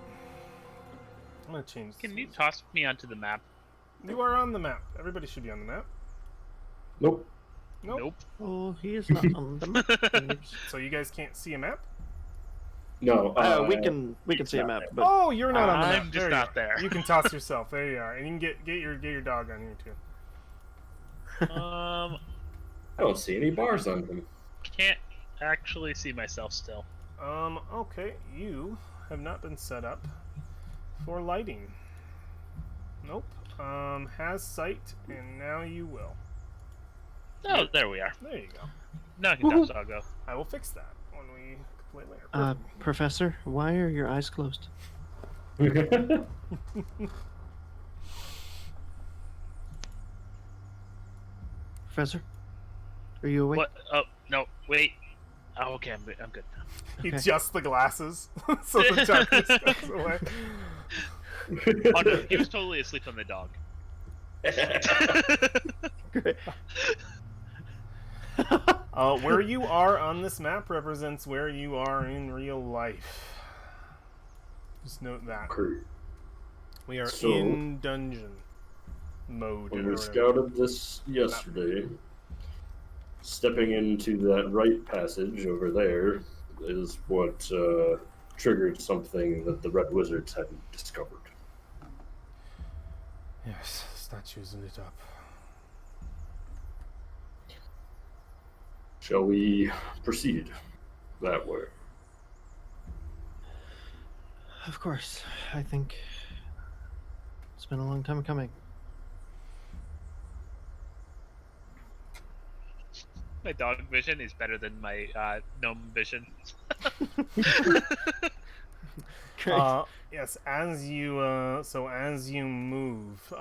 Speaker 3: I'm going to change this.
Speaker 2: Can you toss me onto the map?
Speaker 3: You are on the map. Everybody should be on the map.
Speaker 6: Nope.
Speaker 3: Nope.
Speaker 1: Oh, he is not on the map.
Speaker 3: So you guys can't see a map?
Speaker 6: No.
Speaker 1: We can see a map, but
Speaker 3: Oh, you're not on the map.
Speaker 2: I'm just
Speaker 3: There you
Speaker 2: not
Speaker 3: are.
Speaker 2: there.
Speaker 3: You can toss yourself. There you are. And you can get your dog on here too.
Speaker 2: Um,
Speaker 6: I don't see any bars on them.
Speaker 2: can't actually see myself still.
Speaker 3: Okay. You have not been set up for lighting. Nope. Has sight, and now you will.
Speaker 2: Oh, there we are.
Speaker 3: There you go.
Speaker 2: Now I can toss doggo.
Speaker 3: I will fix that when we play later.
Speaker 1: Professor, why are your eyes closed? Professor, are you awake?
Speaker 2: What? Oh, no, wait. Oh, okay, I'm good now.
Speaker 3: He
Speaker 1: okay.
Speaker 3: adjusts the glasses so the darkness goes away.
Speaker 2: Oh, no, he was totally asleep on the dog.
Speaker 1: Great.
Speaker 3: Where you are on this map represents where you are in real life. Just note that.
Speaker 6: Okay.
Speaker 3: We are
Speaker 6: So-
Speaker 3: in dungeon mode.
Speaker 6: When
Speaker 3: or
Speaker 6: we
Speaker 3: whatever.
Speaker 6: scouted this yesterday, stepping into that right passage over there is what triggered something that the Red Wizards hadn't discovered.
Speaker 3: Yes, statues lit up.
Speaker 6: Shall we proceed that way?
Speaker 1: Of course. I think it's been a long time coming.
Speaker 2: My dog vision is better than my gnome vision.
Speaker 1: Great.
Speaker 3: Yes, as you as you move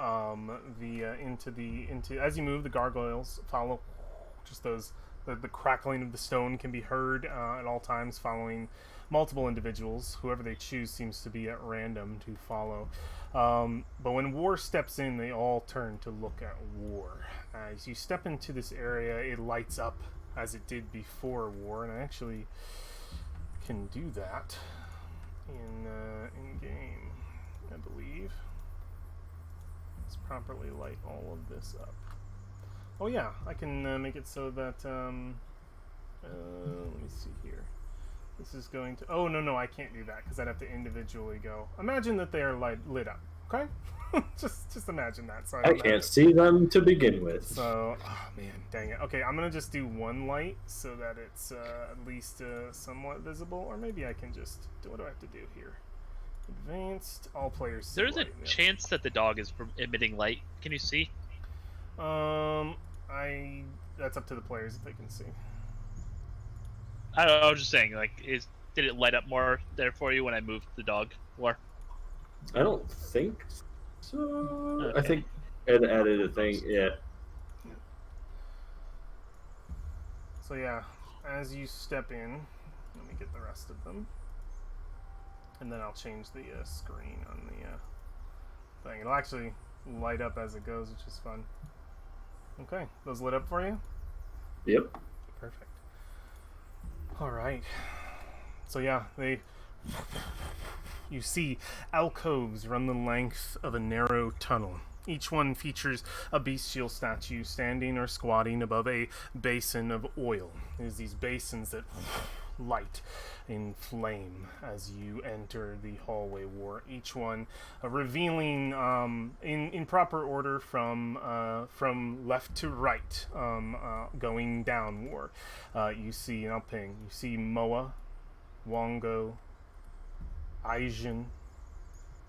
Speaker 3: as you move, the gargoyles follow. Just the crackling of the stone can be heard at all times, following multiple individuals. Whoever they choose seems to be at random to follow. But when War steps in, they all turn to look at War. As you step into this area, it lights up as it did before War, and I actually can do that in game, I believe. Let's properly light all of this up. Oh yeah, I can make it so that let me see here. This is going to. Oh no, I can't do that because I'd have to individually go. Imagine that they are lit up. Okay, just imagine that. So
Speaker 6: I can't see them to begin with.
Speaker 3: So, oh man, dang it. Okay, I'm gonna just do one light so that it's at least somewhat visible, or maybe I can just. What do I have to do here? Advanced, all players see
Speaker 2: There's a
Speaker 3: light, yeah.
Speaker 2: chance that the dog is emitting light. Can you see?
Speaker 3: That's up to the players if they can see.
Speaker 2: I was just saying, like, did it light up more there for you when I moved the dog? Or
Speaker 6: I don't think so.
Speaker 2: Okay.
Speaker 6: I think Ed added a thing. Yeah.
Speaker 3: So yeah, as you step in, let me get the rest of them, and then I'll change the screen on the thing. It'll actually light up as it goes, which is fun. Okay, those lit up for you?
Speaker 6: Yep.
Speaker 3: Perfect. All right. So yeah, you see alcoves run the length of a narrow tunnel. Each one features a bestial statue standing or squatting above a basin of oil. There's these basins that light in flame as you enter the hallway War. Each one revealing in proper order from left to right, going down War. You see, and I'll ping. You see Moa, Wongo, Aijin,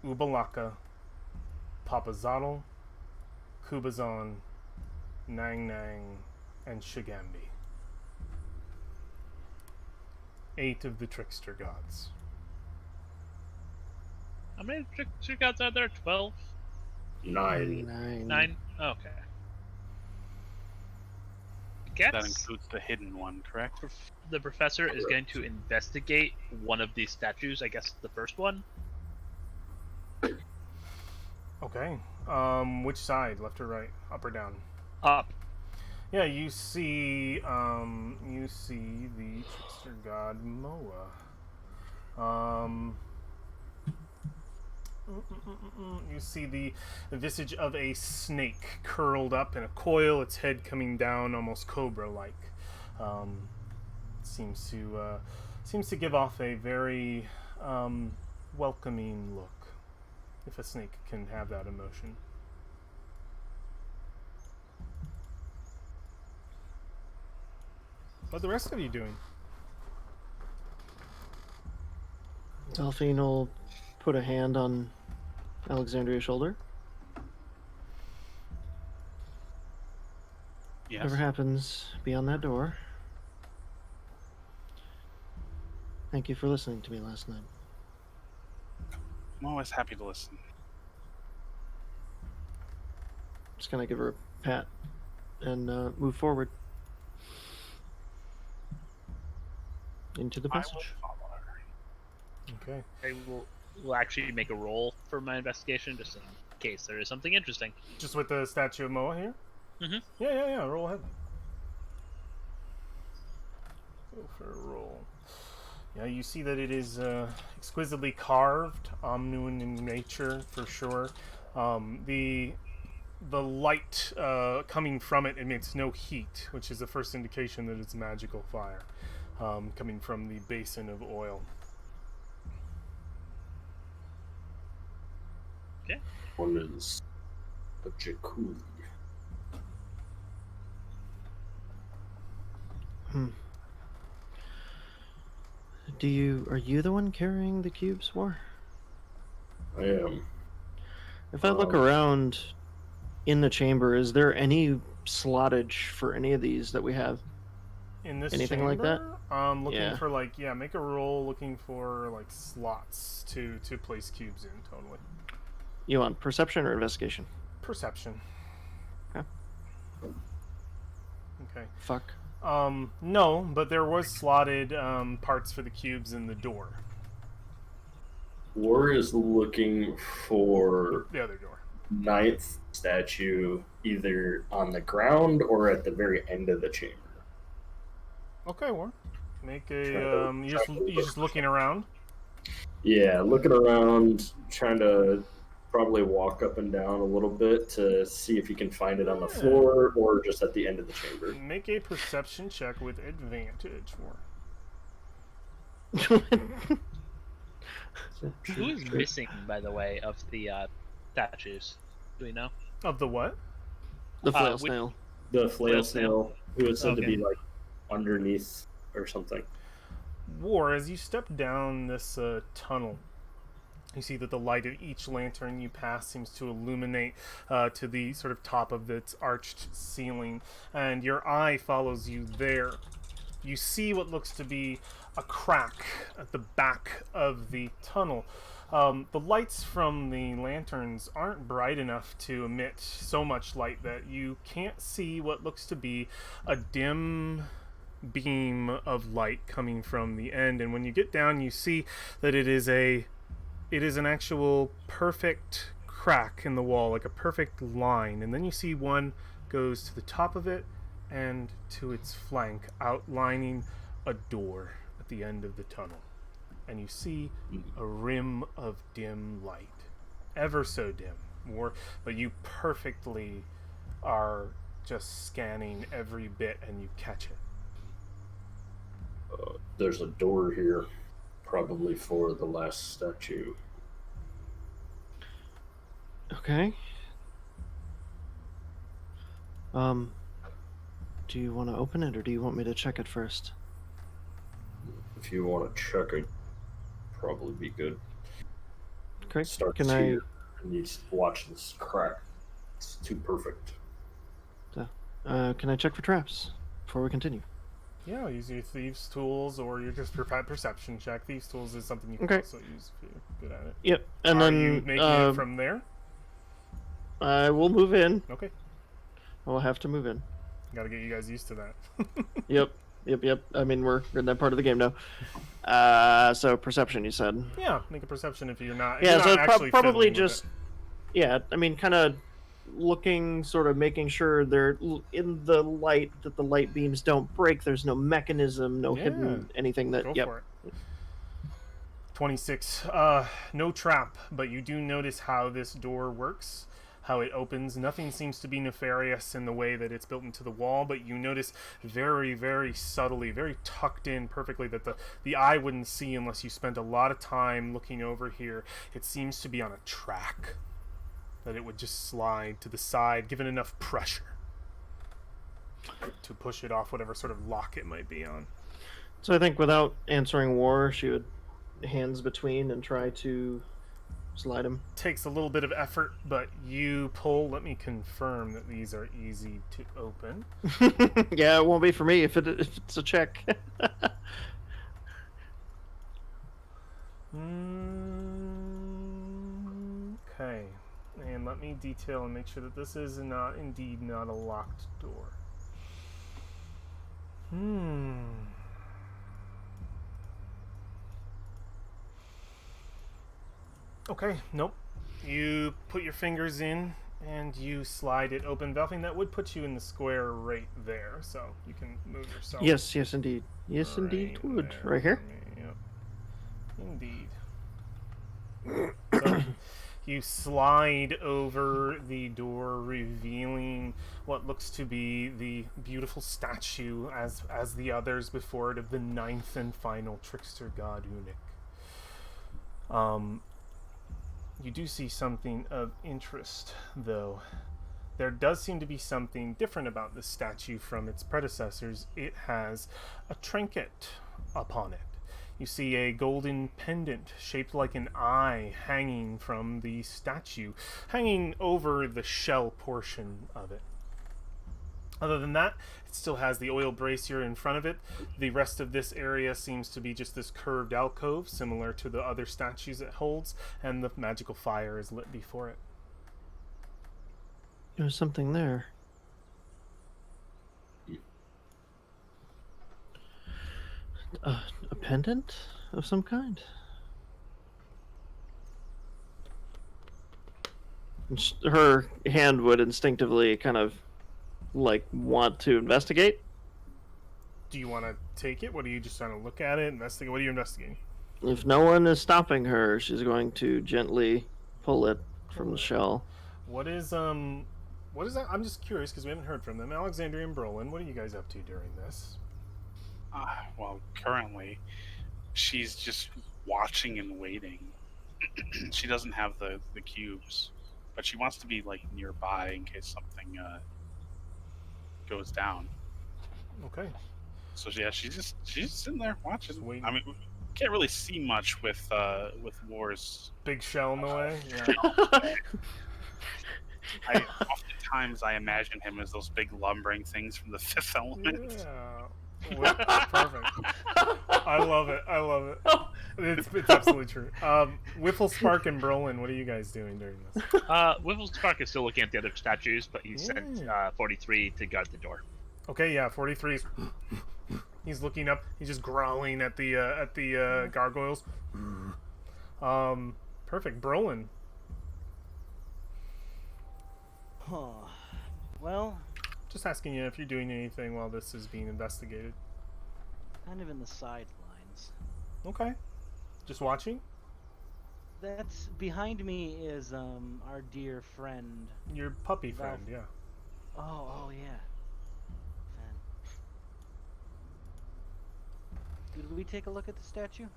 Speaker 3: Ubalaka, Papazotl, Kubazan, Nang Nang, and Shigambi. 8 of the trickster gods.
Speaker 2: how many trickster gods are there? 12?
Speaker 6: 9.
Speaker 2: 9? Okay. I guess
Speaker 5: That includes the hidden one, correct?
Speaker 2: the professor is going to investigate one of these statues. I guess the first one.
Speaker 3: Okay. Which side, left or right, up or down?
Speaker 2: Up.
Speaker 3: Yeah, you see the trickster god Moa. You see the visage of a snake curled up in a coil, its head coming down almost cobra-like. Seems to give off a very welcoming look, if a snake can have that emotion. What are the rest of you doing?
Speaker 1: Delphine will put a hand on Alexandria's shoulder.
Speaker 5: Yes.
Speaker 1: Whatever happens beyond that door. Thank you for listening to me last night.
Speaker 5: I'm always happy to listen.
Speaker 1: Just gonna give her a pat and move forward into the
Speaker 5: I will
Speaker 1: passage.
Speaker 5: follow her.
Speaker 3: Okay.
Speaker 2: I will actually make a roll for my investigation just in case there is something interesting.
Speaker 3: Just with the statue of Moa here?
Speaker 2: Mhm.
Speaker 3: Yeah. Roll ahead. Go for a roll. Yeah, you see that it is exquisitely carved, omnium in nature for sure. The light coming from it emits no heat, which is the first indication that it's magical fire coming from the basin of oil.
Speaker 2: Okay.
Speaker 6: One is a jacuzzi.
Speaker 1: Are you the one carrying the cubes, War?
Speaker 6: I am.
Speaker 1: If I look
Speaker 6: Um,
Speaker 1: around in the chamber, is there any slottage for any of these that we have?
Speaker 3: In this
Speaker 1: Anything like
Speaker 3: chamber,
Speaker 1: that?
Speaker 3: looking
Speaker 1: Yeah.
Speaker 3: for make a roll looking for slots to place cubes in. Totally.
Speaker 1: You want perception or investigation?
Speaker 3: Perception.
Speaker 1: Okay.
Speaker 3: Okay.
Speaker 1: Fuck.
Speaker 3: No, but there was slotted parts for the cubes in the door.
Speaker 6: War is looking for
Speaker 3: The other door.
Speaker 6: ninth statue either on the ground or at the very end of the chamber.
Speaker 3: Okay, War. Make a you
Speaker 6: Trying to
Speaker 3: just looking around.
Speaker 6: Yeah, looking around, trying to probably walk up and down a little bit to see if you can find it on the floor or just at the end of the chamber.
Speaker 3: Make a perception check with advantage, War.
Speaker 2: Who is missing, by the way, of the statues? Do we know?
Speaker 3: Of the what?
Speaker 1: The flail
Speaker 2: which-
Speaker 1: snail.
Speaker 6: The flail
Speaker 2: Flail
Speaker 6: snail, who is said to
Speaker 2: Okay.
Speaker 6: be like underneath or something.
Speaker 3: War, as you step down this tunnel, you see that the light of each lantern you pass seems to illuminate to the sort of top of its arched ceiling, and your eye follows you there. You see what looks to be a crack at the back of the tunnel. The lights from the lanterns aren't bright enough to emit so much light that you can't see what looks to be a dim beam of light coming from the end. And when you get down, you see that it is an actual perfect crack in the wall, like a perfect line. And then you see one goes to the top of it and to its flank, outlining a door at the end of the tunnel. And you see a rim of dim light, ever so dim, but you perfectly are just scanning every bit and you catch it.
Speaker 6: There's a door here, probably for the last statue.
Speaker 1: Okay. Do you want to open it or do you want me to check it first?
Speaker 6: If you want to check it, probably be good.
Speaker 1: Okay.
Speaker 6: Starts
Speaker 1: Can I?
Speaker 6: here, and you watch this crack. It's too perfect.
Speaker 1: Can I check for traps before we continue?
Speaker 3: Yeah, use your thieves' tools or your just perception check. Thieves' tools is something you can
Speaker 1: Okay.
Speaker 3: also use if you're good at it.
Speaker 1: Yep. And
Speaker 3: Are
Speaker 1: then
Speaker 3: you making it from there?
Speaker 1: I will move in.
Speaker 3: Okay.
Speaker 1: I'll have to move in.
Speaker 3: Got to get you guys used to that.
Speaker 1: Yep. I mean, we're in that part of the game now. So perception, you said.
Speaker 3: Yeah, make a perception if you're not. If
Speaker 1: Yeah,
Speaker 3: you're
Speaker 1: so
Speaker 3: not actually
Speaker 1: probably
Speaker 3: fiddling with
Speaker 1: just. Yeah, I mean, kind of looking, sort of making sure they're in the light, that the light beams don't break. There's no mechanism, no
Speaker 3: Yeah.
Speaker 1: hidden anything that.
Speaker 3: Go
Speaker 1: Yep.
Speaker 3: for it. 26. No trap, but you do notice how this door works, how it opens. Nothing seems to be nefarious in the way that it's built into the wall, but you notice very, very subtly, very tucked in perfectly that the eye wouldn't see unless you spent a lot of time looking over here. It seems to be on a track, that it would just slide to the side, given enough pressure to push it off whatever sort of lock it might be on.
Speaker 1: So I think without answering War, she would hands between and try to slide him.
Speaker 3: Takes a little bit of effort, but you pull. Let me confirm that these are easy to open.
Speaker 1: Yeah, it won't be for me if it's a check.
Speaker 3: Okay, and let me detail and make sure that this is indeed not a locked door. Okay, nope. You put your fingers in And you slide it open. Valfing, that would put you in the square right there, so you can move yourself.
Speaker 1: Yes, yes, indeed. Yes, indeed, it would.
Speaker 3: there
Speaker 1: Right here.
Speaker 3: for me, Yep. Indeed. So you slide over the door, revealing what looks to be the beautiful statue, as the others before it, of the ninth and final trickster god Unic. You do see something of interest, though. There does seem to be something different about this statue from its predecessors. It has a trinket upon it. You see a golden pendant shaped like an eye hanging from the statue, hanging over the shell portion of it. Other than that, it still has the oil brazier in front of it. The rest of this area seems to be just this curved alcove, similar to the other statues it holds, and the magical fire is lit before it.
Speaker 1: There's something there. A pendant of some kind? Her hand would instinctively kind of like want to investigate.
Speaker 3: Do you want to take it? What are you just trying to look at it, investigate? What are you investigating?
Speaker 1: If no one is stopping her, she's going to gently pull it from the shell.
Speaker 3: What is that? I'm just curious because we haven't heard from them. Alexandria and Brolin, what are you guys up to during this?
Speaker 5: Well, currently, she's just watching and waiting. She doesn't have the cubes, but she wants to be like nearby in case something goes down.
Speaker 3: Okay.
Speaker 5: So yeah, she's just sitting there watching.
Speaker 3: Just waiting.
Speaker 5: I mean, we can't really see much with War's
Speaker 3: Big shell in the way. Yeah.
Speaker 5: Oftentimes I imagine him as those big lumbering things from the Fifth Element.
Speaker 3: Yeah. Perfect. I love it. It's absolutely true. Whiffle, Spark, and Brolin, what are you guys doing during this?
Speaker 2: Wiffle Spark is still looking at the other statues, but he sent 43 to guard the door.
Speaker 3: Okay, yeah, 43's. He's looking up. He's just growling at the gargoyles. Perfect. Brolin.
Speaker 4: Well,
Speaker 3: Just asking you if you're doing anything while this is being investigated.
Speaker 4: kind of in the sidelines.
Speaker 3: Okay. Just watching?
Speaker 4: That's behind me is our dear friend.
Speaker 3: Your puppy friend, yeah.
Speaker 4: Oh yeah. Fan. Did we take a look at the statue?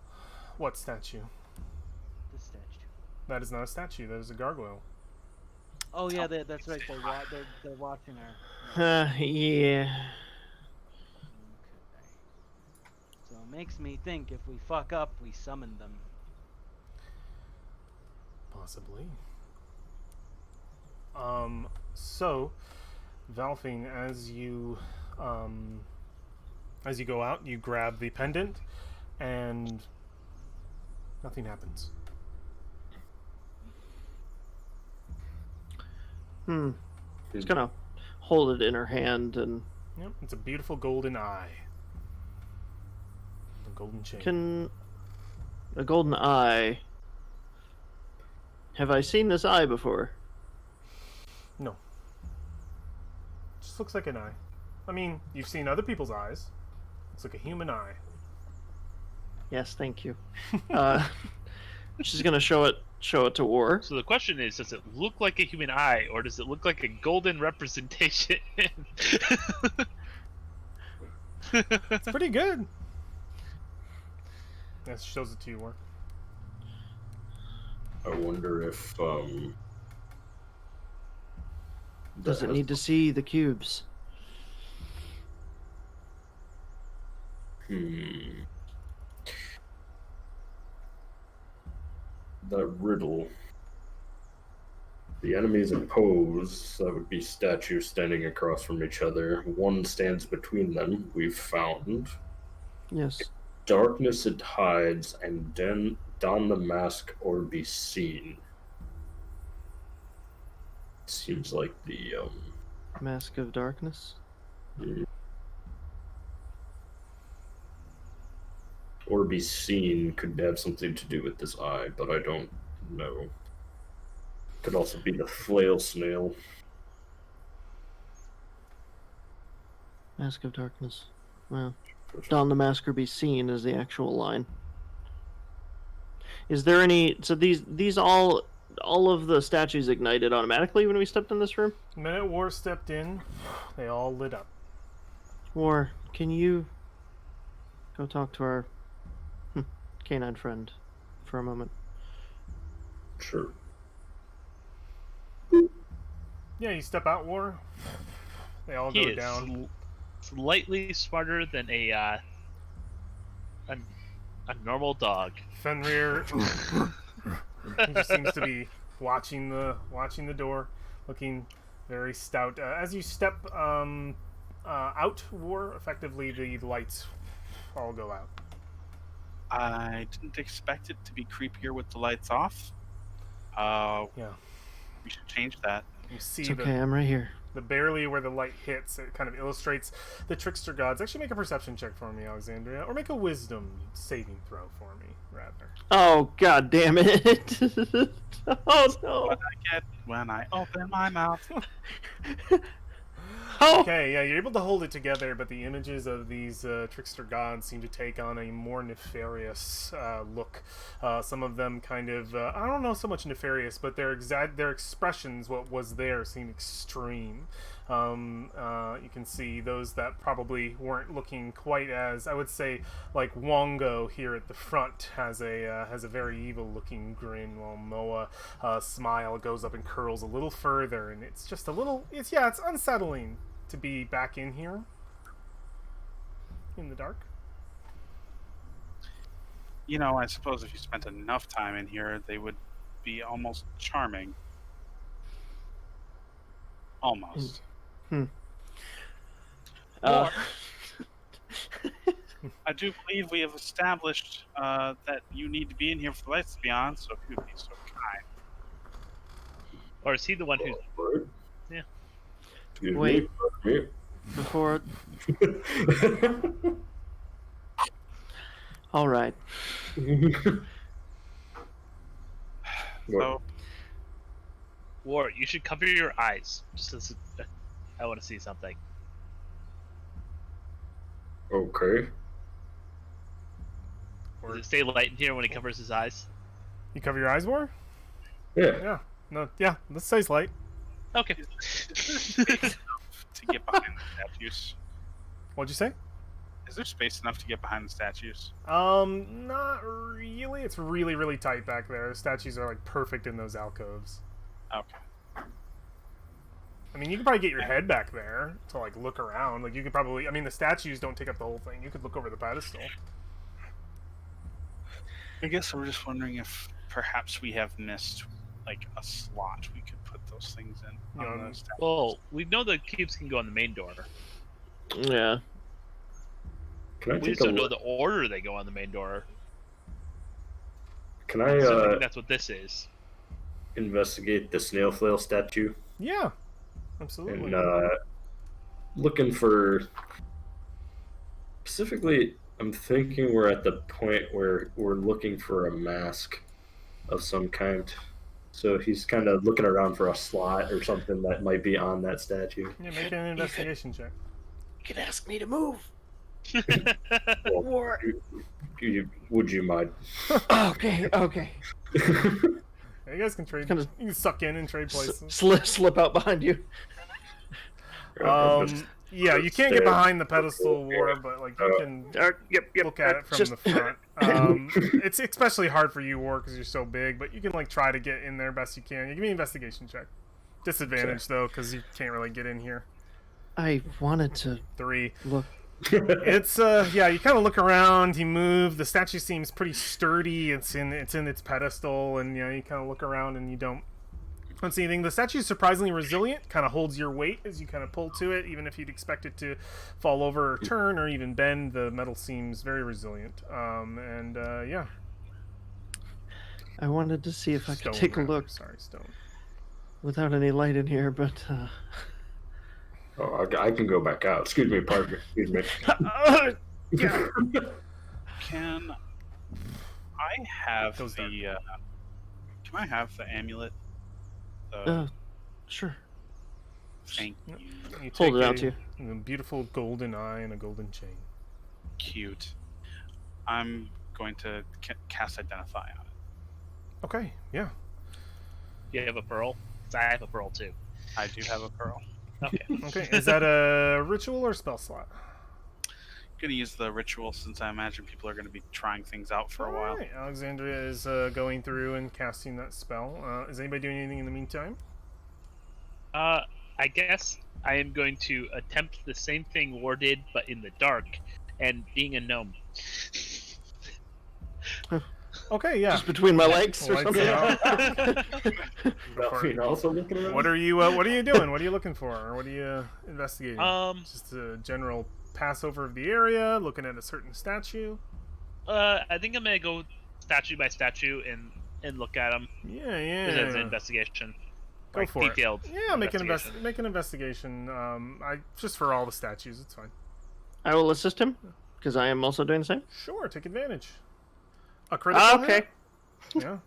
Speaker 3: What statue?
Speaker 4: The statue.
Speaker 3: That is not a statue. That is a gargoyle.
Speaker 4: Oh yeah, that's right. They're watching her.
Speaker 1: Yeah.
Speaker 4: Okay. So it makes me think if we fuck up, we summon them.
Speaker 3: Possibly. So, Valfing, as you go out, you grab the pendant, and nothing happens.
Speaker 1: She's gonna hold it in her hand and.
Speaker 3: Yep, it's a beautiful golden eye. A golden chain.
Speaker 1: Can a golden eye? Have I seen this eye before?
Speaker 3: No. Just looks like an eye. I mean, you've seen other people's eyes. Looks like a human eye.
Speaker 1: Yes, thank you. She's gonna show it to War.
Speaker 2: So the question is, does it look like a human eye, or does it look like a golden representation?
Speaker 3: It's pretty good. Yeah, she shows it to you, War.
Speaker 6: I wonder if
Speaker 1: Does it need to see the cubes?
Speaker 6: That riddle. The enemies oppose, that would be statues standing across from each other. One stands between them, we've found.
Speaker 1: Yes.
Speaker 6: Darkness it hides, and then don the mask or be seen. Seems like the
Speaker 1: Mask of Darkness.
Speaker 6: Or be seen could have something to do with this eye, but I don't know. Could also be the flail snail.
Speaker 1: Mask of Darkness. Well, don the mask or be seen is the actual line. Is there any? So these all of the statues ignited automatically when we stepped in this room?
Speaker 3: The minute War stepped in, they all lit up.
Speaker 1: Or can you go talk to our canine friend for a moment?
Speaker 6: Sure.
Speaker 3: Yeah, you step out, War. They all
Speaker 2: He
Speaker 3: go
Speaker 2: is
Speaker 3: down.
Speaker 2: slightly smarter than a normal dog.
Speaker 3: Fenrir he just seems to be watching the door, looking very stout. As you step out, War, effectively the lights all go out.
Speaker 5: I didn't expect it to be creepier with the lights off.
Speaker 3: Yeah,
Speaker 5: We should change that.
Speaker 3: you see
Speaker 1: It's okay, I'm right here.
Speaker 3: the barely where the light hits. It kind of illustrates the trickster gods. Actually, make a perception check for me, Alexandria, or make a wisdom saving throw for me, rather.
Speaker 1: Oh, god damn it. Oh, no.
Speaker 5: What I get when I open my mouth.
Speaker 1: Oh!
Speaker 3: Okay, yeah, you're able to hold it together, but the images of these trickster gods seem to take on a more nefarious look. Some of them kind of, I don't know so much nefarious, but their expressions, what was there, seem extreme. You can see those that probably weren't looking quite as, I would say, like Wongo here at the front has a very evil-looking grin, while Moa smile goes up and curls a little further, and it's just a little, it's unsettling to be back in here in the dark.
Speaker 5: You know, I suppose if you spent enough time in here, they would be almost charming. Almost.
Speaker 1: Uh,
Speaker 5: I do believe we have established that you need to be in here for the lights to be on, so if you would be so kind.
Speaker 2: Or is he the one who's...
Speaker 6: Right.
Speaker 2: Yeah.
Speaker 6: Excuse
Speaker 1: Wait.
Speaker 6: me.
Speaker 1: before... All right.
Speaker 5: So,
Speaker 2: War, you should cover your eyes. Just as I want to see something.
Speaker 6: Okay.
Speaker 2: Does it stay light in here when he covers his eyes?
Speaker 3: You cover your eyes, War?
Speaker 6: Yeah.
Speaker 3: Yeah. No. Yeah. This stays light.
Speaker 2: Okay.
Speaker 5: to get behind the statues.
Speaker 3: What'd you say?
Speaker 5: Is there space enough to get behind the statues?
Speaker 3: Not really. It's really, really tight back there. The statues are like perfect in those alcoves.
Speaker 5: Okay.
Speaker 3: I mean, you could probably get your head back there to like look around. Like you could probably. I mean, the statues don't take up the whole thing. You could look over the pedestal.
Speaker 5: I guess we're just wondering if perhaps we have missed like a slot we could put those things in.
Speaker 3: You
Speaker 5: On
Speaker 3: know,
Speaker 5: those statues.
Speaker 2: Well, we know the cubes can go on the main door.
Speaker 1: Yeah.
Speaker 6: Can I
Speaker 2: We
Speaker 6: take
Speaker 2: just
Speaker 6: a
Speaker 2: don't know
Speaker 6: look?
Speaker 2: the order they go on the main door.
Speaker 6: Can I
Speaker 2: So I think that's what this is.
Speaker 6: investigate the snail flail statue?
Speaker 3: Yeah. Absolutely.
Speaker 6: And looking for specifically, I'm thinking we're at the point where we're looking for a mask of some kind. So he's kind of looking around for a slot or something that might be on that statue.
Speaker 3: Yeah, make an investigation check.
Speaker 1: You can ask me to move.
Speaker 6: Well,
Speaker 1: War.
Speaker 6: would you mind?
Speaker 1: Okay.
Speaker 3: Yeah, you guys can trade.
Speaker 1: Kinda
Speaker 3: You can suck in and trade places.
Speaker 1: Slip out behind you.
Speaker 3: Yeah, you can't get behind the pedestal, War, but like you can
Speaker 1: Yep.
Speaker 3: look at it from
Speaker 1: just-
Speaker 3: the front. It's especially hard for you, War, because you're so big, but you can like try to get in there best you can. You give me an investigation check. Disadvantage though, because you can't really get in here.
Speaker 1: I wanted to
Speaker 3: 3.
Speaker 1: look.
Speaker 3: It's yeah, you kind of look around, you move, the statue seems pretty sturdy, it's in its pedestal, and you know, you kind of look around and you don't see anything. The statue is surprisingly resilient, kind of holds your weight as you kind of pull to it, even if you'd expect it to fall over or turn or even bend, the metal seems very resilient. Yeah.
Speaker 1: I wanted to see if I could
Speaker 3: Stone,
Speaker 1: take a
Speaker 3: rather.
Speaker 1: look
Speaker 3: Sorry, stone.
Speaker 1: without any light in here, but
Speaker 6: Oh, I can go back out. Excuse me, partner. Excuse me.
Speaker 1: yeah.
Speaker 5: Can I have
Speaker 3: Goes
Speaker 5: the? Can I have the amulet?
Speaker 1: Sure.
Speaker 5: Thank
Speaker 3: You
Speaker 5: you.
Speaker 1: Hold it out to you.
Speaker 3: a beautiful golden eye and a golden chain.
Speaker 5: Cute. I'm going to cast Identify on it.
Speaker 3: Okay, yeah.
Speaker 2: You have a pearl? 'Cause I have a pearl too.
Speaker 5: I do have a pearl.
Speaker 2: Okay.
Speaker 3: Okay, is that a ritual or spell slot?
Speaker 5: Gonna use the ritual since I imagine people are gonna be trying things out for a while.
Speaker 3: Alright, Alexandria is going through and casting that spell. Is anybody doing anything in the meantime?
Speaker 2: I guess I am going to attempt the same thing War did, but in the dark, and being a gnome.
Speaker 3: Okay, yeah.
Speaker 1: Just between my legs or
Speaker 3: Lights
Speaker 1: something.
Speaker 3: out.
Speaker 6: Valfine also looking around.
Speaker 3: What are you doing? What are you looking for? Or what are you investigating? Just a general pass over of the area, looking at a certain statue.
Speaker 2: I think I'm gonna go statue by statue and look at them.
Speaker 3: Yeah.
Speaker 2: As an investigation.
Speaker 3: Go
Speaker 2: like,
Speaker 3: for
Speaker 2: detailed
Speaker 3: it. Yeah, make an
Speaker 2: investigation.
Speaker 3: investigation. Just for all the statues, it's fine.
Speaker 1: I will assist him because I am also doing the same.
Speaker 3: Sure, take advantage. A critical
Speaker 1: Okay.
Speaker 3: hit? Yeah.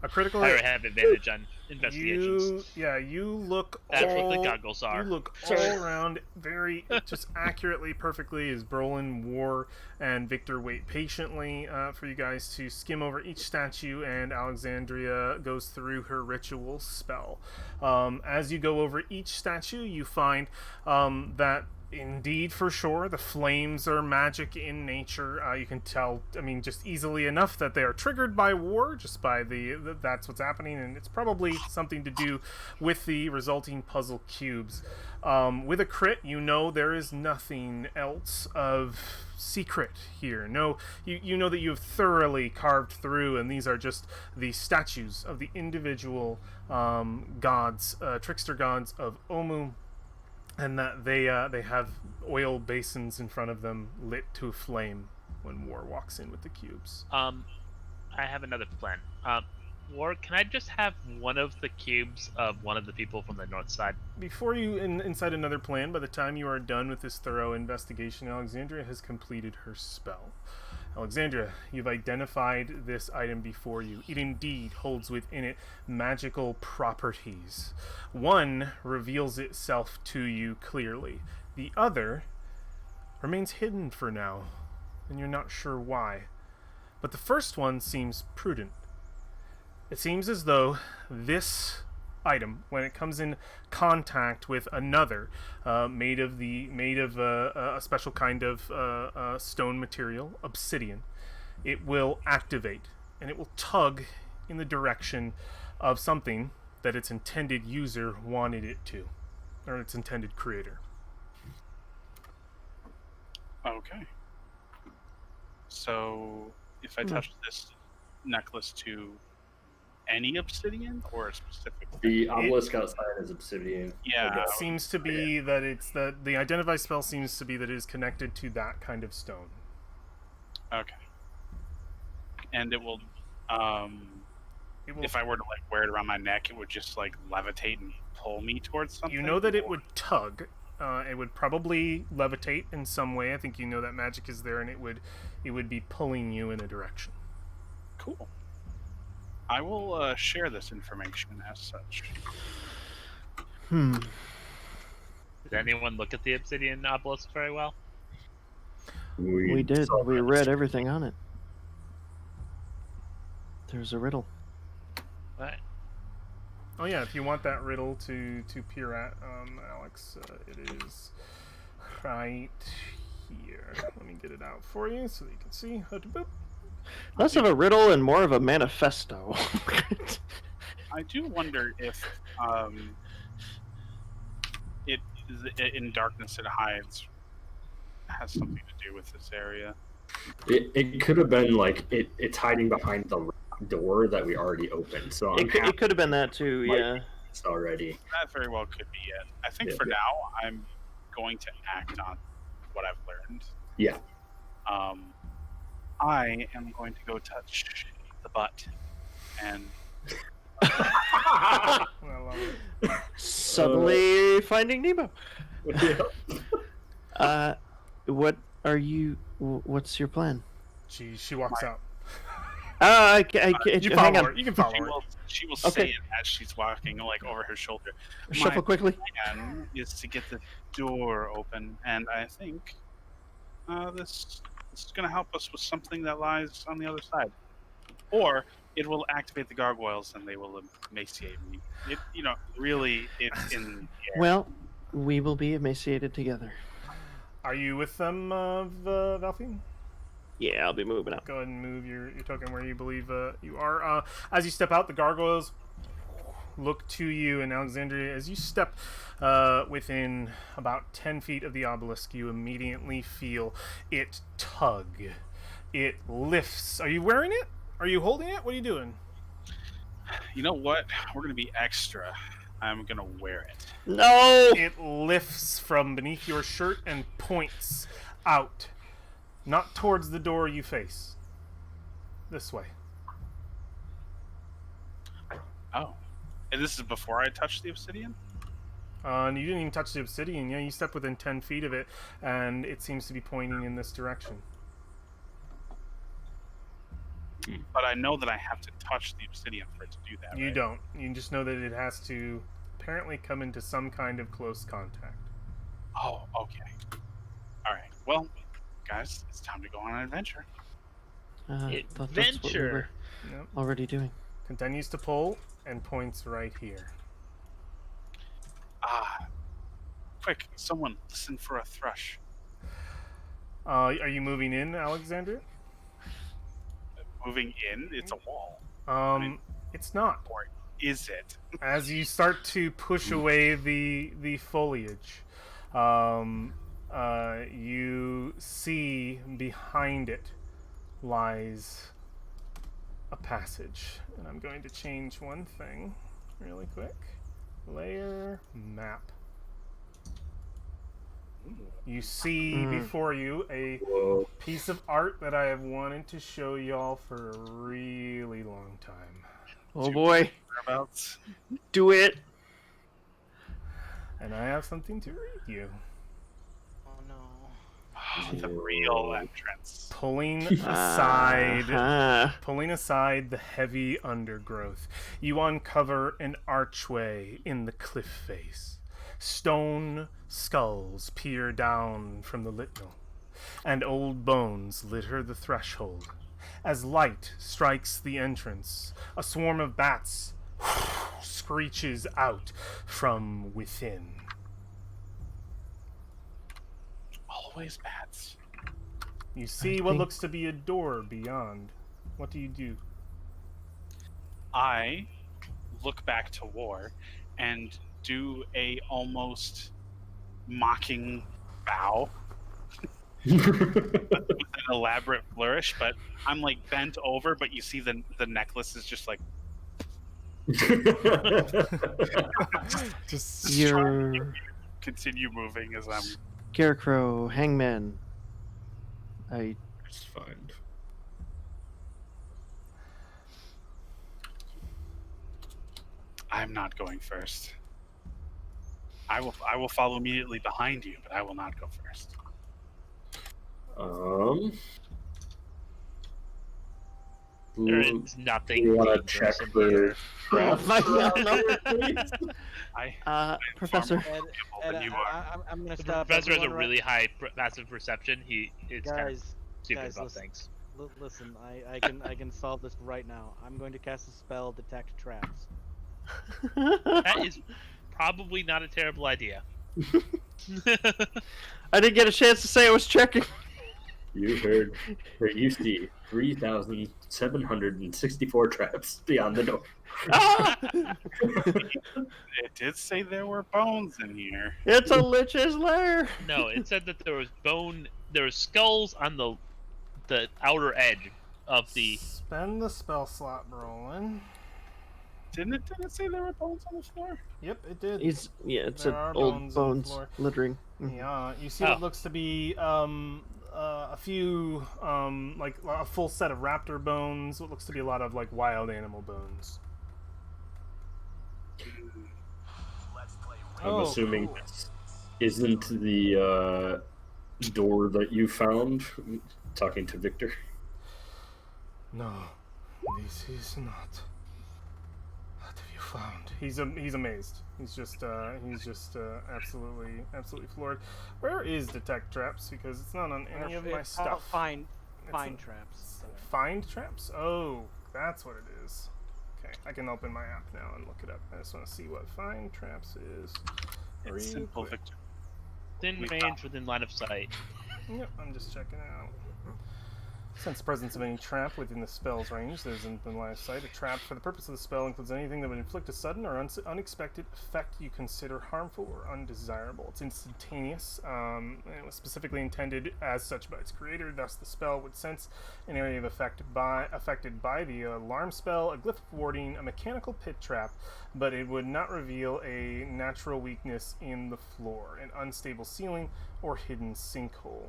Speaker 3: A critical
Speaker 2: I
Speaker 3: hit.
Speaker 2: have advantage on investigations.
Speaker 3: You look
Speaker 2: That's
Speaker 3: all,
Speaker 2: what the goggles are.
Speaker 3: You look all around very, just accurately, perfectly, as Brolin, War, and Victor wait patiently for you guys to skim over each statue, and Alexandria goes through her ritual spell. As you go over each statue, you find that indeed, for sure, the flames are magic in nature. You can tell, just easily enough that they are triggered by war, just by that's what's happening, and it's probably something to do with the resulting puzzle cubes. With a crit, you know there is nothing else of secret here. No, you know that you have thoroughly carved through, and these are just the statues of the individual gods, trickster gods of Omu, and that they have oil basins in front of them lit to a flame when War walks in with the cubes.
Speaker 2: I have another plan. War, can I just have one of the cubes of one of the people from the north side?
Speaker 3: Before you incite another plan, by the time you are done with this thorough investigation, Alexandria has completed her spell. Alexandria, you've identified this item before you. It indeed holds within it magical properties. One reveals itself to you clearly. The other remains hidden for now, and you're not sure why. But the first one seems prudent. It seems as though this item, when it comes in contact with another made of a special kind of stone material, obsidian, it will activate, and it will tug in the direction of something that its intended user wanted it to, or its intended creator.
Speaker 5: Okay. So, if I touch this necklace to any obsidian or a specific?
Speaker 6: The obelisk outside is obsidian.
Speaker 5: Yeah.
Speaker 3: It seems to be that it's that the identify spell seems to be that it is connected to that kind of stone.
Speaker 5: Okay. And it will, if I were to like wear it around my neck, it would just like levitate and pull me towards something.
Speaker 3: You know that it would tug. It would probably levitate in some way. I think you know that magic is there, and it would be pulling you in a direction.
Speaker 5: Cool. I will share this information as such.
Speaker 2: Did anyone look at the obsidian obelisk very well?
Speaker 1: We did. We read everything on it. There's a riddle.
Speaker 2: Right.
Speaker 3: Oh yeah, if you want that riddle to peer at, Alex, it is right here. Let me get it out for you so that you can see.
Speaker 1: Less of a riddle and more of a manifesto.
Speaker 5: I do wonder if it in darkness it hides has something to do with this area.
Speaker 6: It could have been like it's hiding behind the door that we already opened. So
Speaker 1: it could have been that too. Yeah.
Speaker 6: It's already.
Speaker 5: That very well could be it. I think for now I'm going to act on what I've learned.
Speaker 6: Yeah.
Speaker 5: I am going to go touch the butt and
Speaker 3: I love it.
Speaker 1: Suddenly finding Nemo.
Speaker 6: Yeah.
Speaker 1: What are you? What's your plan?
Speaker 3: She walks out. You
Speaker 1: hang
Speaker 3: follow
Speaker 1: on.
Speaker 3: her. You can follow
Speaker 5: She
Speaker 3: her.
Speaker 5: will, she will
Speaker 1: Okay.
Speaker 5: say it as she's walking, like over her shoulder.
Speaker 1: Shuffle quickly.
Speaker 5: Plan is to get the door open, and I think this is going to help us with something that lies on the other side, or it will activate the gargoyles and they will emaciate me. It, really, it's in.
Speaker 1: Well, we will be emaciated together.
Speaker 3: Are you with them, Valfine?
Speaker 1: Yeah, I'll be moving up.
Speaker 3: Go ahead and move your token where you believe you are. As you step out, the gargoyles look to you, and Alexandria, as you step within about 10 feet of the obelisk, you immediately feel it tug. It lifts. Are you wearing it? Are you holding it? What are you doing?
Speaker 5: You know what? We're going to be extra. I'm going to wear it.
Speaker 1: No!
Speaker 3: It lifts from beneath your shirt and points out. Not towards the door you face. This way.
Speaker 5: Oh. And this is before I touch the obsidian?
Speaker 3: And you didn't even touch the obsidian. Yeah, you stepped within 10 feet of it, and it seems to be pointing in this direction.
Speaker 5: But I know that I have to touch the obsidian for it to do that,
Speaker 3: You
Speaker 5: right?
Speaker 3: don't. You just know that it has to apparently come into some kind of close contact.
Speaker 5: Oh, okay. All right. Well, guys, it's time to go on an adventure.
Speaker 1: I thought that's what we were
Speaker 2: Adventure.
Speaker 3: Yep.
Speaker 1: already doing.
Speaker 3: Continues to pull and points right here.
Speaker 5: Quick, someone listen for a thrush.
Speaker 3: Are you moving in, Alexandria?
Speaker 5: Moving in, it's a wall.
Speaker 3: It's not.
Speaker 5: Or is it?
Speaker 3: As you start to push away the foliage, you see behind it lies a passage. And I'm going to change one thing really quick. Layer map. You see before you a
Speaker 6: Whoa.
Speaker 3: piece of art that I have wanted to show y'all for a really long time.
Speaker 1: Oh boy.
Speaker 5: Whereabouts?
Speaker 1: Do it.
Speaker 3: And I have something to read you.
Speaker 4: Oh no.
Speaker 5: Oh, the real entrance.
Speaker 3: Pulling aside
Speaker 1: Uh-huh.
Speaker 3: the heavy undergrowth, you uncover an archway in the cliff face. Stone skulls peer down from the litnel, and old bones litter the threshold. As light strikes the entrance, a swarm of bats screeches out from within.
Speaker 5: Always bats.
Speaker 3: You see what looks to be a door beyond. What do you do?
Speaker 5: I look back to War and do a almost mocking bow with an elaborate flourish, but I'm like bent over, but you see the necklace is just like
Speaker 3: Just
Speaker 1: You're
Speaker 5: continue moving as I'm
Speaker 1: Scarecrow, Hangman.
Speaker 6: It's fine.
Speaker 5: I'm not going first. I will follow immediately behind you, but I will not go first.
Speaker 2: There
Speaker 6: Who
Speaker 2: is nothing
Speaker 6: you want to
Speaker 2: dangerous
Speaker 6: check
Speaker 2: in
Speaker 6: for
Speaker 2: here.
Speaker 6: traps?
Speaker 1: Find out number, please.
Speaker 5: I am
Speaker 1: Professor.
Speaker 5: far more valuable
Speaker 4: Ed,
Speaker 5: than you are.
Speaker 4: I'm gonna
Speaker 2: The
Speaker 4: stop.
Speaker 2: professor has a
Speaker 4: everyone right-
Speaker 2: really high passive perception. It's kind of
Speaker 4: Guys,
Speaker 2: stupid
Speaker 4: guys,
Speaker 2: about
Speaker 4: listen.
Speaker 2: things.
Speaker 4: Listen, I can solve this right now. I'm going to cast a spell, detect traps.
Speaker 2: That is probably not a terrible idea.
Speaker 1: I didn't get a chance to say I was checking.
Speaker 6: You heard that you see 3,764 traps beyond the door.
Speaker 1: Ah!
Speaker 5: It did say there were bones in here.
Speaker 1: It's a lich's lair.
Speaker 2: No, it said that there was skulls on the outer edge of the.
Speaker 3: spend the spell slot, Brolin.
Speaker 5: Didn't it say there were bones on the floor?
Speaker 3: Yep, it did.
Speaker 1: It's
Speaker 3: There are
Speaker 1: old
Speaker 3: bones on the
Speaker 1: bones
Speaker 3: floor.
Speaker 1: littering.
Speaker 3: Yeah, you see
Speaker 2: Oh.
Speaker 3: what looks to be a few like a full set of raptor bones. What looks to be a lot of like wild animal bones.
Speaker 6: I'm assuming this isn't the door that you found talking to Victor.
Speaker 3: No, This is not. What have you found? He's amazed. He's just absolutely floored. Where is detect traps? Because it's not on any of my stuff.
Speaker 4: Find
Speaker 3: It's
Speaker 4: traps.
Speaker 3: Find traps? Oh, that's what it is. Okay, I can open my app now and look it up. I just want to see what find traps is.
Speaker 5: It's
Speaker 3: real
Speaker 5: simple,
Speaker 3: quick.
Speaker 5: Victor.
Speaker 2: Within range, within line of sight.
Speaker 3: Yep, I'm just checking it out. Sense the presence of any trap within the spell's range. There's in the line of sight. A trap for the purpose of the spell includes anything that would inflict a sudden or unexpected effect you consider harmful or undesirable. It's instantaneous. And it was specifically intended as such by its creator. Thus, the spell would sense an area of effect affected by the alarm spell, a glyph of warding, a mechanical pit trap, but it would not reveal a natural weakness in the floor, an unstable ceiling, or hidden sinkhole.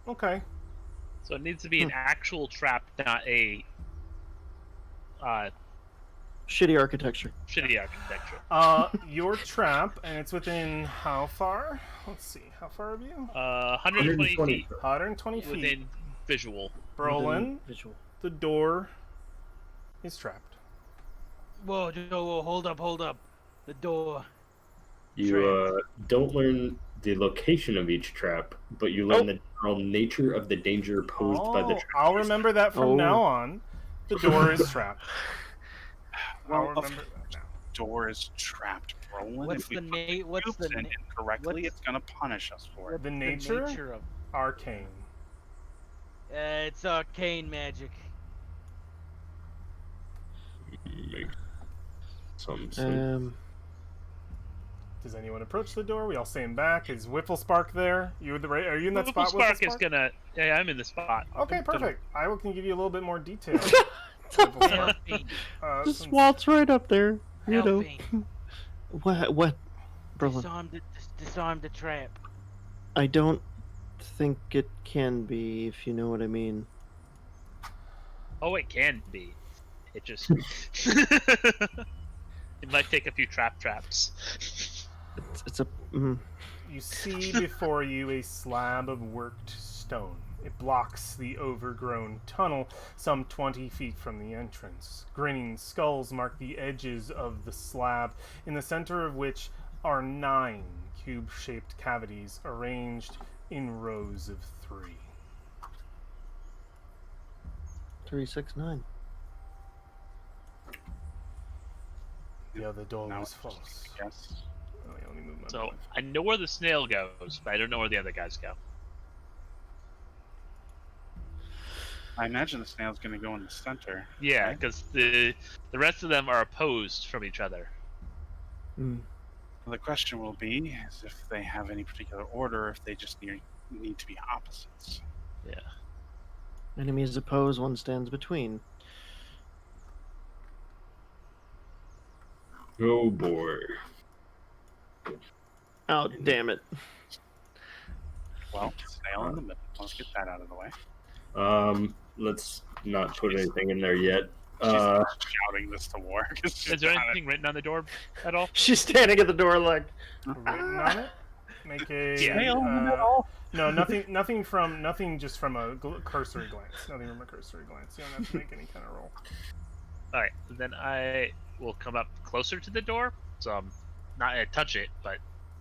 Speaker 3: Okay.
Speaker 2: So it needs to be an actual trap, not a
Speaker 1: Shitty architecture.
Speaker 2: shitty architecture.
Speaker 3: Your trap, and it's within how far? Let's see, how far of you?
Speaker 2: 120 feet
Speaker 3: 120 feet.
Speaker 2: within visual.
Speaker 3: Brolin,
Speaker 1: Visual.
Speaker 3: the door is trapped.
Speaker 4: Whoa, hold up. The door.
Speaker 6: You don't learn the location of each trap, but you learn the general nature of the danger posed by the trap.
Speaker 3: I'll remember that from now on. The door is trapped. I'll
Speaker 5: Well,
Speaker 3: remember that now.
Speaker 5: Door is trapped, Brolin.
Speaker 4: What's
Speaker 5: If we
Speaker 4: the
Speaker 5: put
Speaker 4: na- what's
Speaker 5: cubes
Speaker 4: the
Speaker 5: in
Speaker 4: na-
Speaker 5: incorrectly,
Speaker 4: what's-
Speaker 5: it's gonna punish us for it.
Speaker 3: The
Speaker 4: The
Speaker 3: nature?
Speaker 4: of
Speaker 3: Arcane.
Speaker 4: it's arcane magic.
Speaker 6: Make some sense.
Speaker 3: Does anyone approach the door? We all stand back. Is Whipplespark there? Are you in that spot?
Speaker 2: Spark is gonna. Yeah, I'm in the spot.
Speaker 3: Okay, perfect. I can give you a little bit more detail.
Speaker 4: Help me.
Speaker 1: Just
Speaker 3: Since-
Speaker 1: waltz right up there. You
Speaker 4: Help
Speaker 1: know.
Speaker 4: me.
Speaker 1: What? Brolin,
Speaker 4: Disarm the trap.
Speaker 1: I don't think it can be, if you know what I mean.
Speaker 2: Oh, it can be. It just. It might take a few traps.
Speaker 1: It's a.
Speaker 3: You see before you a slab of worked stone. It blocks the overgrown tunnel some 20 feet from the entrance. Grinning skulls mark the edges of the slab, in the center of which are 9 cube-shaped cavities arranged in rows of 3.
Speaker 1: 369.
Speaker 3: The other door
Speaker 5: Now
Speaker 3: was
Speaker 5: it's
Speaker 3: false.
Speaker 5: Yes.
Speaker 3: Oh, yeah, let me move my
Speaker 2: So
Speaker 3: board.
Speaker 2: I know where the snail goes, but I don't know where the other guys go.
Speaker 5: I imagine the snail's gonna go in the center.
Speaker 2: Yeah,
Speaker 5: right?
Speaker 2: because the rest of them are opposed from each other.
Speaker 1: Mm.
Speaker 5: Well, the question will be is if they have any particular order, if they just need to be opposites.
Speaker 2: Yeah.
Speaker 1: Enemies oppose, one stands between.
Speaker 6: Oh boy.
Speaker 1: Oh, damn it.
Speaker 5: Well, snail in the middle. Let's get that out of the way.
Speaker 6: Let's not put anything in there yet.
Speaker 5: She's shouting this to War.
Speaker 2: Is there anything written on the door at all?
Speaker 1: She's standing at the door like.
Speaker 3: Written on it. Make a
Speaker 2: Yeah.
Speaker 3: no, nothing just from a cursory glance. Nothing from a cursory glance. You don't have to make any kind of roll.
Speaker 2: All right, then I will come up closer to the door, so I'm not gonna touch it, but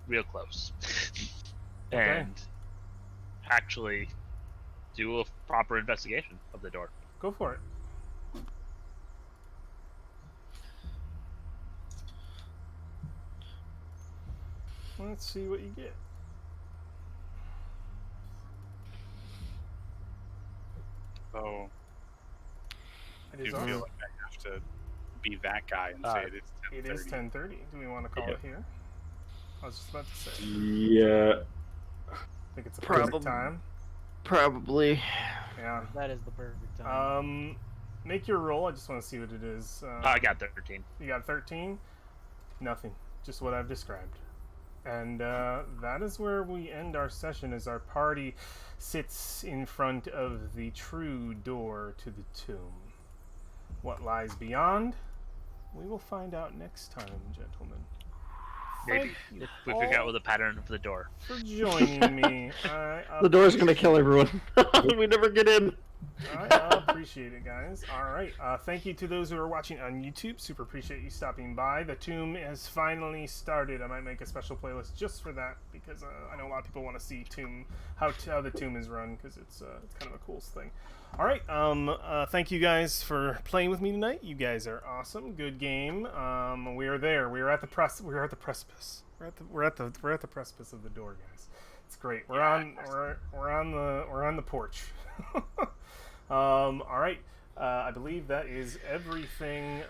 Speaker 2: real close, and actually do a proper investigation of the door.
Speaker 3: Go for it. Let's see what you get.
Speaker 5: So
Speaker 3: It
Speaker 5: I
Speaker 3: is
Speaker 5: do
Speaker 3: on.
Speaker 5: feel like I have to be that guy and say it's 10:30.
Speaker 3: It is 10:30. Do we want to call
Speaker 6: Yeah.
Speaker 3: it here? I was just about to say.
Speaker 6: Yeah.
Speaker 3: I think it's a perfect
Speaker 1: Probably.
Speaker 3: time.
Speaker 1: Probably.
Speaker 3: Yeah.
Speaker 4: That is the perfect time.
Speaker 3: Make your roll. I just want to see what it is.
Speaker 2: I got 13.
Speaker 3: You got 13? Nothing. Just what I've described. And that is where we end our session as our party sits in front of the true door to the tomb. What lies beyond? We will find out next time, gentlemen.
Speaker 2: Maybe
Speaker 3: Thank you
Speaker 2: if we figure out
Speaker 3: all
Speaker 2: what the pattern of the door.
Speaker 3: for joining me.
Speaker 1: The door's gonna kill everyone. We never get in.
Speaker 3: All right, appreciate it, guys. All right, thank you to those who are watching on YouTube. Super appreciate you stopping by. The tomb has finally started. I might make a special playlist just for that because I know a lot of people want to see how the tomb is run because it's kind of a cool thing. All right, thank you guys for playing with me tonight. You guys are awesome. Good game. We are there. We are at the precipice. We're at the precipice of the door, guys. It's great. We're on the porch. All right. I believe that is everything.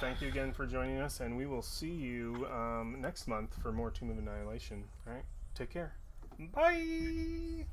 Speaker 3: Thank you again for joining us, and we will see you next month for more Tomb of Annihilation. All right. Take care. Bye.